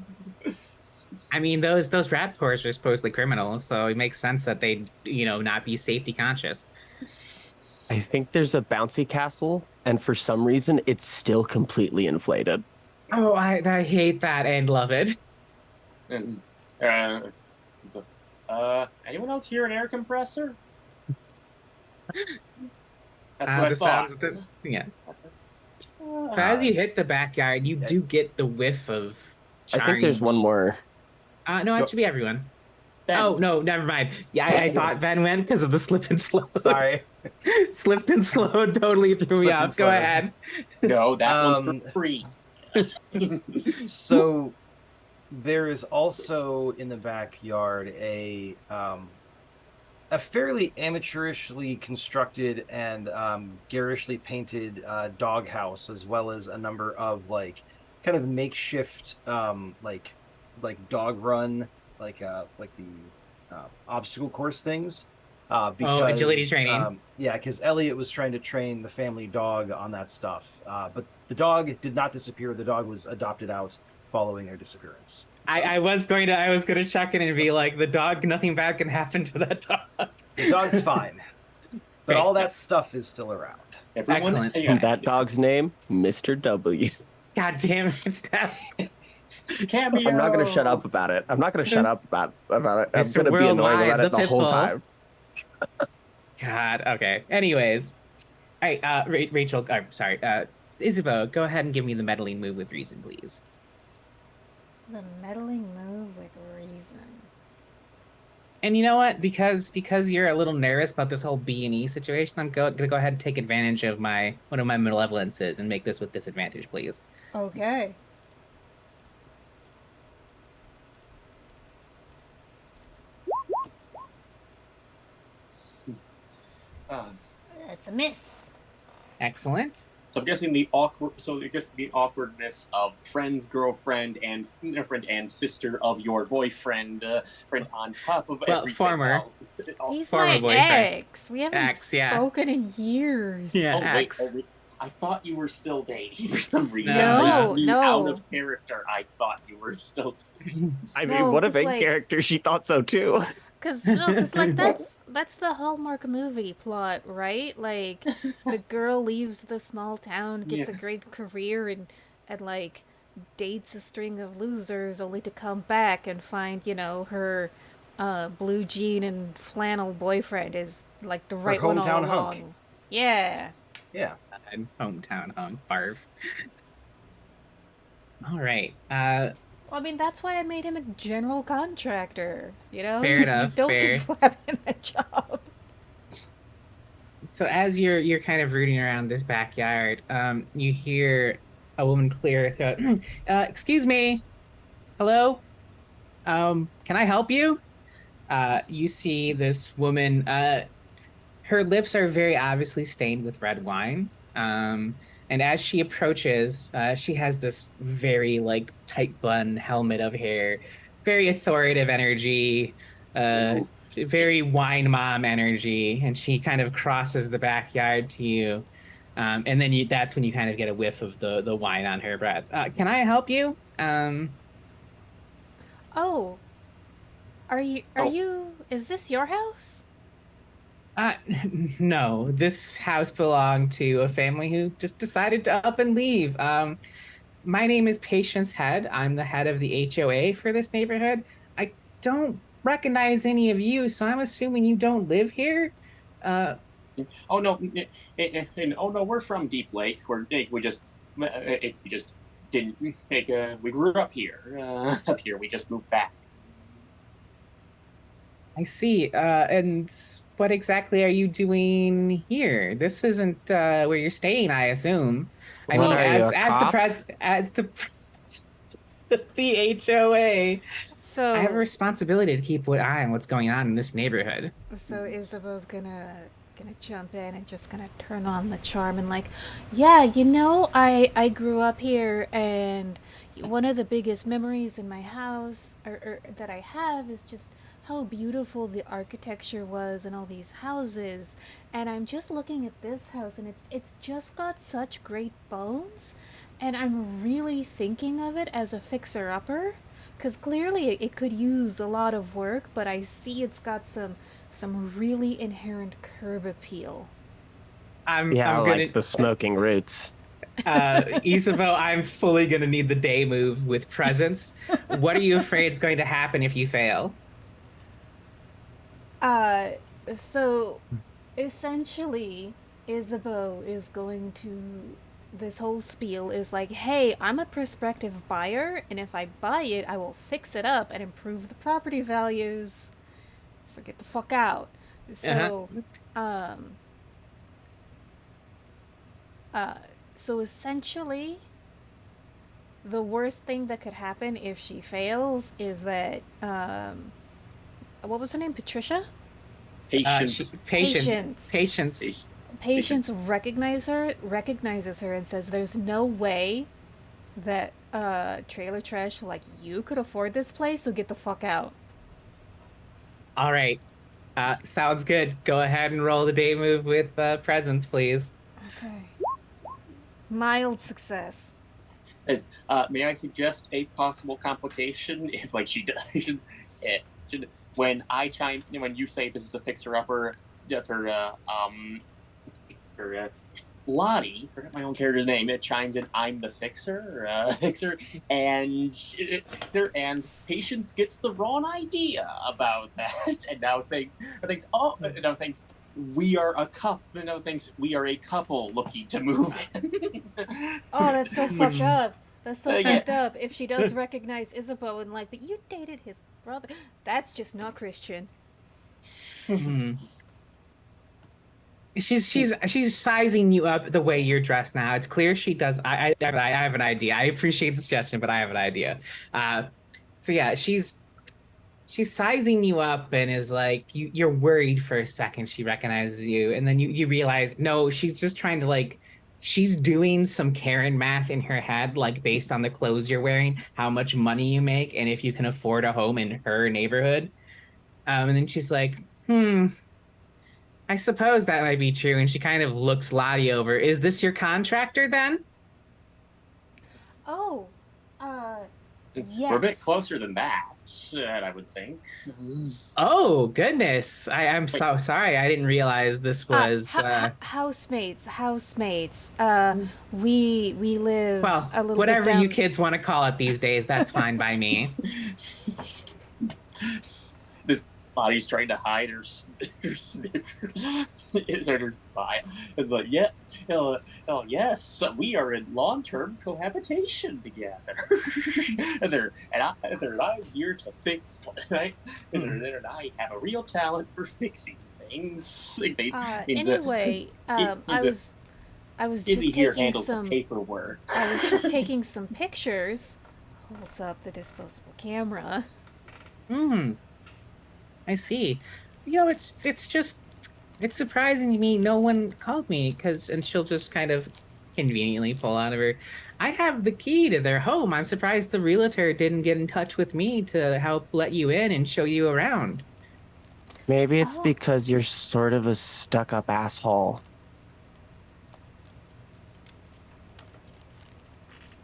I mean, those raptors are supposedly criminals, so it makes sense that they'd, not be safety conscious. I think there's a bouncy castle, and for some reason, it's still completely inflated. Oh, I hate that and love it. And so, anyone else hear an air compressor? That's what I The thought. sounds of yeah. But as you hit the backyard, you do get the whiff of I think there's one more. No, it should be everyone. Ben, Oh no, never mind. Yeah, I thought Ben went because of the slip and slow. Sorry. Slipped and slowed totally threw me Slipped and off. Go slowed. ahead. no, that one's for free. So there is also in the backyard a fairly amateurishly constructed and garishly painted doghouse, as well as a number of kind of makeshift like dog run, like the obstacle course things. Because, agility training. Yeah, because Elliot was trying to train the family dog on that stuff, but the dog did not disappear. The dog was adopted out following their disappearance. I was going to check in and be like, the dog, nothing bad can happen to that dog. The dog's fine, but Great. all that stuff is still around. Excellent. Yeah, That dog's name, Mr. W. God damn it, Steph. cameo. I'm not going to shut up about it. I'm not going to shut up about it. I'm Mr. going to be annoying Worldwide, about it the the whole Pitbull. time. God. Okay. Anyways, all right. Rachel. Sorry. Isabeau, go ahead and give me the meddling move with reason, please. The meddling move with reason. And you know what? Because you're a little nervous about this whole B&E situation, I'm gonna go ahead and take advantage of one of my malevolences and make this with disadvantage, please. Okay. That's a miss. Excellent. So I'm guessing the awkwardness of friend's girlfriend and sister of your boyfriend, friend on top of Well, everything former. else. He's Former my boyfriend. ex. We haven't Ex, yeah. spoken in years. Yeah. Wait, X. I thought you were still dating for some reason. No, no. Out of character, I thought you were still dating. I mean, No, what a 'cause, big like- character. She thought so too. Cause like that's the Hallmark movie plot, right? Like the girl leaves the small town, gets a Yeah. great career, and like dates a string of losers, only to come back and find her blue jean and flannel boyfriend is like the right one all hometown along. hunk. Yeah. Yeah. Hometown hunk barf. All right. Well, I mean, that's why I made him a general contractor. Fair enough, You don't fair. give Flappin a job. So as you're kind of rooting around this backyard, you hear a woman clear her throat. Excuse me. Hello. Can I help you? You see this woman. Her lips are very obviously stained with red wine. And as she approaches, she has this very tight bun helmet of hair, very authoritative energy, very wine mom energy, and she kind of crosses the backyard to you. And then that's when you kind of get a whiff of the wine on her breath. Can I help you? Oh. Are you is this your house? No, this house belonged to a family who just decided to up and leave. My name is Patience Head. I'm the head of the HOA for this neighborhood. I don't recognize any of you, so I'm assuming you don't live here. Oh no, we're from Deep Lake. We just didn't we grew up here. We just moved back. I see. And what exactly are you doing here? This isn't where you're staying, I assume. I What mean, are you, a as the cop? the HOA, I have a So, responsibility to keep an eye on what's going on in this neighborhood. so Isabeau's gonna jump in and just gonna turn on the charm and like, yeah, I grew up here and one of the biggest memories in my house or that I have is just how beautiful the architecture was and all these houses. And I'm just looking at this house and it's just got such great bones, and I'm really thinking of it as a fixer upper. Because clearly it could use a lot of work, but I see it's got some really inherent curb appeal. Yeah, I'm gonna like the smoking roots. Isabeau, I'm fully gonna need the day move with presence. What are you afraid is going to happen if you fail? Uh, so essentially, Isabeau is going to. This whole spiel is like, hey, I'm a prospective buyer, and if I buy it, I will fix it up and improve the property values. So get the fuck out. Uh-huh. So, um, uh, so essentially, the worst thing that could happen if she fails is that, what was her name? Patricia? Patience. Patience. Patience. Patience. Patience recognizes her and says, "There's no way that trailer trash like you could afford this place, so get the fuck out." All right. Sounds good. Go ahead and roll the day move with presence, please. Okay. Mild success. May I suggest a possible complication if, like, she does? When when you say this is a fixer-upper, for Lottie, forget my own character's name. It chimes in, "I'm the fixer," fixer, and Patience gets the wrong idea about that, and now thinks we are a couple. Now thinks we are a couple looking to move in. Oh, that's so fucked up. That's so Yeah. fucked up. If she does recognize Isabeau and like, but you dated his brother. That's just not Christian. Hmm. She's sizing you up the way you're dressed now. It's clear she does. I have an idea. I appreciate the suggestion, but I have an idea. Uh, so yeah, she's sizing you up and is like you're worried for a second. She recognizes you, and then you realize no, she's just trying to like she's doing some Karen math in her head, like based on the clothes you're wearing, how much money you make, and if you can afford a home in her neighborhood. And then she's like, hmm. I suppose that might be true. And she kind of looks Lottie over. Is this your contractor then? Oh, uh, We're a bit yes. closer than that, I would think. Oh, goodness. I'm Wait. so sorry. I didn't realize this was. Housemates. We live Well, a little bit whatever down. you kids want to call it these days, that's fine by me. This body's trying to hide her her spy. It's like, yeah, yes, we are in long-term cohabitation together. I'm here to fix, right? And I have a real talent for fixing things. Anyway, I was just Izzy here taking handles the some. paperwork. I was just taking some pictures. Holds up the disposable camera. Hmm. I see. It's just it's surprising to me no one called me and she'll just kind of conveniently pull out of her. I have the key to their home. I'm surprised the realtor didn't get in touch with me to help let you in and show you around. Maybe it's Oh. because you're sort of a stuck-up asshole.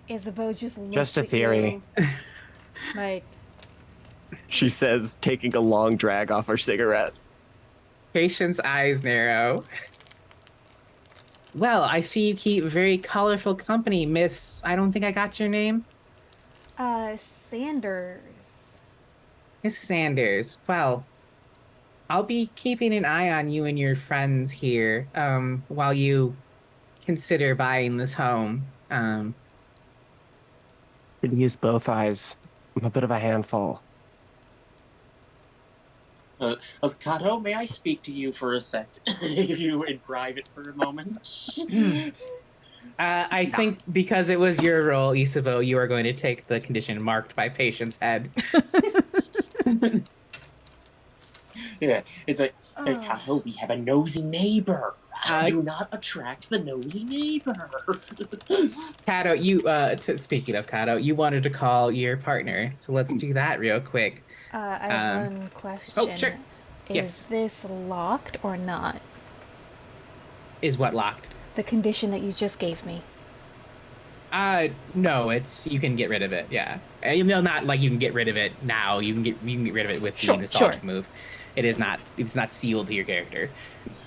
Isabeau just looks Just a at theory. you, like, She says, taking a long drag off her cigarette. Patience eyes narrow. Well, I see you keep very colorful company, Miss. I don't think I got your name. Sanders. Miss Sanders. Well, I'll be keeping an eye on you and your friends here, while you consider buying this home. Could use both eyes. I'm a bit of a handful. Kato, may I speak to you for a sec? If you were in private for a moment. I think because it was your role, Isavo, you are going to take the condition marked by patient's head. Yeah, it's like, hey, Oh. Kato, we have a nosy neighbor. Uh, Do not attract the nosy neighbor. Kato, speaking of Kato, you wanted to call your partner, so let's do that real quick. I have one question. Oh, sure. Is Yes. this locked or not? Is what locked? The condition that you just gave me. No, you can get rid of it. Yeah, no, not like you can get rid of it now. You can get rid of it with the nostalgic move. It's not sealed to your character.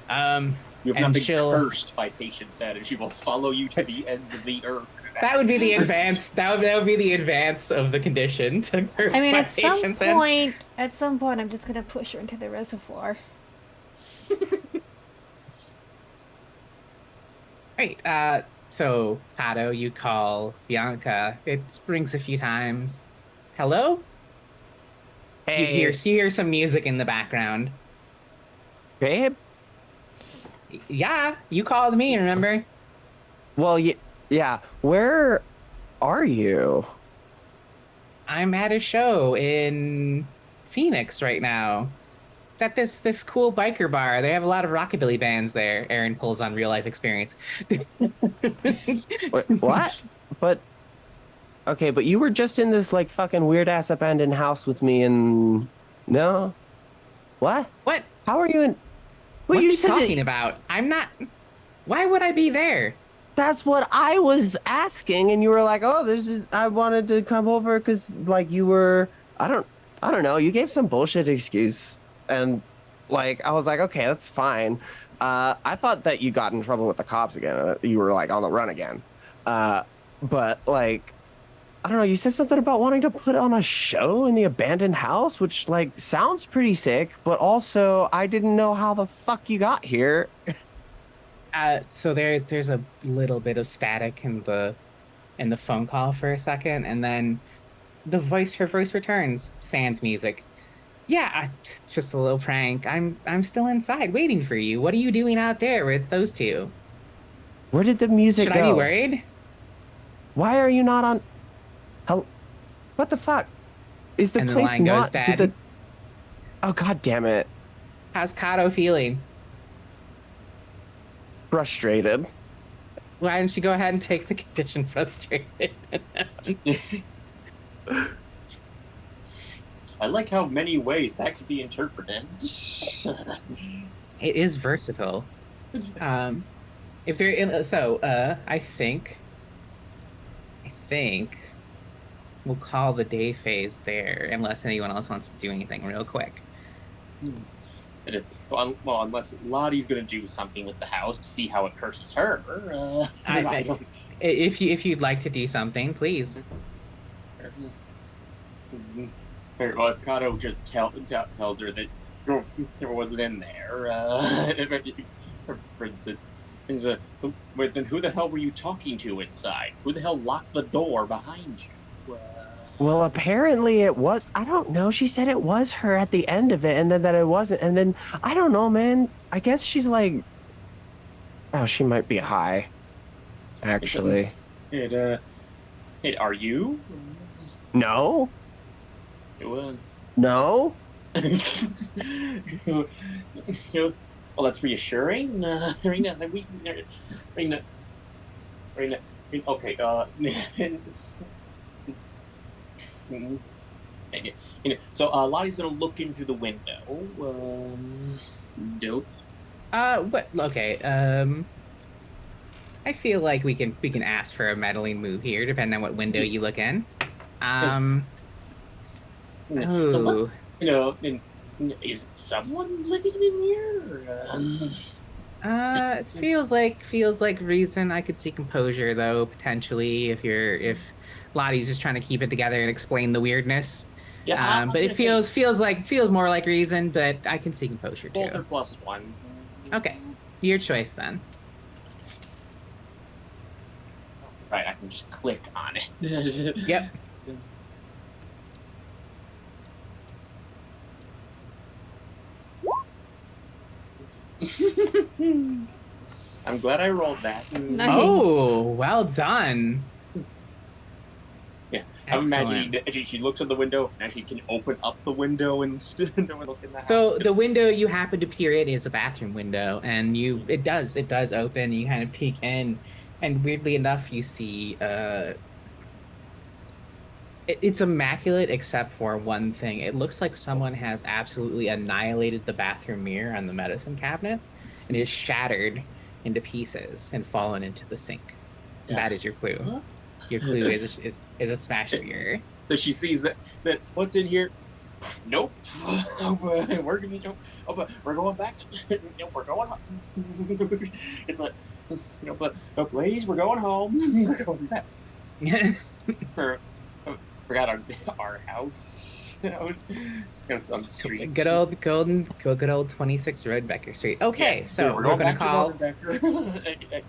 You have not And been she'll- cursed by Patience Head, and she will follow you to the ends of the earth. That would be the advance. That would be the advance of the condition to curse I mean, by at some patience head. point, I'm just gonna push her into the reservoir. Right. So Kato, you call Bianca. It rings a few times. Hello. Hey, You hear some music in the background. babe. Yeah, you called me. Remember? Well, yeah. Where are you? I'm at a show in Phoenix right now. It's at this cool biker bar. They have a lot of rockabilly bands there. Aaron pulls on real life experience. Wait, what? But okay, but you were just in this like fucking weird ass abandoned house with me, and no, what? What? How are you in? Well, What are you you said talking about? I'm not. Why would I be there? that's what I was asking, and you were like, "Oh, this is." I wanted to come over because like you were. I don't know. You gave some bullshit excuse, and like I was like, okay, that's fine. I thought that you got in trouble with the cops again. You were like on the run again. But like, I don't know. You said something about wanting to put on a show in the abandoned house, which like sounds pretty sick, but also I didn't know how the fuck you got here. So there's a little bit of static in the phone call for a second, and then her voice returns. Sans music. Yeah, it's just a little prank. I'm still inside waiting for you. What are you doing out there with those two? Where did the music Should go? I be worried? Why are you not on? How? What the fuck? Is the And the place line goes not? dead. Oh god damn it! How's Kato feeling? Frustrated. Why don't you go ahead and take the condition frustrated? I like how many ways that could be interpreted. It is versatile. If they're in, I think we'll call the day phase there, unless anyone else wants to do anything real quick. Well, unless Lottie's gonna do something with the house to see how it curses her. I don't. If you'd like to do something, please. Well, if Kato just tells her that there wasn't in there, so wait, then who the hell were you talking to inside? Who the hell locked the door behind you? Well, apparently it was. I don't know. She said it was her at the end of it, and then that it wasn't. And then I don't know, man. I guess she's like, oh, she might be high. Actually, Are you? no, Well, no. well, that's reassuring. Rena, okay. So Lottie's gonna look in through the window. Dope. But okay. I feel like we can ask for a meddling move here, depending on what window you look in. So what, Ooh. is someone living in here? It feels like reason. I could see composure though, potentially, if Lottie's just trying to keep it together and explain the weirdness. Yeah, But it feels more like reason, but I can see composure both are too. +1. Okay. Your choice then. Right, I can just click on it. Yep. I'm glad I rolled that. Nice. Oh, well done. Yeah, I'm imagining Excellent. that she looks at the window and she can open up the window and look in the house. So the window you happen to peer in is a bathroom window, and it does open. You kind of peek in, and weirdly enough, you see it's immaculate except for one thing. It looks like someone has absolutely annihilated the bathroom mirror on the medicine cabinet, and it is shattered into pieces and fallen into the sink. That is your clue. Huh? Your clue is a smash mirror. So she sees that what's in here. Nope. We're gonna but we're going back to we're going home. It's like but ladies, we're going home. We're going back. Forgot our house. On the street. Good old 26 Roadbecker Street. Okay, Yeah, so we're we're going gonna back to call. Rodenbecker.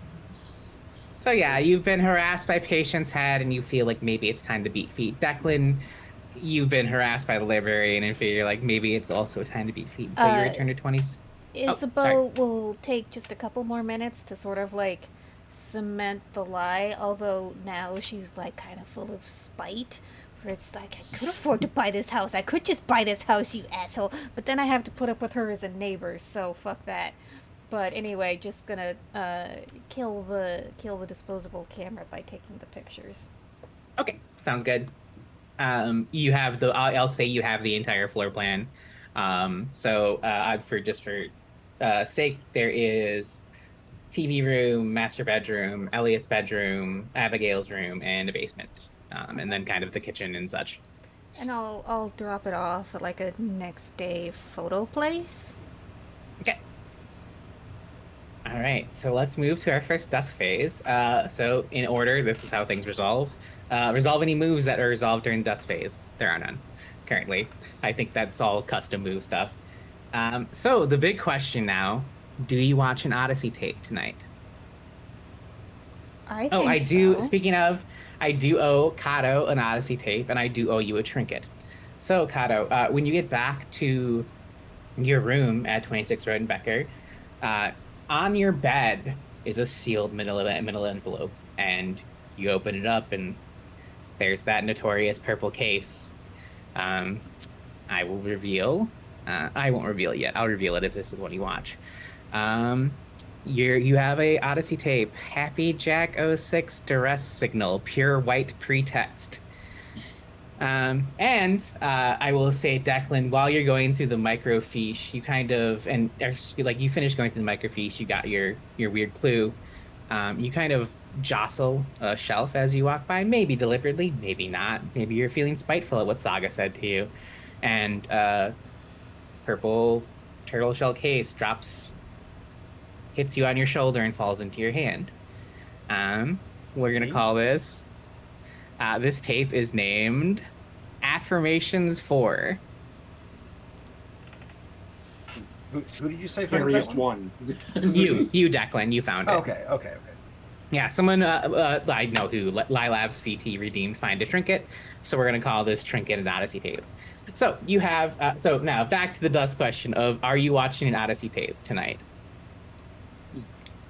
So yeah, you've been harassed by Patience Head, and you feel like maybe it's time to beat feet. Declan, you've been harassed by the librarian, and feel like maybe it's also time to beat feet. So you return to 20. Isabeau will take just a couple more minutes to sort of like cement the lie, although now she's like kind of full of spite. Where it's like, I could afford to buy this house. I could just buy this house, you asshole. But then I have to put up with her as a neighbor, so fuck that. But anyway, just gonna kill the disposable camera by taking the pictures. Okay, sounds good. You have the. I'll say you have the entire floor plan. For sake, there is TV room, master bedroom, Elliot's bedroom, Abigail's room, and a basement. And then kind of the kitchen and such. And I'll drop it off at like a next day photo place. Okay. All right, so let's move to our first dusk phase. So in order, this is how things resolve. Resolve any moves that are resolved during dusk phase. There are none currently. I think that's all custom move stuff. So the big question now, do you watch an Odyssey tape tonight? I think I do. so. Speaking of, I do owe Kato an Odyssey tape, and I do owe you a trinket. So, Kato, when you get back to your room at 26 Rodenbecker, on your bed is a sealed middle envelope, and you open it up, and there's that notorious purple case. I will reveal. I won't reveal it yet. I'll reveal it if this is what you watch. You have a Odyssey tape, Happy Jack 06 duress signal, pure white pretext. I will say, Declan, while you're going through the microfiche, you kind of you finish going through the microfiche, you got your weird clue. You kind of jostle a shelf as you walk by, maybe deliberately, maybe not. Maybe you're feeling spiteful at what Saga said to you, and purple turtle shell case hits you on your shoulder and falls into your hand. We're gonna call this. This tape is named Affirmations 4. Who did you say? There found was that just one. You, Declan, you found it. Okay. Yeah, someone I know who Lilabs VT redeemed Find a Trinket, so we're gonna call this trinket an Odyssey tape. So you have so now back to the dust question of, are you watching an Odyssey tape tonight?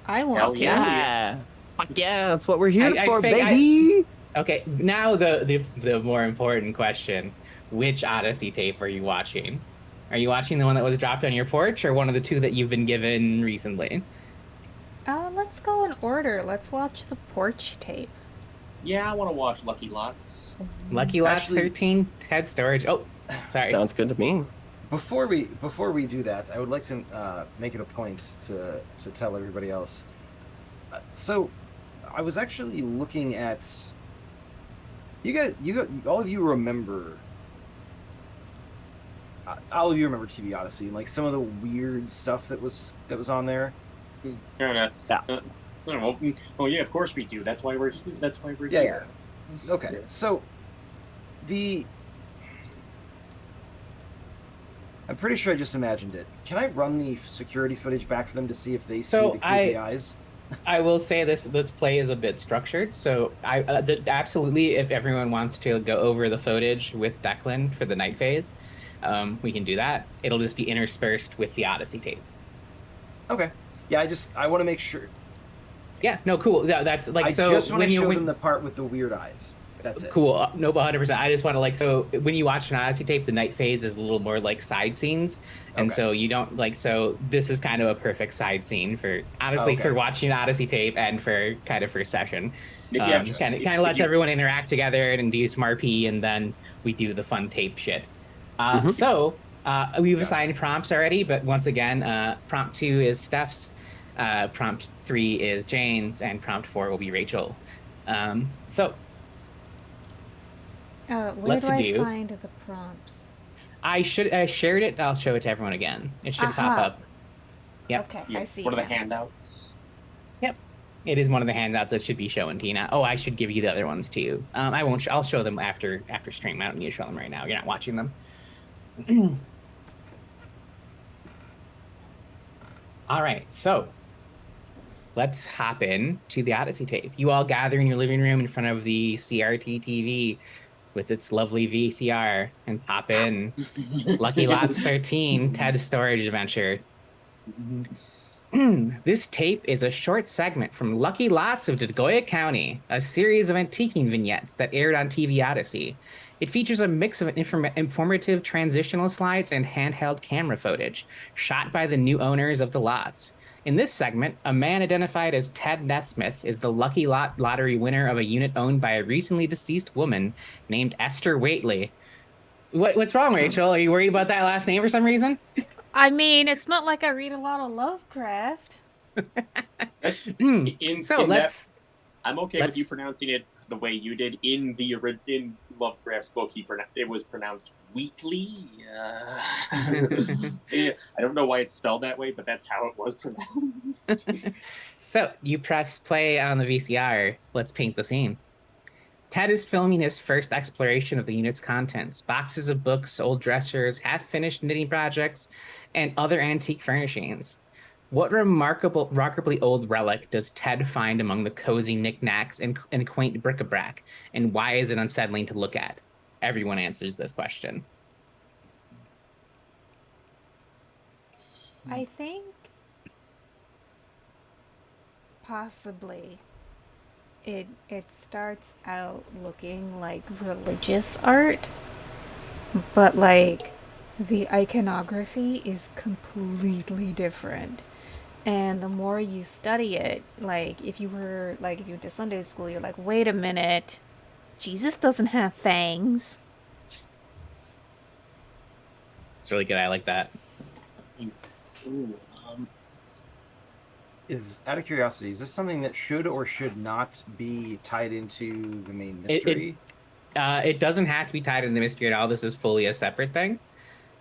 I want Hell to. yeah. Fuck yeah, that's what we're here I for, think baby. Okay, now the more important question: which Odyssey tape are you watching? Are you watching the one that was dropped on your porch, or one of the two that you've been given recently? Let's go in order. Let's watch the porch tape. Yeah, I want to watch Lucky Lots. Lucky Lots Actually- 13 Ted Storage. Oh, sorry. Sounds good to me. Before we do that, I would like to make it a point to tell everybody else. So, I was actually looking at. All of you remember. All of you remember TV Odyssey and like some of the weird stuff that was on there. Yeah. Oh yeah, of course we do. That's why we're Yeah. here. Okay, so I'm pretty sure I just imagined it. Can I run the security footage back for them to see if they see the creepy eyes? I will say this play is a bit structured, so absolutely, if everyone wants to go over the footage with Declan for the night phase, we can do that. It'll just be interspersed with the Odyssey tape. Okay. Yeah, I want to make sure. Yeah, no, cool. That's like I so just want to when you show them the part with the weird eyes. That's it. cool, no, 100%. I just want to like so when you watch an Odyssey tape, the night phase is a little more like side scenes, and Okay. so you don't like so this is kind of a perfect side scene for honestly Okay. for watching an Odyssey tape and for kind of for session. If you have, Kind if of lets you, everyone interact together and do some RP, and then we do the fun tape shit. Mhm. We've Gotcha. assigned prompts already, but once again, prompt 2 is Steph's, prompt 3 is Jane's, and prompt 4 will be Rachel. So Where Let's do I do- find the prompts? I shared it. I'll show it to everyone again. It should pop Aha. up. Yep. Okay, yeah, I see. one of the now. handouts. It is one of the handouts that should be showing Tina. Oh, I should give you the other ones too. I won't. I'll show them after stream. I don't need to show them right now. You're not watching them. All right, so let's hop in to the Odyssey tape. You all gather in your living room in front of the CRT TV with its lovely VCR and pop in Lucky Lots 13 TED Storage Adventure. This tape is a short segment from Lucky Lots of Degoya County, a series of antiquing vignettes that aired on TV Odyssey. It features a mix of informative transitional slides and handheld camera footage, shot by the new owners of the lots. In this segment, a man identified as Ted Nesmith is the Lucky Lot lottery winner of a unit owned by a recently deceased woman named Esther Waitley. What's wrong, Rachel? Are you worried about that last name for some reason? I mean, it's not like I read a lot of Lovecraft. I'm okay with you let's- pronouncing it the way you did in Lovecraft's book. It was pronounced Wheatley. Yeah, I don't know why it's spelled that way, but that's how it was pronounced. So you press play on the VCR. Let's paint the scene. Ted is filming his first exploration of the unit's contents: boxes of books, old dressers, half-finished knitting projects, and other antique furnishings. What remarkably old relic does Ted find among the cozy knickknacks and quaint bric-a-brac, and why is it unsettling to look at? Everyone answers this question. I think possibly it starts out looking like religious art, but like the iconography is completely different. And the more you study it, like if you went to Sunday school, you're like, wait a minute, Jesus doesn't have fangs. It's really good. I like that. Ooh, Out of curiosity, is this something that should or should not be tied into the main mystery? It doesn't have to be tied in the mystery at all. This is fully a separate thing.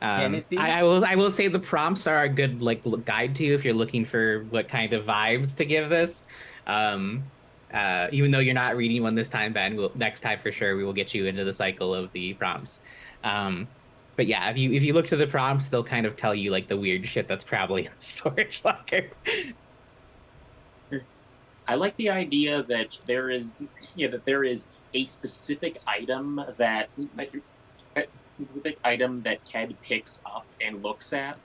Can it be? I will say the prompts are a good guide to you if you're looking for what kind of vibes to give this. Even though you're not reading one this time, Ben, next time for sure we will get you into the cycle of the prompts. But yeah, if you look to the prompts, they'll kind of tell you like the weird shit that's probably in the storage locker. I like the idea that there is a specific item that Ted picks up and looks at.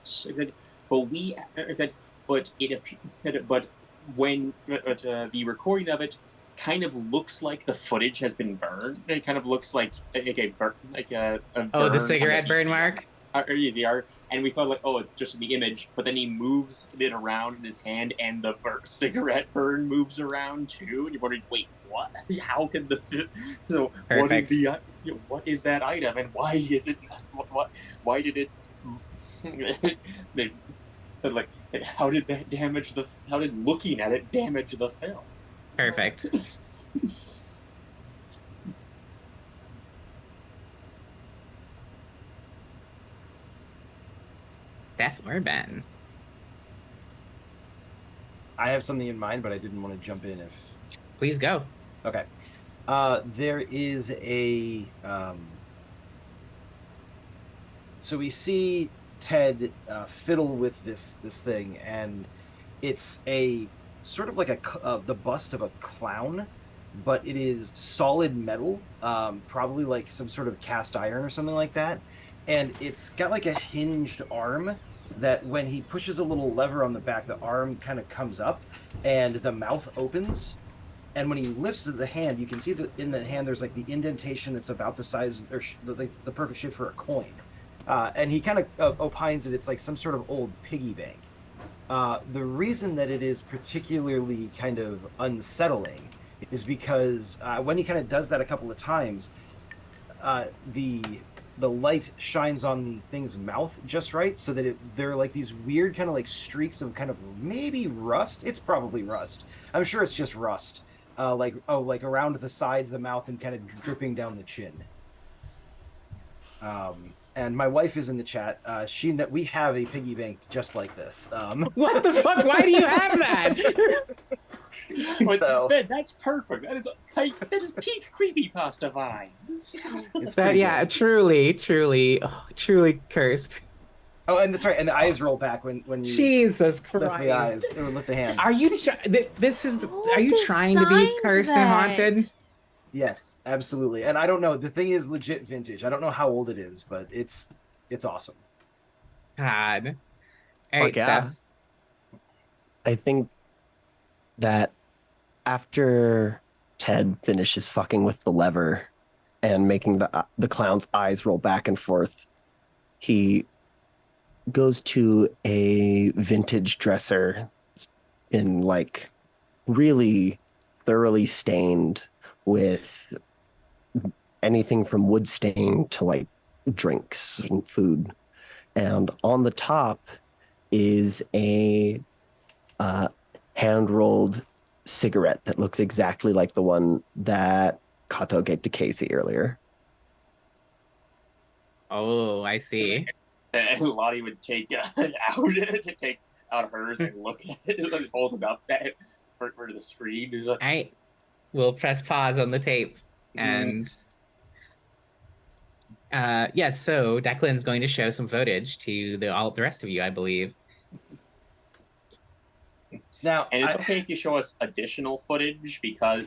When the recording of it kind of looks like the footage has been burned. It kind of looks like a burn The cigarette burn mark. VCR, and we thought like, oh, it's just the image, but then he moves it around in his hand, and the cigarette burn moves around too. And you're wondering, wait, what? How can so Perfect. what is that item, and why is it? Why did it? Like, how did looking at it damage the film? Perfect. Beth or Ben? I have something in mind, but I didn't want to jump in if. Please go. Okay. There is a. So we see Ted fiddle with this thing, and it's a sort of like the bust of a clown, but it is solid metal, probably like some sort of cast iron or something like that, and it's got like a hinged arm, that when he pushes a little lever on the back, the arm kind of comes up and the mouth opens. And when he lifts the hand, you can see that in the hand there's like the indentation that's about the size, or it's the perfect shape for a coin. And he kind of opines that it's like some sort of old piggy bank. The reason that it is particularly kind of unsettling is because when he kind of does that a couple of times, the light shines on the thing's mouth just right, so that they're like these weird kind of like streaks of kind of maybe rust. It's probably rust. I'm sure it's just rust. Like around the sides of the mouth and kind of dripping down the chin. And my wife is in the chat. We have a piggy bank just like this. What the fuck? Why do you have that? That's perfect. That is peak creepypasta vibes. It's But pretty yeah, good. truly cursed. Oh, and that's right. And the eyes roll back when you Jesus lift the eyes Christ. or lift the hand. Are you this is Who are you trying to be designed cursed and that? haunted? Yes, absolutely. And I don't know. The thing is legit vintage. I don't know how old it is, but it's awesome. God. All right, Fuck yeah. Steph. I think that after Ted finishes fucking with the lever and making the clown's eyes roll back and forth, he goes to a vintage dresser. It's been like really thoroughly stained with anything from wood stain to like drinks and food. And on the top is a hand-rolled cigarette that looks exactly like the one that Kato gave to Casey earlier. Oh, I see. And Lottie would take out hers and look at it, and hold it up for the screen. It's like, All right. We'll press pause on the tape. And yes, so Declan's going to show some footage to all the rest of you, I believe. Now, and it's okay if you show us additional footage because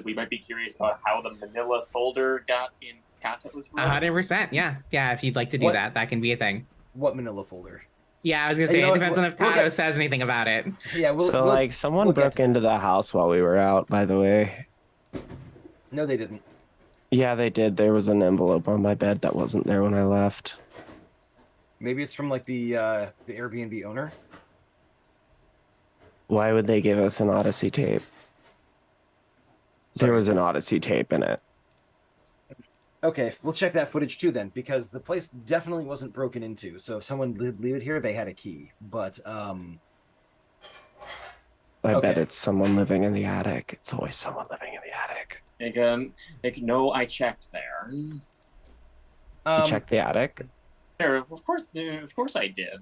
we might be curious about how the Manila folder got in Kato's room. 100%. Yeah. Yeah. If you'd like to do that, that can be a thing. What Manila folder? Yeah, I was gonna say it depends on if we'll Kato says anything about it. Yeah. Someone broke into the house while we were out, by the way. No, they didn't. Yeah, they did. There was an envelope on my bed that wasn't there when I left. Maybe it's from like the Airbnb owner. Why would they give us an Odyssey tape? There was an Odyssey tape in it. Okay, we'll check that footage too then, because the place definitely wasn't broken into. So if someone did leave it here, they had a key. But I bet it's someone living in the attic. It's always someone living in the attic. No, I checked there. You checked the attic? Of course I did.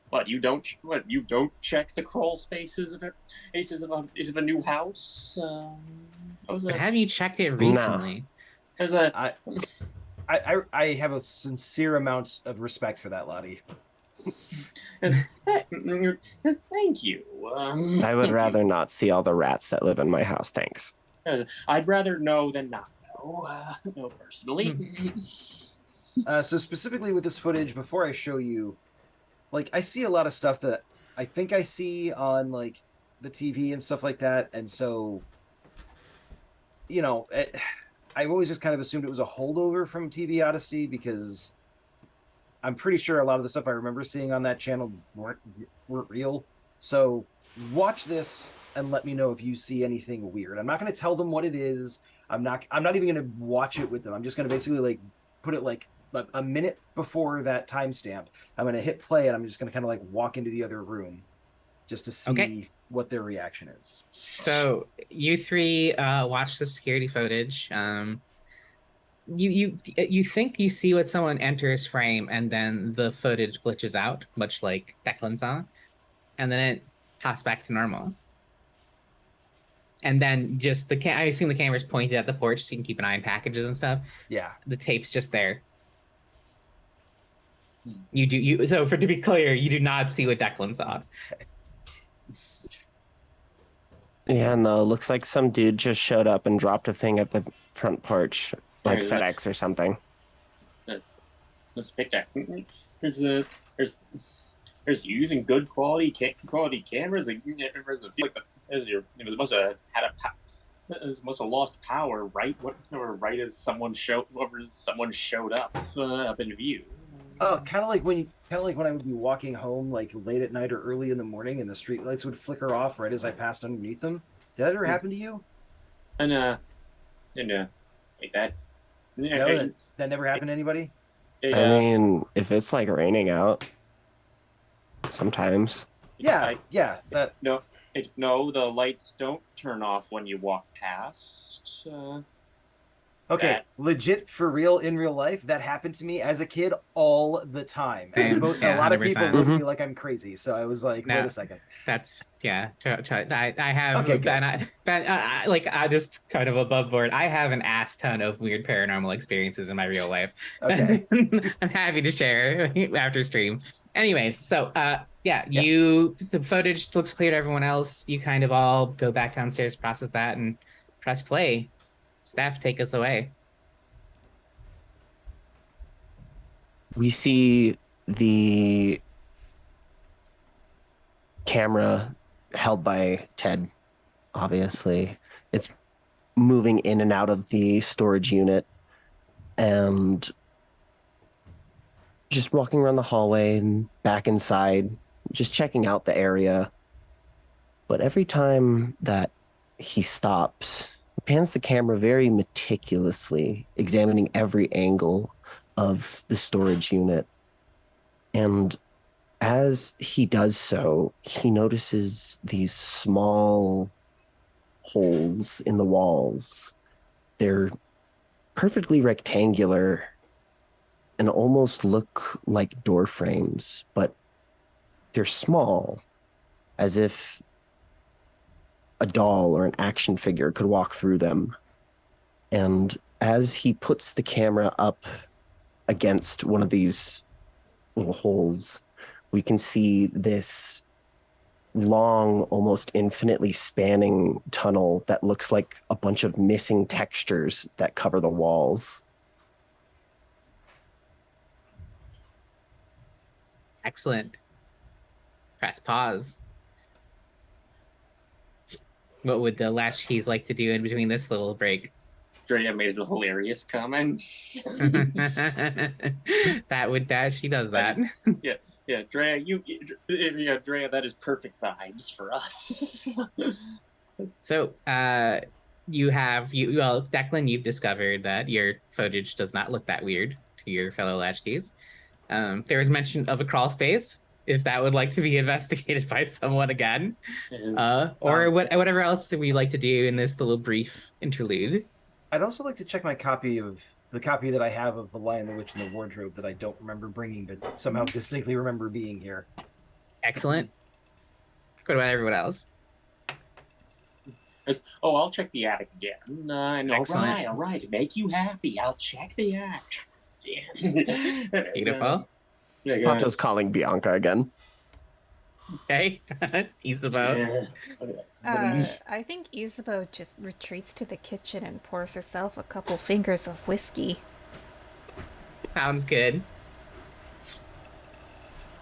What you don't check the crawl spaces of a new house? Have you checked it recently? I have a sincere amount of respect for that, Lottie. Thank you. I would rather not see all the rats that live in my house, thanks. I'd rather know than not know, personally. So specifically with this footage, before I show you, like, I see a lot of stuff that I think I see on, like, the TV and stuff like that, and so, you know, I've always just kind of assumed it was a holdover from TV Odyssey, because I'm pretty sure a lot of the stuff I remember seeing on that channel weren't real. So watch this and let me know if you see anything weird. I'm not going to tell them what it is. I'm not even going to watch it with them. I'm just going to basically like put it like a minute before that timestamp. I'm going to hit play and I'm just going to kind of like walk into the other room just to see what their reaction is. So you three watch the security footage. You think you see what someone enters frame, and then the footage glitches out, much like Declan saw, and then it pops back to normal. And then just I assume the camera's pointed at the porch, so you can keep an eye on packages and stuff. Yeah, the tape's just there. So to be clear, you do not see what Declan saw. Yeah, no, looks like some dude just showed up and dropped a thing at the front porch, like FedEx or something. Let's pick that. there's a there's using good quality cameras. Like, it must have had it must have lost power right as someone showed up in view. Oh, kind of like when I would be walking home like late at night or early in the morning, and the street lights would flicker off right as I passed underneath them. Did that ever happen to you? And like that. No, that never happened to anybody. I mean, if it's like raining out, sometimes. Yeah, that. No, the lights don't turn off when you walk past. Okay, that- legit for real in real life, that happened to me as a kid all the time. Same. And Yeah, a lot of people 100%. look at me like I'm crazy, so I was like, No. wait a second. That's yeah. I have Okay, good. I just kind of above board. I have an ass ton of weird paranormal experiences in my real life. Okay. I'm happy to share after stream. Anyways, so yeah, Yeah. the footage looks clear to everyone else. You kind of all go back downstairs, process that, and press play. Staff, take us away. We see the camera held by Ted, obviously. It's moving in and out of the storage unit and just walking around the hallway and back inside, just checking out the area. But every time that he stops, he pans the camera very meticulously, examining every angle of the storage unit. And as he does so, he notices these small holes in the walls. They're perfectly rectangular and almost look like door frames, but they're small, as if a doll or an action figure could walk through them. And as he puts the camera up against one of these little holes, we can see this long, almost infinitely spanning tunnel that looks like a bunch of missing textures that cover the walls. Excellent. Press pause. What would the latchkeys like to do in between this little break? Drea made a hilarious comment. She does that. Yeah, Drea, Drea, that is perfect vibes for us. So, well, Declan, you've discovered that your footage does not look that weird to your fellow latchkeys. There was mention of a crawl space, if that would like to be investigated by someone again, or whatever else that we like to do in this little brief interlude. I'd also like to check my copy that I have of The Lion, the Witch, and the Wardrobe that I don't remember bringing, but somehow distinctly remember being here. Excellent. What about everyone else? I'll check the attic again. No, Excellent. all right. To make you happy, I'll check the attic. Beautiful. Ponto's calling Bianca again. Okay. Isabeau. I think Isabeau just retreats to the kitchen and pours herself a couple fingers of whiskey. Sounds good.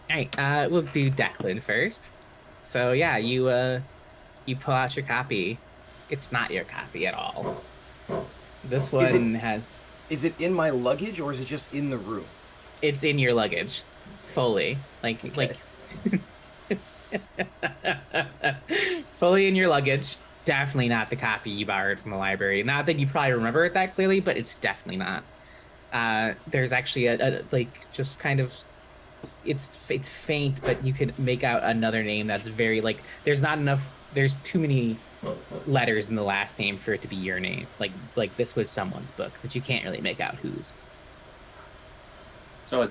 Alright, we'll do Declan first. So yeah, you pull out your copy. It's not your copy at all. This one has... Is it in my luggage, or is it just in the room? It's in your luggage. Fully. Fully in your luggage. Definitely not the copy you borrowed from the library. Not that you probably remember it that clearly, but it's definitely not. There's actually just kind of... It's faint, but you could make out another name that's very, there's not enough... There's too many letters in the last name for it to be your name. Like this was someone's book, but you can't really make out whose. So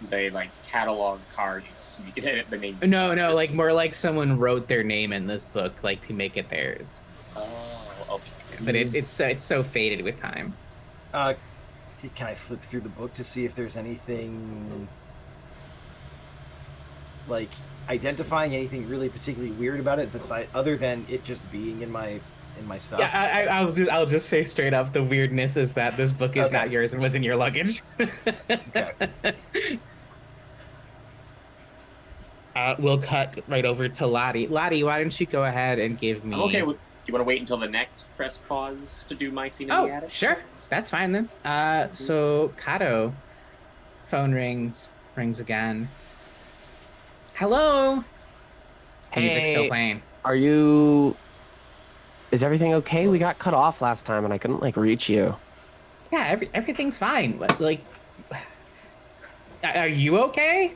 they catalog cards. The names. No, more like someone wrote their name in this book, to make it theirs. Oh, okay. But it's so faded with time. Can I flip through the book to see if there's anything identifying anything really particularly weird about it, other than it just being in my in my stuff. Yeah, I'll just say straight up, the weirdness is that this book is Okay. not yours and was in your luggage. Okay. We'll cut right over to Lottie. Lottie, why don't you go ahead and give me... I'm okay with. Do you want to wait until the next press pause to do my scene in Oh, the attic? sure. That's fine then. So Kato, phone rings again. Hello. Music's still playing. Are you? Is everything okay? We got cut off last time, and I couldn't like reach you. Yeah, everything's fine. But, like, are you okay?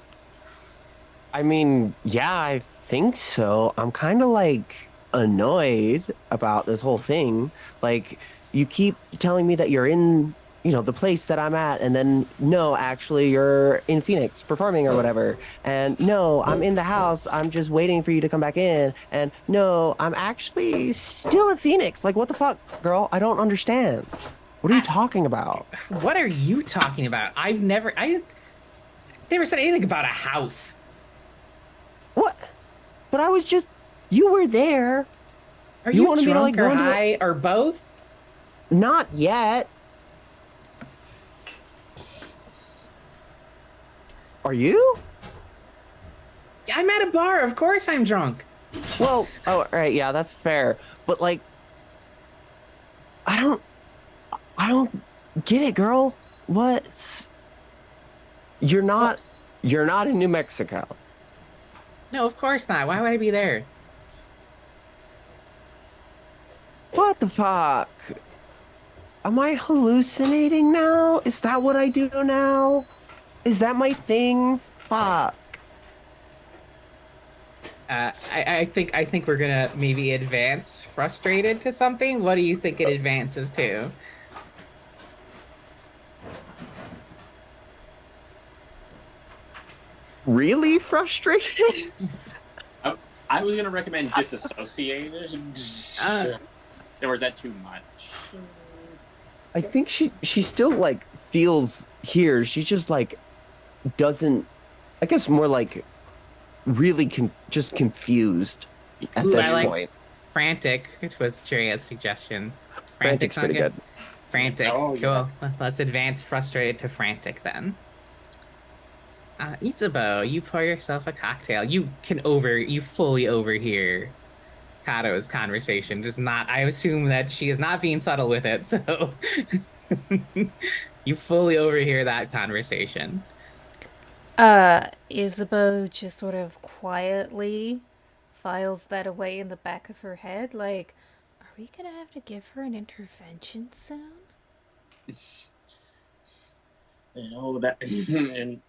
I mean, yeah, I think so. I'm kind of like annoyed about this whole thing. Like, you keep telling me that you're in, the place that I'm at, and then no, actually, you're in Phoenix performing or whatever. And no, I'm in the house. I'm just waiting for you to come back in. And no, I'm actually still in Phoenix. Like, what the fuck, girl? I don't understand. What are you talking about? What are you talking about? I never said anything about a house. What? But I was just, you were there. Are You you wanted me to, drunk like, or go into a- high or both? Not yet. Are you? I'm at a bar. Of course I'm drunk. Well, oh, all right, yeah, that's fair. But like, I don't get it, girl. What? You're not in New Mexico. No, of course not. Why would I be there? What the fuck? Am I hallucinating now? Is that what I do now? Is that my thing? Fuck. I think we're gonna maybe advance frustrated to something. What do you think it advances to? Really frustrated? I was gonna recommend disassociated. Or is that too much? I think she still like feels here. She just like doesn't. I guess more like really just confused at Ooh, this I like point. Frantic, which was Chiria's suggestion. Frantic's not pretty good. Frantic, Oh, cool. yeah. Let's advance frustrated to frantic then. Isabeau, you pour yourself a cocktail. You fully overhear Kato's conversation. Just not, I assume that she is not being subtle with it, so you fully overhear that conversation. Isabeau just sort of quietly files that away in the back of her head, like, are we gonna have to give her an intervention soon? You know that, and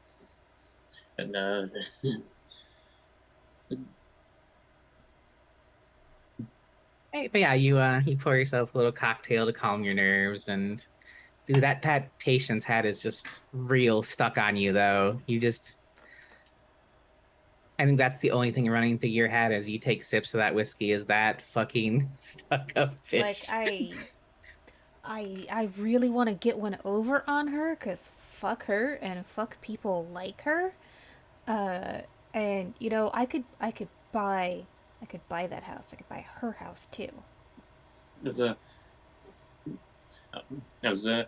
Hey, but yeah, you pour yourself a little cocktail to calm your nerves, and dude, that patience head is just real stuck on you though. I think that's the only thing running through your head as you take sips of that whiskey is that fucking stuck up bitch. Like, I really want to get one over on her, cause fuck her and fuck people like her. And I could buy that house. I could buy her house too. there's a there's a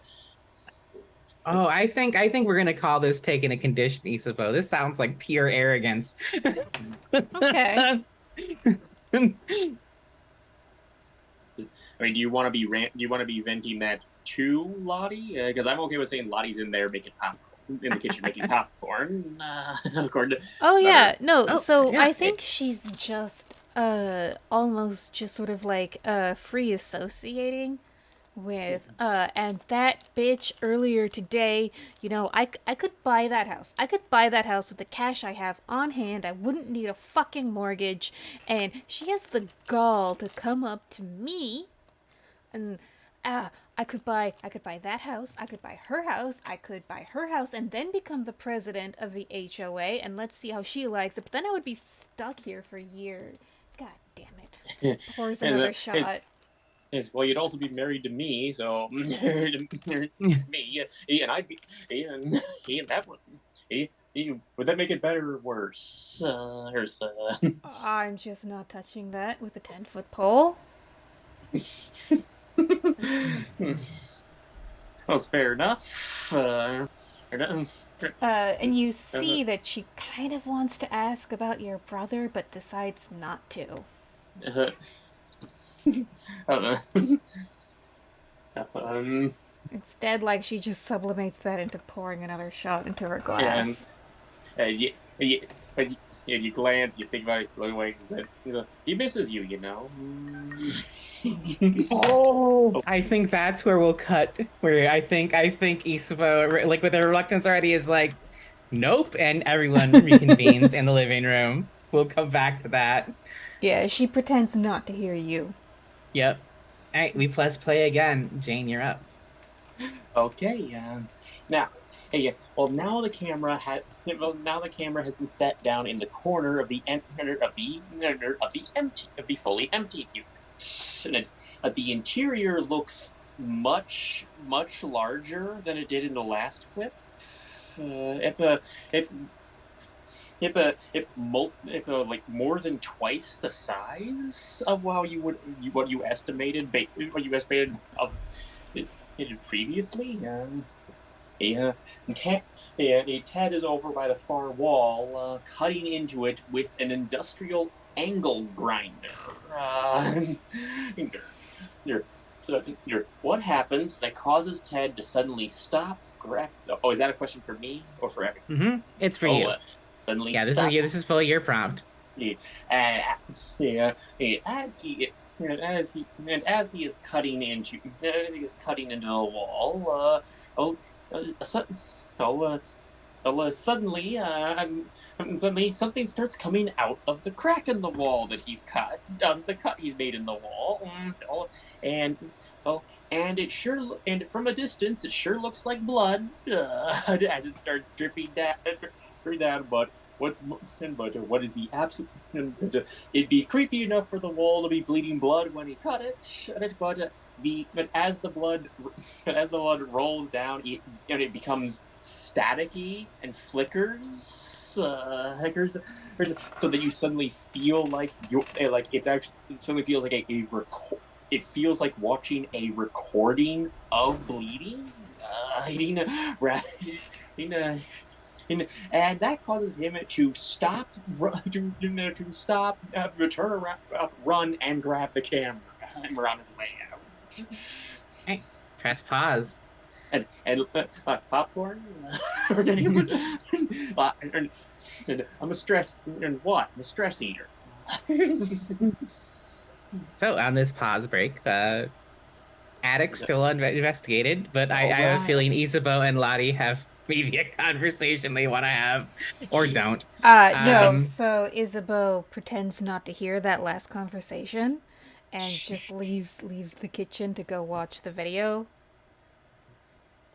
Oh, I think we're gonna call this taking a condition, Isabeau. This sounds like pure arrogance. Okay. I mean, do you want to be venting that to Lottie? Because I'm okay with saying Lottie's in there making popcorn in the kitchen making popcorn. According to Oh yeah, no. Oh, So yeah, I think she's just almost just sort of like free associating with and that bitch earlier today, I could buy that house. I could buy that house with the cash I have on hand. I wouldn't need a fucking mortgage, and she has the gall to come up to me and I could buy that house. I could buy her house. I could buy her house and then become the president of the HOA, and let's see how she likes it. But then I would be stuck here for years. God damn it. Pours another shot. Yes, well, you'd also be married to me, so me, and I'd be, and that would, would that make it better or worse? I'm just not touching that with a 10-foot pole. That's fair enough. Fair enough. And you see that she kind of wants to ask about your brother, but decides not to. Uh, um, Instead, like, she just sublimates that into pouring another shot into her glass. you, you, you glance, you think about it, look away, he misses you, you know. Oh, I think that's where we'll cut. Where I think Isabo, like with her reluctance already, is like, nope, and everyone reconvenes in the living room. We'll come back to that. Yeah, she pretends not to hear you. Yep. All right, we plus play again. Jane, you're up. Okay, now, hey, yeah, well, now the camera has been set down in the corner of the fully empty unit, and the interior looks much larger than it did in the last clip. If like more than twice the size of what you estimated of it previously. A Ted is over by the far wall, cutting into it with an industrial angle grinder. So, what happens that causes Ted to suddenly stop? Oh, is that a question for me or for everyone? Mm-hmm. It's for you. Suddenly Yeah, stop. this is fully your prompt. And as he is cutting into the wall, suddenly something starts coming out of the crack in the wall that he's cut, the cut he's made in the wall, and and from a distance it sure looks like blood as it starts dripping down, but what is the absolute? It'd be creepy enough for the wall to be bleeding blood when he cut it, but as the blood rolls down, it becomes staticky and flickers, so that you suddenly feel like it suddenly feels like it feels like watching a recording of bleeding. And that causes him to stop, turn around, run, and grab the camera. And we're on his way out. Hey, press pause. And popcorn. I'm a stress. And what? I'm a stress eater. So on this pause break, attic still investigated, but I have a feeling Isabo and Lottie have maybe a conversation they want to have, or don't. No. So Isabeau pretends not to hear that last conversation, and just leaves the kitchen to go watch the video,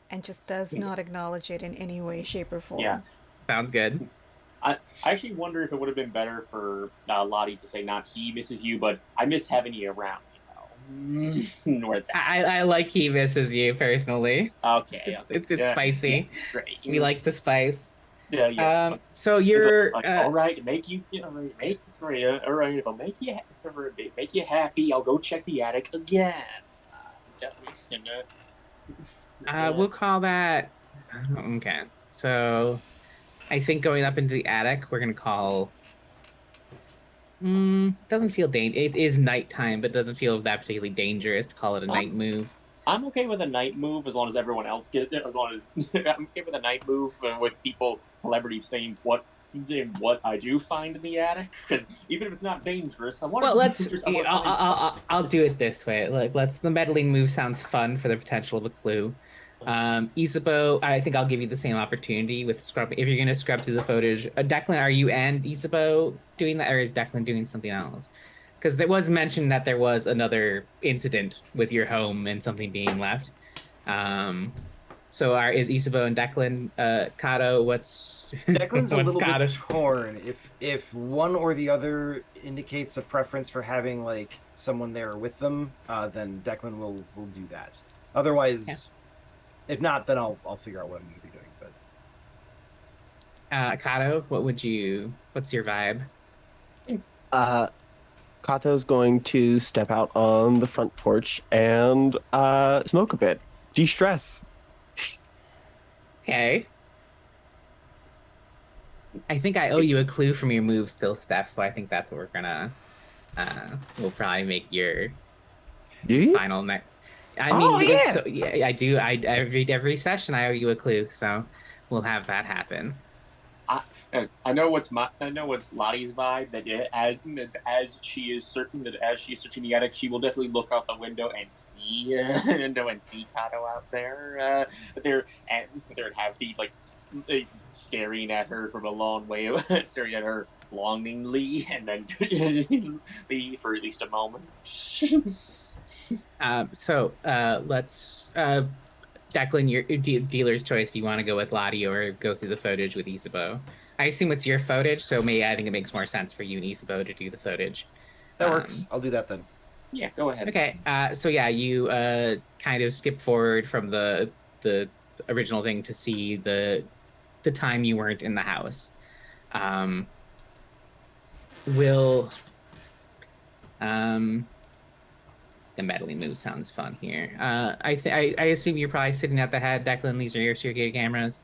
and just does not acknowledge it in any way, shape, or form. Yeah, sounds good. I actually wonder if it would have been better for Lottie to say not he misses you, but I miss having you around. I like he misses you personally. Okay, it's spicy. Yeah, great. We like the spice. Yeah, yes. So you're all right. Make you, all right. If I'll make you happy, I'll go check the attic again. We'll call that. Okay. So, I think going up into the attic, we're gonna call. Doesn't feel It is nighttime, but doesn't feel that particularly dangerous to call it a night move. I'm okay with a night move as long as everyone else gets it. I'm okay with a night move with people, celebrities saying what I do find in the attic, because even if it's not dangerous, I'll do it this way. Like, the meddling move sounds fun for the potential of a clue. Isabo, I think I'll give you the same opportunity with scrubbing. If you're going to scrub through the footage, Declan, are you and Isabo doing that, or is Declan doing something else? Because there was mentioned that there was another incident with your home and something being left. So is Isabo and Declan, Kato, Declan's a little bit torn. If one or the other indicates a preference for having like someone there with them, then Declan will do that. Otherwise, if not, then I'll figure out what I'm going to be doing. But Kato, what's your vibe? Kato's going to step out on the front porch and smoke a bit. De-stress. Okay. I think I owe you a clue from your move still, Steph, so I think that's what we're gonna we'll probably make your Do you? final next. I Oh, mean, yeah. so yeah, I do. I every session I owe you a clue, so we'll have that happen. I know what's Lottie's vibe. As she is certain that as she's searching the attic, she will definitely look out the window and see Kato out there. And there have the staring at her from a long way, staring at her longingly, and then leave for at least a moment. Let's Declan, your dealer's choice if you want to go with Lottie or go through the footage with Isabeau. I assume it's your footage, so maybe I think it makes more sense for you and Isabeau to do the footage. That works. I'll do that then. Yeah, go ahead. Okay. So yeah, you kind of skip forward from the original thing to see the time you weren't in the house. Will the meddling move sounds fun here. I assume you're probably sitting at the head, Declan. These are your security cameras.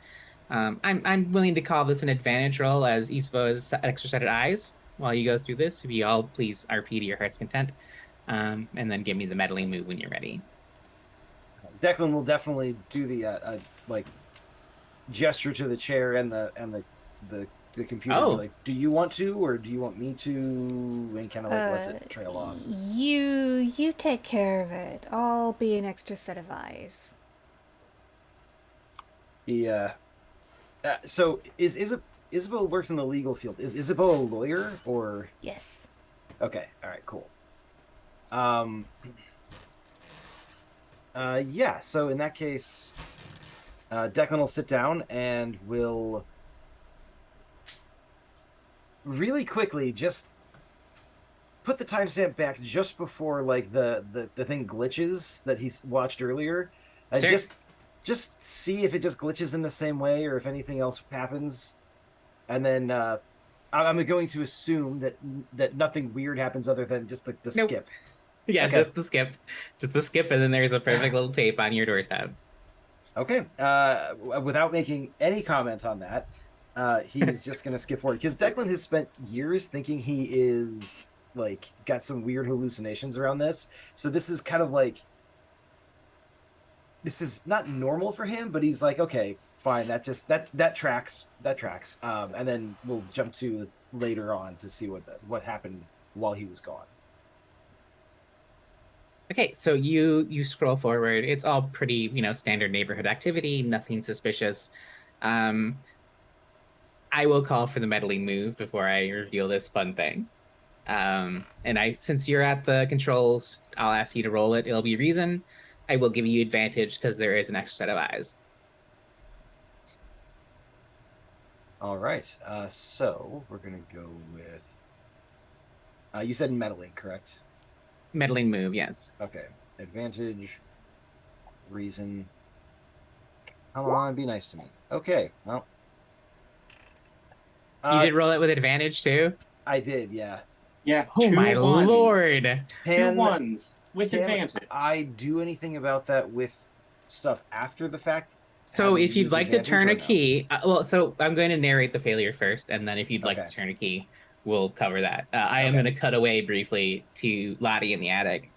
I'm willing to call this an advantage roll as Isabeau has extra set of eyes while you go through this. If you all please RP to your heart's content, and then give me the meddling move when you're ready. Declan will definitely do the gesture to the chair and the computer. Oh. Be like, do you want to, or do you want me to? And kind of lets it trail off. You take care of it. I'll be an extra set of eyes. Yeah. So Isabeau works in the legal field. Is Isabeau a lawyer or? Yes. Okay. All right. Cool. Yeah. So in that case, Declan will sit down and will really quickly just put the timestamp back just before the thing glitches that he's watched earlier, and Sure. just see if it just glitches in the same way or if anything else happens, and then I'm going to assume that nothing weird happens other than just the Nope. skip. Yeah, Okay. just the skip, and then there's a perfect little tape on your doorstep. Okay. Without making any comment on that, he's just gonna skip forward because Declan has spent years thinking he is got some weird hallucinations around this. So this is kind of this is not normal for him, but he's like, okay, fine, that tracks. And then we'll jump to later on to see what happened while he was gone. Okay, so you scroll forward. It's all pretty, standard neighborhood activity, nothing suspicious. I will call for the meddling move before I reveal this fun thing. Since you're at the controls, I'll ask you to roll it. It'll be reason. I will give you advantage because there is an extra set of eyes. All right. So we're gonna go with. You said meddling, correct? Meddling move, yes. Okay. Advantage. Reason. Come on, be nice to me. Okay. Well. You did roll it with advantage too? I did, yeah. Yeah. Oh my lord! Two ones with advantage. I do anything about that with stuff after the fact? So Having if you'd used like to advantage turn or a no? key, so I'm going to narrate the failure first, and then if you'd like Okay. to turn a key, we'll cover that. I am Okay. going to cut away briefly to Lottie in the attic.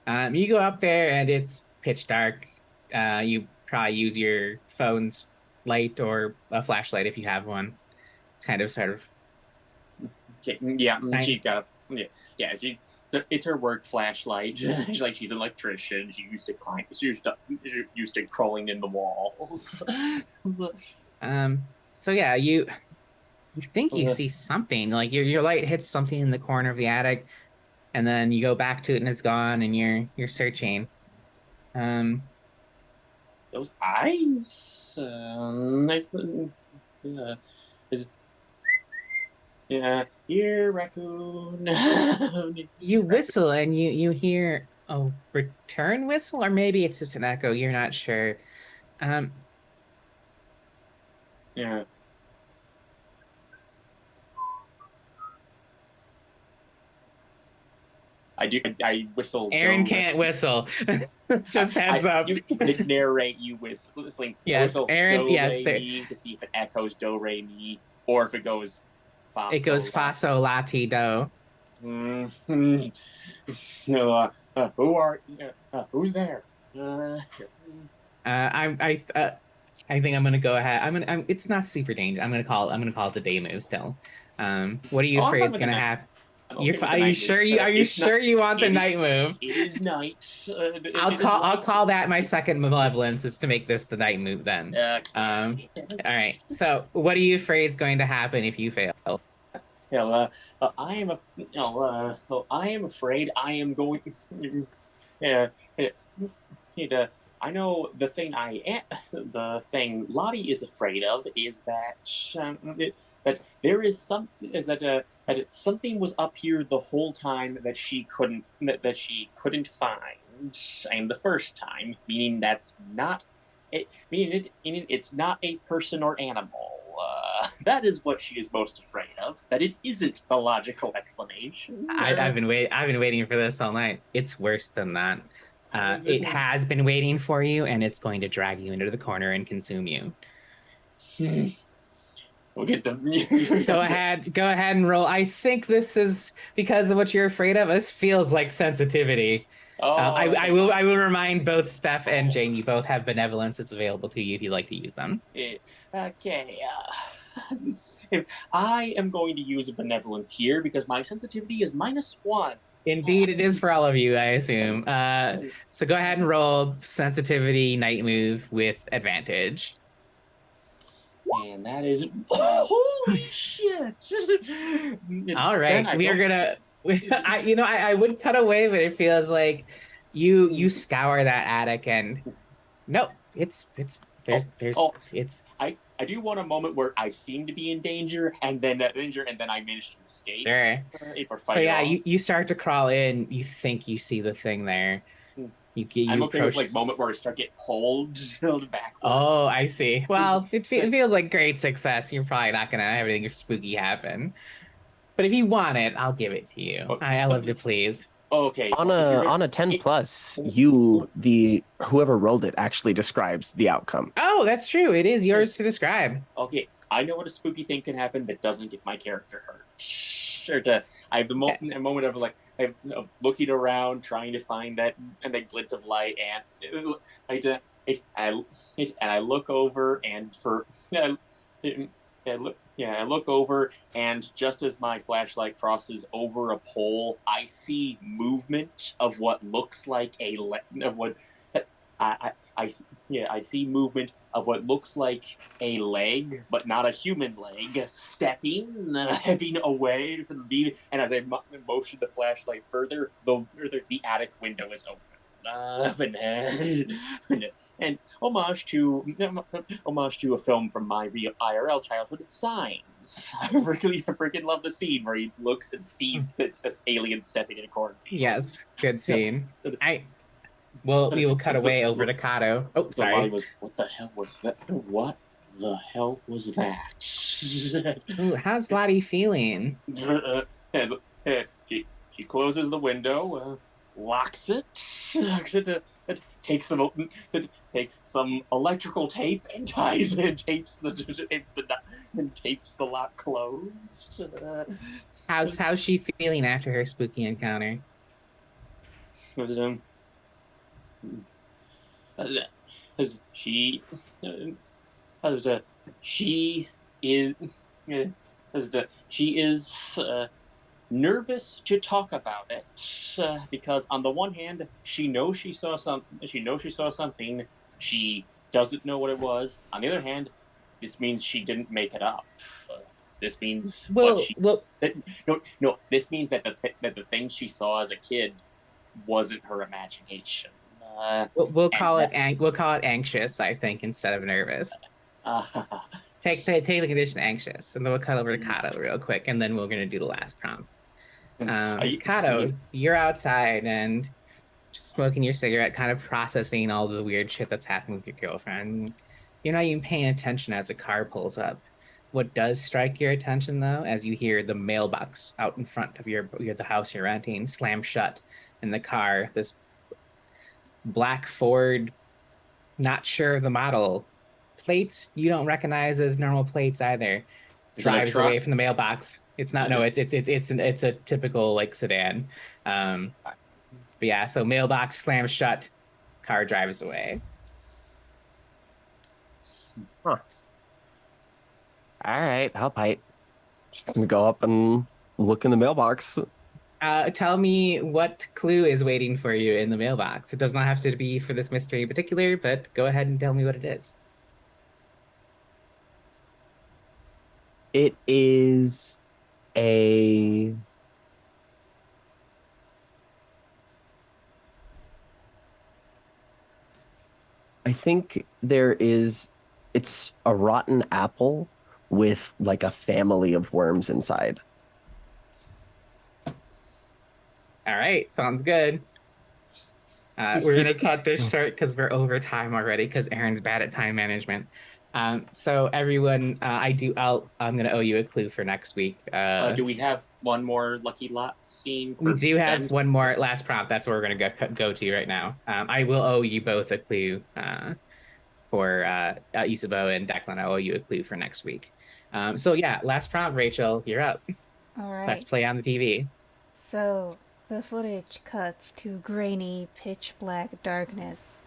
You go up there, and it's pitch dark. You probably use your phone's light or a flashlight if you have one. Kind of, sort of. Yeah, she's got. Yeah, it's her work flashlight. She's an electrician. She's used to crawling in the walls. So yeah, you think you see something. Like your light hits something in the corner of the attic, and then you go back to it and it's gone, and you're searching. Those eyes. Nice. Yeah, here, raccoon. You whistle and you hear a return whistle, or maybe it's just an echo. You're not sure. Yeah. I do. I whistle. Aaron do can't whistle. Just heads up. You narrate you whistling. I Yes, whistle Aaron. do Yes, re mi to see if it echoes do re mi or if it goes fa it goes sol, la. fa sol la ti do. No, who's there? I think I'm gonna go ahead. it's not super dangerous. I'm gonna call it the day move still. What are you Oh, I'm afraid fine it's with the gonna night. happen? I'm okay with the Are you night sure move. you are you It's not- sure you want the it- night move? It is night. I'll call that my second malevolence is to make this the night move then. All right. So what are you afraid is going to happen if you fail? I am I am afraid I am going. Yeah, I know the thing Lottie is afraid of is that there is some is that something was up here the whole time that she couldn't find, and the first time, meaning that's not it, meaning it's not a person or animal. That is what she is most afraid of. That it isn't the logical explanation. I've been waiting for this all night. It's worse than that. It has been waiting for you, and it's going to drag you into the corner and consume you. We'll get them. Go ahead and roll. I think this is because of what you're afraid of. This feels like sensitivity. Oh, I will remind both Steph and Jane. You both have benevolences available to you if you'd like to use them. Okay. If I am going to use a benevolence here because my sensitivity is -1. Indeed, it is for all of you, I assume. So go ahead and roll sensitivity night move with advantage. And that is holy shit! All right, we are gonna. I would cut away, but it feels like you scour that attic and nope, it's I do want a moment where I seem to be in danger, and then I manage to escape. Sure. So yeah, you start to crawl in. You think you see the thing there. I'm okay with like moment where I start getting pulled back. Oh, I see. Well, it feels like great success. You're probably not gonna have anything spooky happen, but if you want it, I'll give it to you. I love to please. Okay. On a 10 plus, whoever rolled it actually describes the outcome. Oh, that's true. It is yours to describe. Okay, I know what a spooky thing can happen that doesn't get my character hurt. I have the moment of like I'm looking around, trying to find that glint of light, and I look over, and I look over, and just as my flashlight crosses over a pole, I see movement of what looks like I see movement of what looks like a leg, but not a human leg, stepping away from the beam. And as I motion the flashlight further, the attic window is open. And homage to a film from my real IRL childhood, Signs. I freaking love the scene where he looks and sees this alien stepping in a cornfield. Yes, good scene. We will cut away over to Kato. Oh, sorry. What the hell was that? What the hell was that? Ooh, how's Lottie feeling? She closes the window, locks it, takes some electrical tape and ties it, tapes the lock closed. How's she feeling after her spooky encounter? She is nervous to talk about it because on the one hand she knows she saw something. She doesn't know what it was. On the other hand, this means she didn't make it up. This means this means that the thing she saw as a kid wasn't her imagination. We'll call it anxious, I think, instead of nervous. Take the condition anxious, and then we'll cut over to Kato real quick, and then we're gonna do the last prompt. Kato, you're outside and just smoking your cigarette, kind of processing all the weird shit that's happened with your girlfriend. You're not even paying attention as a car pulls up. what does strike your attention though, as you hear the mailbox out in front of the house you're renting slam shut, in the car, this black Ford, not sure of the model, plates you don't recognize as normal plates either, Is it a drives away truck? from the mailbox. It's not. No, Okay. it's a typical like sedan. But yeah, so mailbox slams shut, car drives away. Huh. All right, I'll bite. Just gonna go up and look in the mailbox. Tell me what clue is waiting for you in the mailbox. It does not have to be for this mystery in particular, but go ahead and tell me what it is. It is a I think it's a rotten apple with like a family of worms inside. All right, sounds good. We're gonna cut this short because we're over time already because Aaron's bad at time management. So everyone, I'm gonna owe you a clue for next week. Do we have one more Lucky Lot scene We for do have Ben? one more last prompt. That's where we're gonna go to right now. I will owe you both a clue for Isabeau and Declan. I owe you a clue for next week. So yeah, last prompt, Rachel, you're up. All Let's right. play on the TV. So the footage cuts to grainy, pitch black darkness,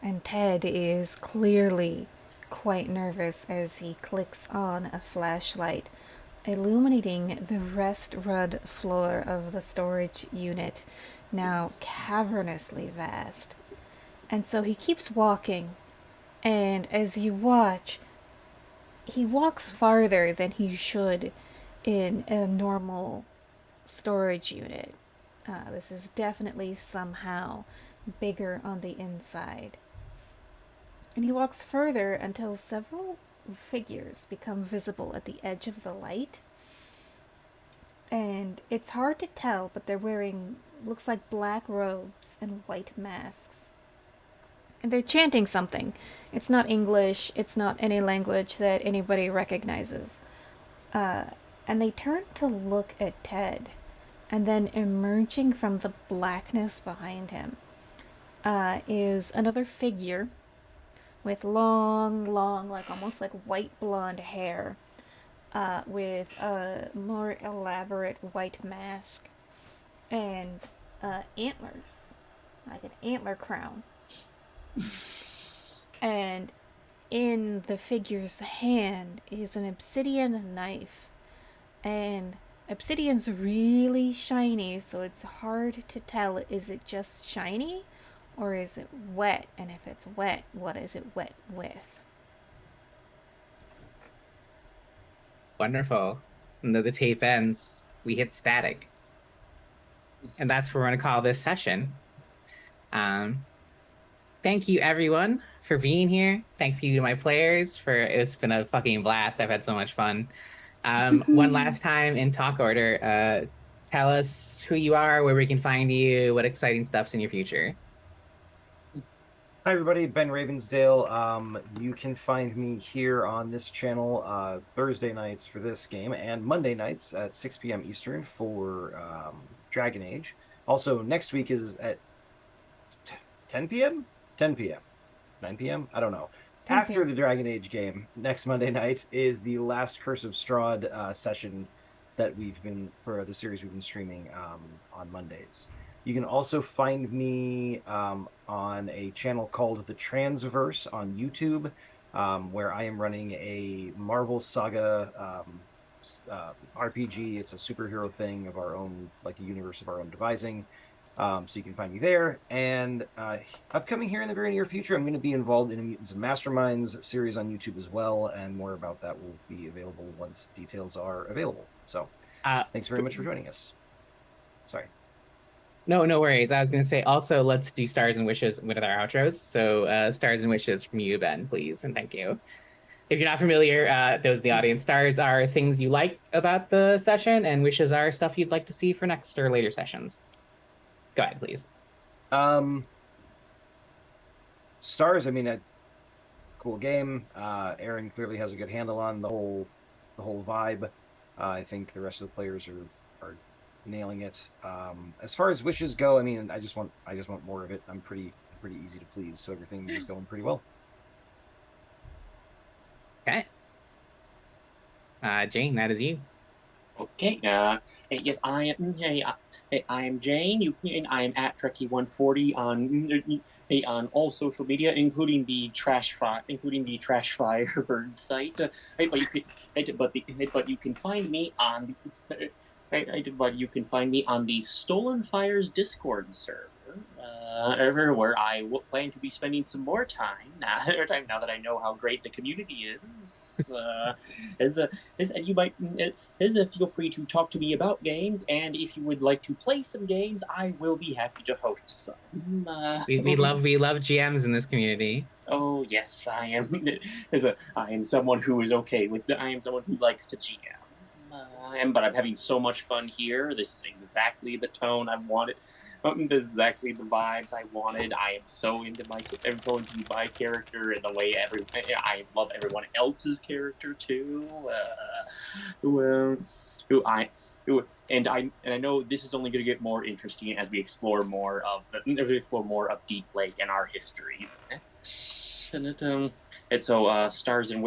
and Ted is clearly quite nervous as he clicks on a flashlight, illuminating the rest rud floor of the storage unit, now cavernously vast. And so he keeps walking, and as you watch, he walks farther than he should in a normal storage unit. This is definitely somehow bigger on the inside. And he walks further until several figures become visible at the edge of the light. And it's hard to tell, but they're wearing, looks like black robes and white masks. And they're chanting something. It's not English, it's not any language that anybody recognizes. And they turn to look at Ted. And then emerging from the blackness behind him is another figure with long, like almost like white blonde hair, with a more elaborate white mask and antlers, like an antler crown. And in the figure's hand is an obsidian knife. And obsidian's really shiny, so it's hard to tell, is it just shiny or is it wet? And if it's wet, what is it wet with? Wonderful. And then the tape ends. We hit static. And that's what we're going to call this session. Thank you, everyone, for being here. Thank you to my players for it's been a fucking blast. I've had so much fun. One last time in talk order, tell us who you are, where we can find you, what exciting stuff's in your future. Hi everybody, Ben Ravensdale. You can find me here on this channel Thursday nights for this game and Monday nights at 6 p.m. Eastern for Dragon Age. Also, next week is at 10 p.m.? 10 p.m. 9 p.m.? I don't know. 10 After p.m. the Dragon Age game, next Monday night is the last Curse of Strahd session that we've been, for the series we've been streaming on Mondays. You can also find me on a channel called The Transverse on YouTube, where I am running a Marvel Saga RPG. It's a superhero thing of our own, like a universe of our own devising. So you can find me there. And upcoming here in the very near future, I'm going to be involved in a Mutants and Masterminds series on YouTube as well. And more about that will be available once details are available. So thanks very much for joining us. Sorry. No worries. I was going to say also, let's do stars and wishes with our outros. So stars and wishes from you, Ben, please. And thank you. If you're not familiar, those in the audience, stars are things you liked about the session, and wishes are stuff you'd like to see for next or later sessions. Go ahead, please. Stars, I mean, a cool game. Aaron clearly has a good handle on the whole the whole vibe. I think the rest of the players are nailing it. As far as wishes go, I mean, I just want more of it. I'm pretty easy to please, so everything is going pretty well. Okay. Jane, that is you. Okay. Yes, I am Jane. And I am at Trekkie140 on all social media, including the Firebird site. But you can find me on the Stolen Fires Discord server. Where I plan to be spending some more time now that I know how great the community is. And you might feel free to talk to me about games, and if you would like to play some games, I will be happy to host some. We love GMs in this community. Oh yes, I am. I am someone who is okay with. I am someone who likes to GM. But I'm having so much fun here. This is exactly the tone I wanted. This is exactly the vibes I wanted. I'm so into my character and the way I love everyone else's character too. I know this is only going to get more interesting as we explore more of Deep Lake and our histories. And so stars and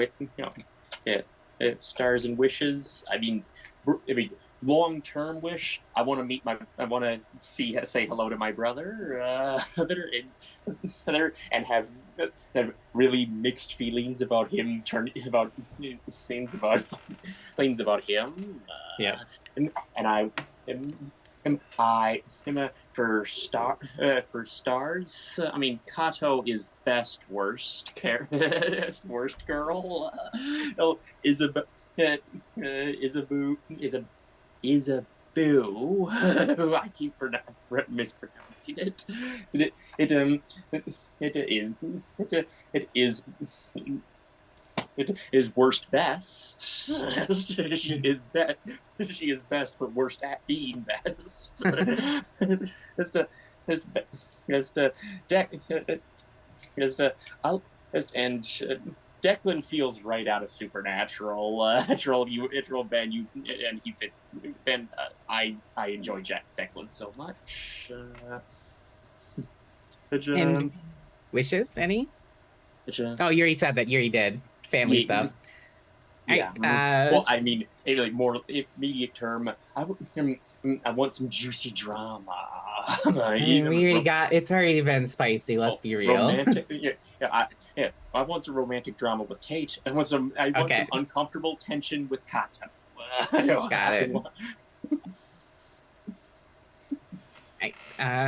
stars and wishes. I mean, long-term wish. I want to say hello to my brother, and have really mixed feelings about him. Things about him. Yeah. And I am for stars. I mean, Kato is best worst worst girl. Isaboo. I keep mispronouncing it. It is worst best. She is best, but worst at being best. Declan feels right out of Supernatural. Ben, and he fits. Ben, I enjoy Declan so much. And wishes, any? Oh, you already said that. You already did. Family stuff. Yeah. Well, I mean, more immediate term. I want some juicy drama. We already got. It's already been spicy. Let's be real. Romantic. I want some romantic drama with Kate. I want some uncomfortable tension with Kato. Got it. Right.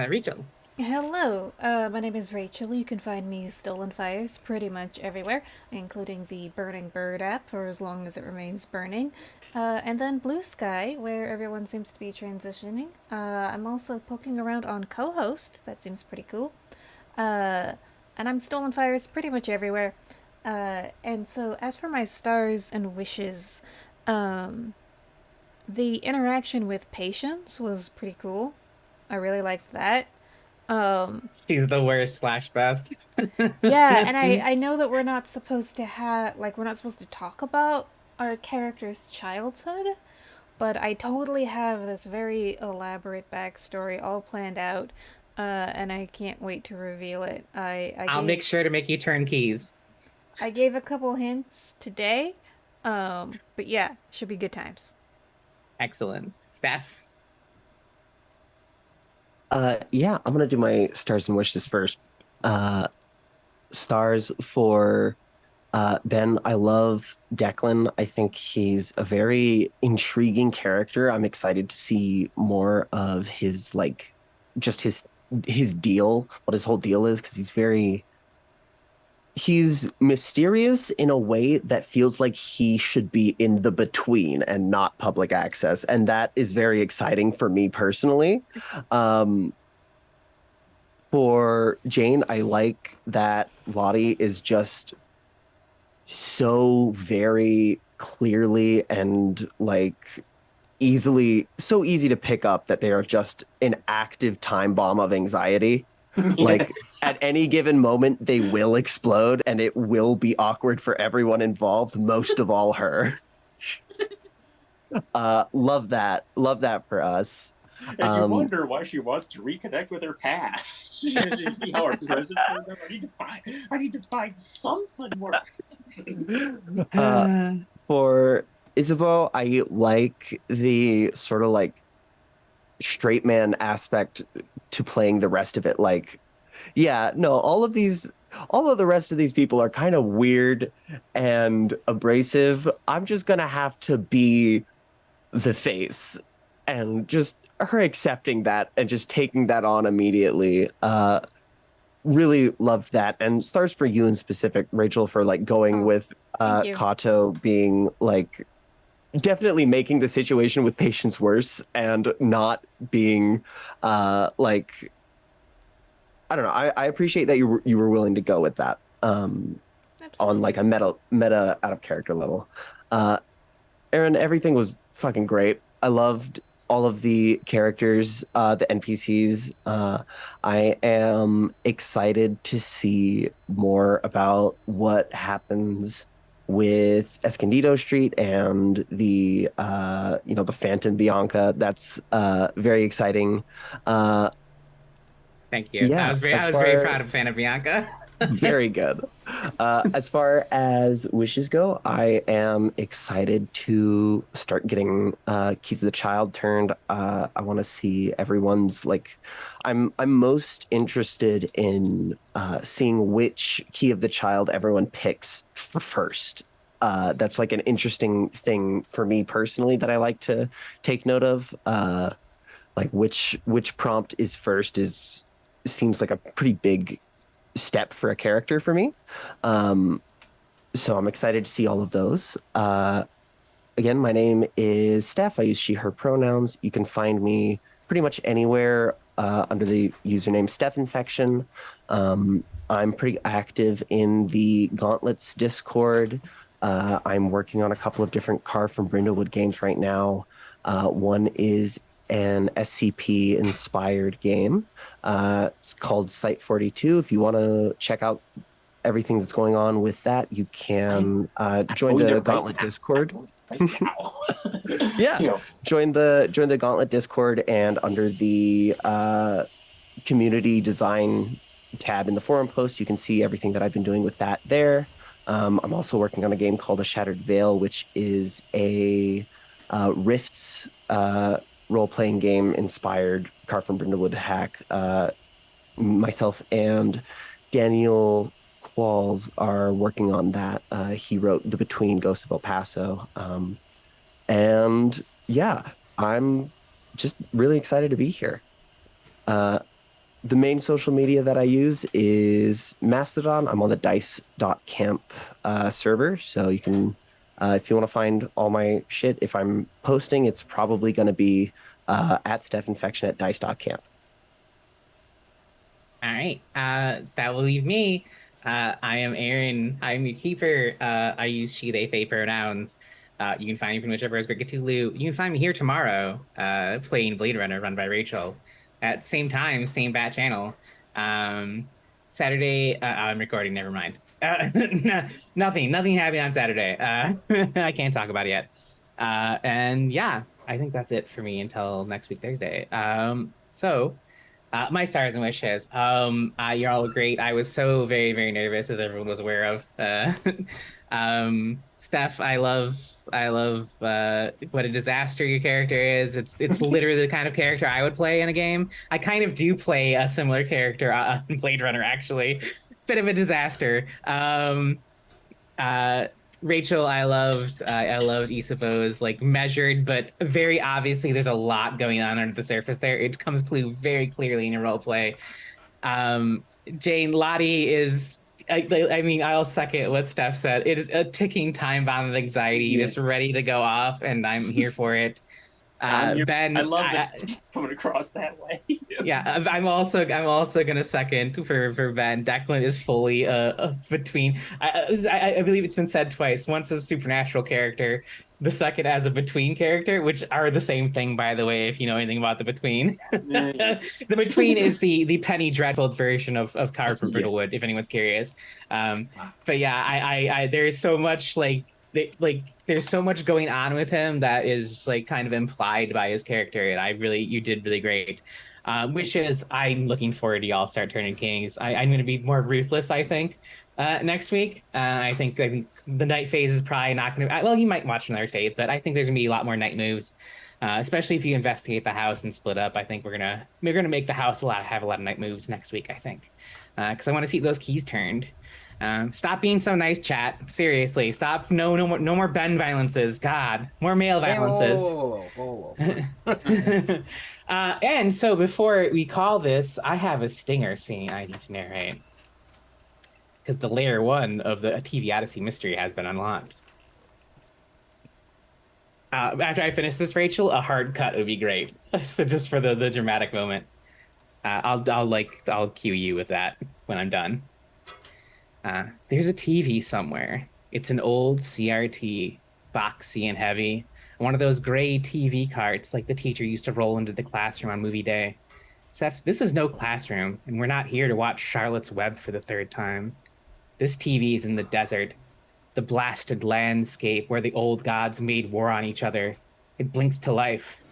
Rachel. Hello, my name is Rachel. You can find me Stolen Fires pretty much everywhere, including the Burning Bird app for as long as it remains burning, and then Blue Sky, where everyone seems to be transitioning. I'm also poking around on co-host. That seems pretty cool. And I'm Stolen Fires pretty much everywhere. And so as for my stars and wishes, the interaction with Patience was pretty cool. I really liked that. She's the worst / best. Yeah, and I know that we're not supposed to talk about our character's childhood, but I totally have this very elaborate backstory all planned out, and I can't wait to reveal it. I'll make sure to make you turn keys. I gave a couple hints today, but yeah, should be good times. Excellent. Steph? Yeah, I'm gonna do my stars and wishes first. Stars for Ben. I love Declan. I think he's a very intriguing character. I'm excited to see more of his his deal, what his whole deal is, because he's mysterious in a way that feels like he should be in the between and not public access, and that is very exciting for me personally. For Jane, I like that Lottie is just so very clearly and easy to pick up that they are just an active time bomb of anxiety. At any given moment, they will explode and it will be awkward for everyone involved, most of all her. Love that. Love that for us. And you wonder why she wants to reconnect with her past. You see how her present turned out? I need to find something more. For Isabeau, I like the sort of like straight man aspect to playing the rest of it. Like, yeah, no, all of the rest of these people are kind of weird and abrasive. I'm just gonna have to be the face, and just her accepting that and just taking that on immediately. Really loved that. And stars for you in specific, Rachel, for like going Oh, with thank you. Kato being like definitely making the situation with Patience worse and not being like, I don't know. I appreciate that you were willing to go with that on Absolutely. like a meta out of character level. Aaron, everything was fucking great. I loved all of the characters, the NPCs. I am excited to see more about what happens with Escondido Street and the the Phantom Bianca. That's very exciting. Uh, Thank you. yeah, I as was very far proud of Fan of Bianca. very good. As far as wishes go, I am excited to start getting Keys of the Child turned. I want to see everyone's like. I'm most interested in seeing which Key of the Child everyone picks for first. That's like an interesting thing for me personally that I like to take note of. Like which prompt is first is seems like a pretty big step for a character for me. Um, so I'm excited to see all of those. Again, my name is Steph. I use she, her pronouns. You can find me pretty much anywhere under the username Steph Infection. I'm pretty active in the Gauntlets Discord. I'm working on a couple of different Carve from Brindlewood games right now. One is an SCP inspired game. It's called Site 42. If you want to check out everything that's going on with that, you can join Going there the right Gauntlet now. Discord. Right now. Yeah. You know, Join the Gauntlet Discord, and under the community design tab in the forum post, you can see everything that I've been doing with that there. I'm also working on a game called A Shattered Veil, which is a Rifts role-playing game inspired Carve from Brindlewood hack. Myself and Daniel Qualls are working on that. He wrote The Between Ghost of El Paso. And yeah, I'm just really excited to be here. The main social media that I use is Mastodon. I'm on the dice.camp server, so you can, if you want to find all my shit, if I'm posting, it's probably going to be at Steph Infection at dice.camp. All right. That will leave me. I am Aaron. I'm your keeper. I use she, they, they pronouns. You can find me pretty much everywhere as Greg Cthulhu. You can find me here tomorrow, playing Blade Runner, run by Rachel, at same time, same bat channel. Saturday, I'm recording. Never mind. Nothing happening on Saturday. I can't talk about it yet. And yeah, I think that's it for me until next week, Thursday. My stars and wishes. You're all great. I was so very, very nervous, as everyone was aware of. Steph, I love what a disaster your character is. It's literally the kind of character I would play in a game. I kind of do play a similar character in Blade Runner, actually. Bit of a disaster. Rachel, I loved Isabeau's like measured, but very obviously there's a lot going on under the surface there. It comes through very clearly in your role play. Jane, Lottie is. I mean, I'll second what Steph said. It is a ticking time bomb of anxiety, just ready to go off, and I'm here for it. Ben, I love that coming across that way. yeah, I'm also gonna second for Ben. Declan is fully between. I believe it's been said twice. Once as a supernatural character, the second as a between character, which are the same thing, by the way. If you know anything about the between, the between is the Penny Dreadful version of Carve from Brittlewood. If anyone's curious, but yeah, I there's so much like there's so much going on with him that is like kind of implied by his character, and you did really great. Which is, I'm looking forward to y'all start turning kings. I'm going to be more ruthless, I think, next week. I think the night phase is probably not going to. Well, you might watch another phase, but I think there's going to be a lot more night moves, especially if you investigate the house and split up. I think we're gonna make the house have a lot of night moves next week. I think, because I want to see those keys turned. Stop being so nice, chat. Seriously, stop. No more Ben violences. God, more male Hey, violences. whoa, whoa. And so before we call this, I have a stinger scene I need to narrate. Because the layer 1 of the TV Odyssey mystery has been unlocked. After I finish this, Rachel, a hard cut would be great. So just for the dramatic moment. I'll cue you with that when I'm done. There's a TV somewhere. It's an old CRT, boxy and heavy. One of those gray TV carts like the teacher used to roll into the classroom on movie day. Except this is no classroom, and we're not here to watch Charlotte's Web for the 3rd time. This TV is in the desert, the blasted landscape where the old gods made war on each other. It blinks to life.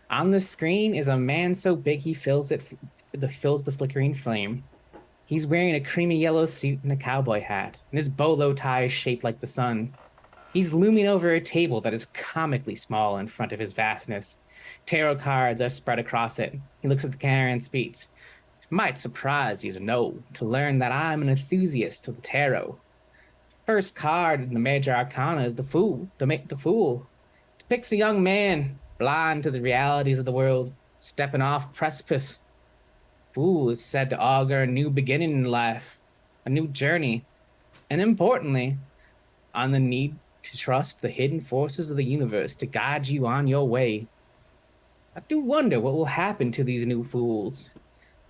On the screen is a man so big he fills the flickering flame. He's wearing a creamy yellow suit and a cowboy hat, and his bolo tie is shaped like the sun. He's looming over a table that is comically small in front of his vastness. Tarot cards are spread across it. He looks at the camera and speaks. It might surprise you to learn that I'm an enthusiast of the tarot. The first card in the major arcana is the Fool. The Fool depicts a young man, blind to the realities of the world, stepping off a precipice. Fool is said to augur a new beginning in life, a new journey, and importantly, on the need to trust the hidden forces of the universe to guide you on your way. I do wonder what will happen to these new fools.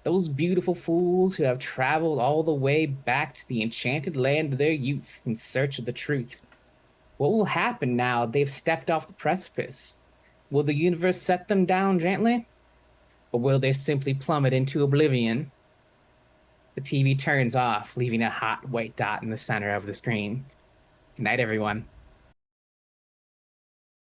Those beautiful fools who have traveled all the way back to the enchanted land of their youth in search of the truth. What will happen now they've stepped off the precipice? Will the universe set them down gently? Or will they simply plummet into oblivion? The TV turns off, leaving a hot white dot in the center of the screen. Good night, everyone.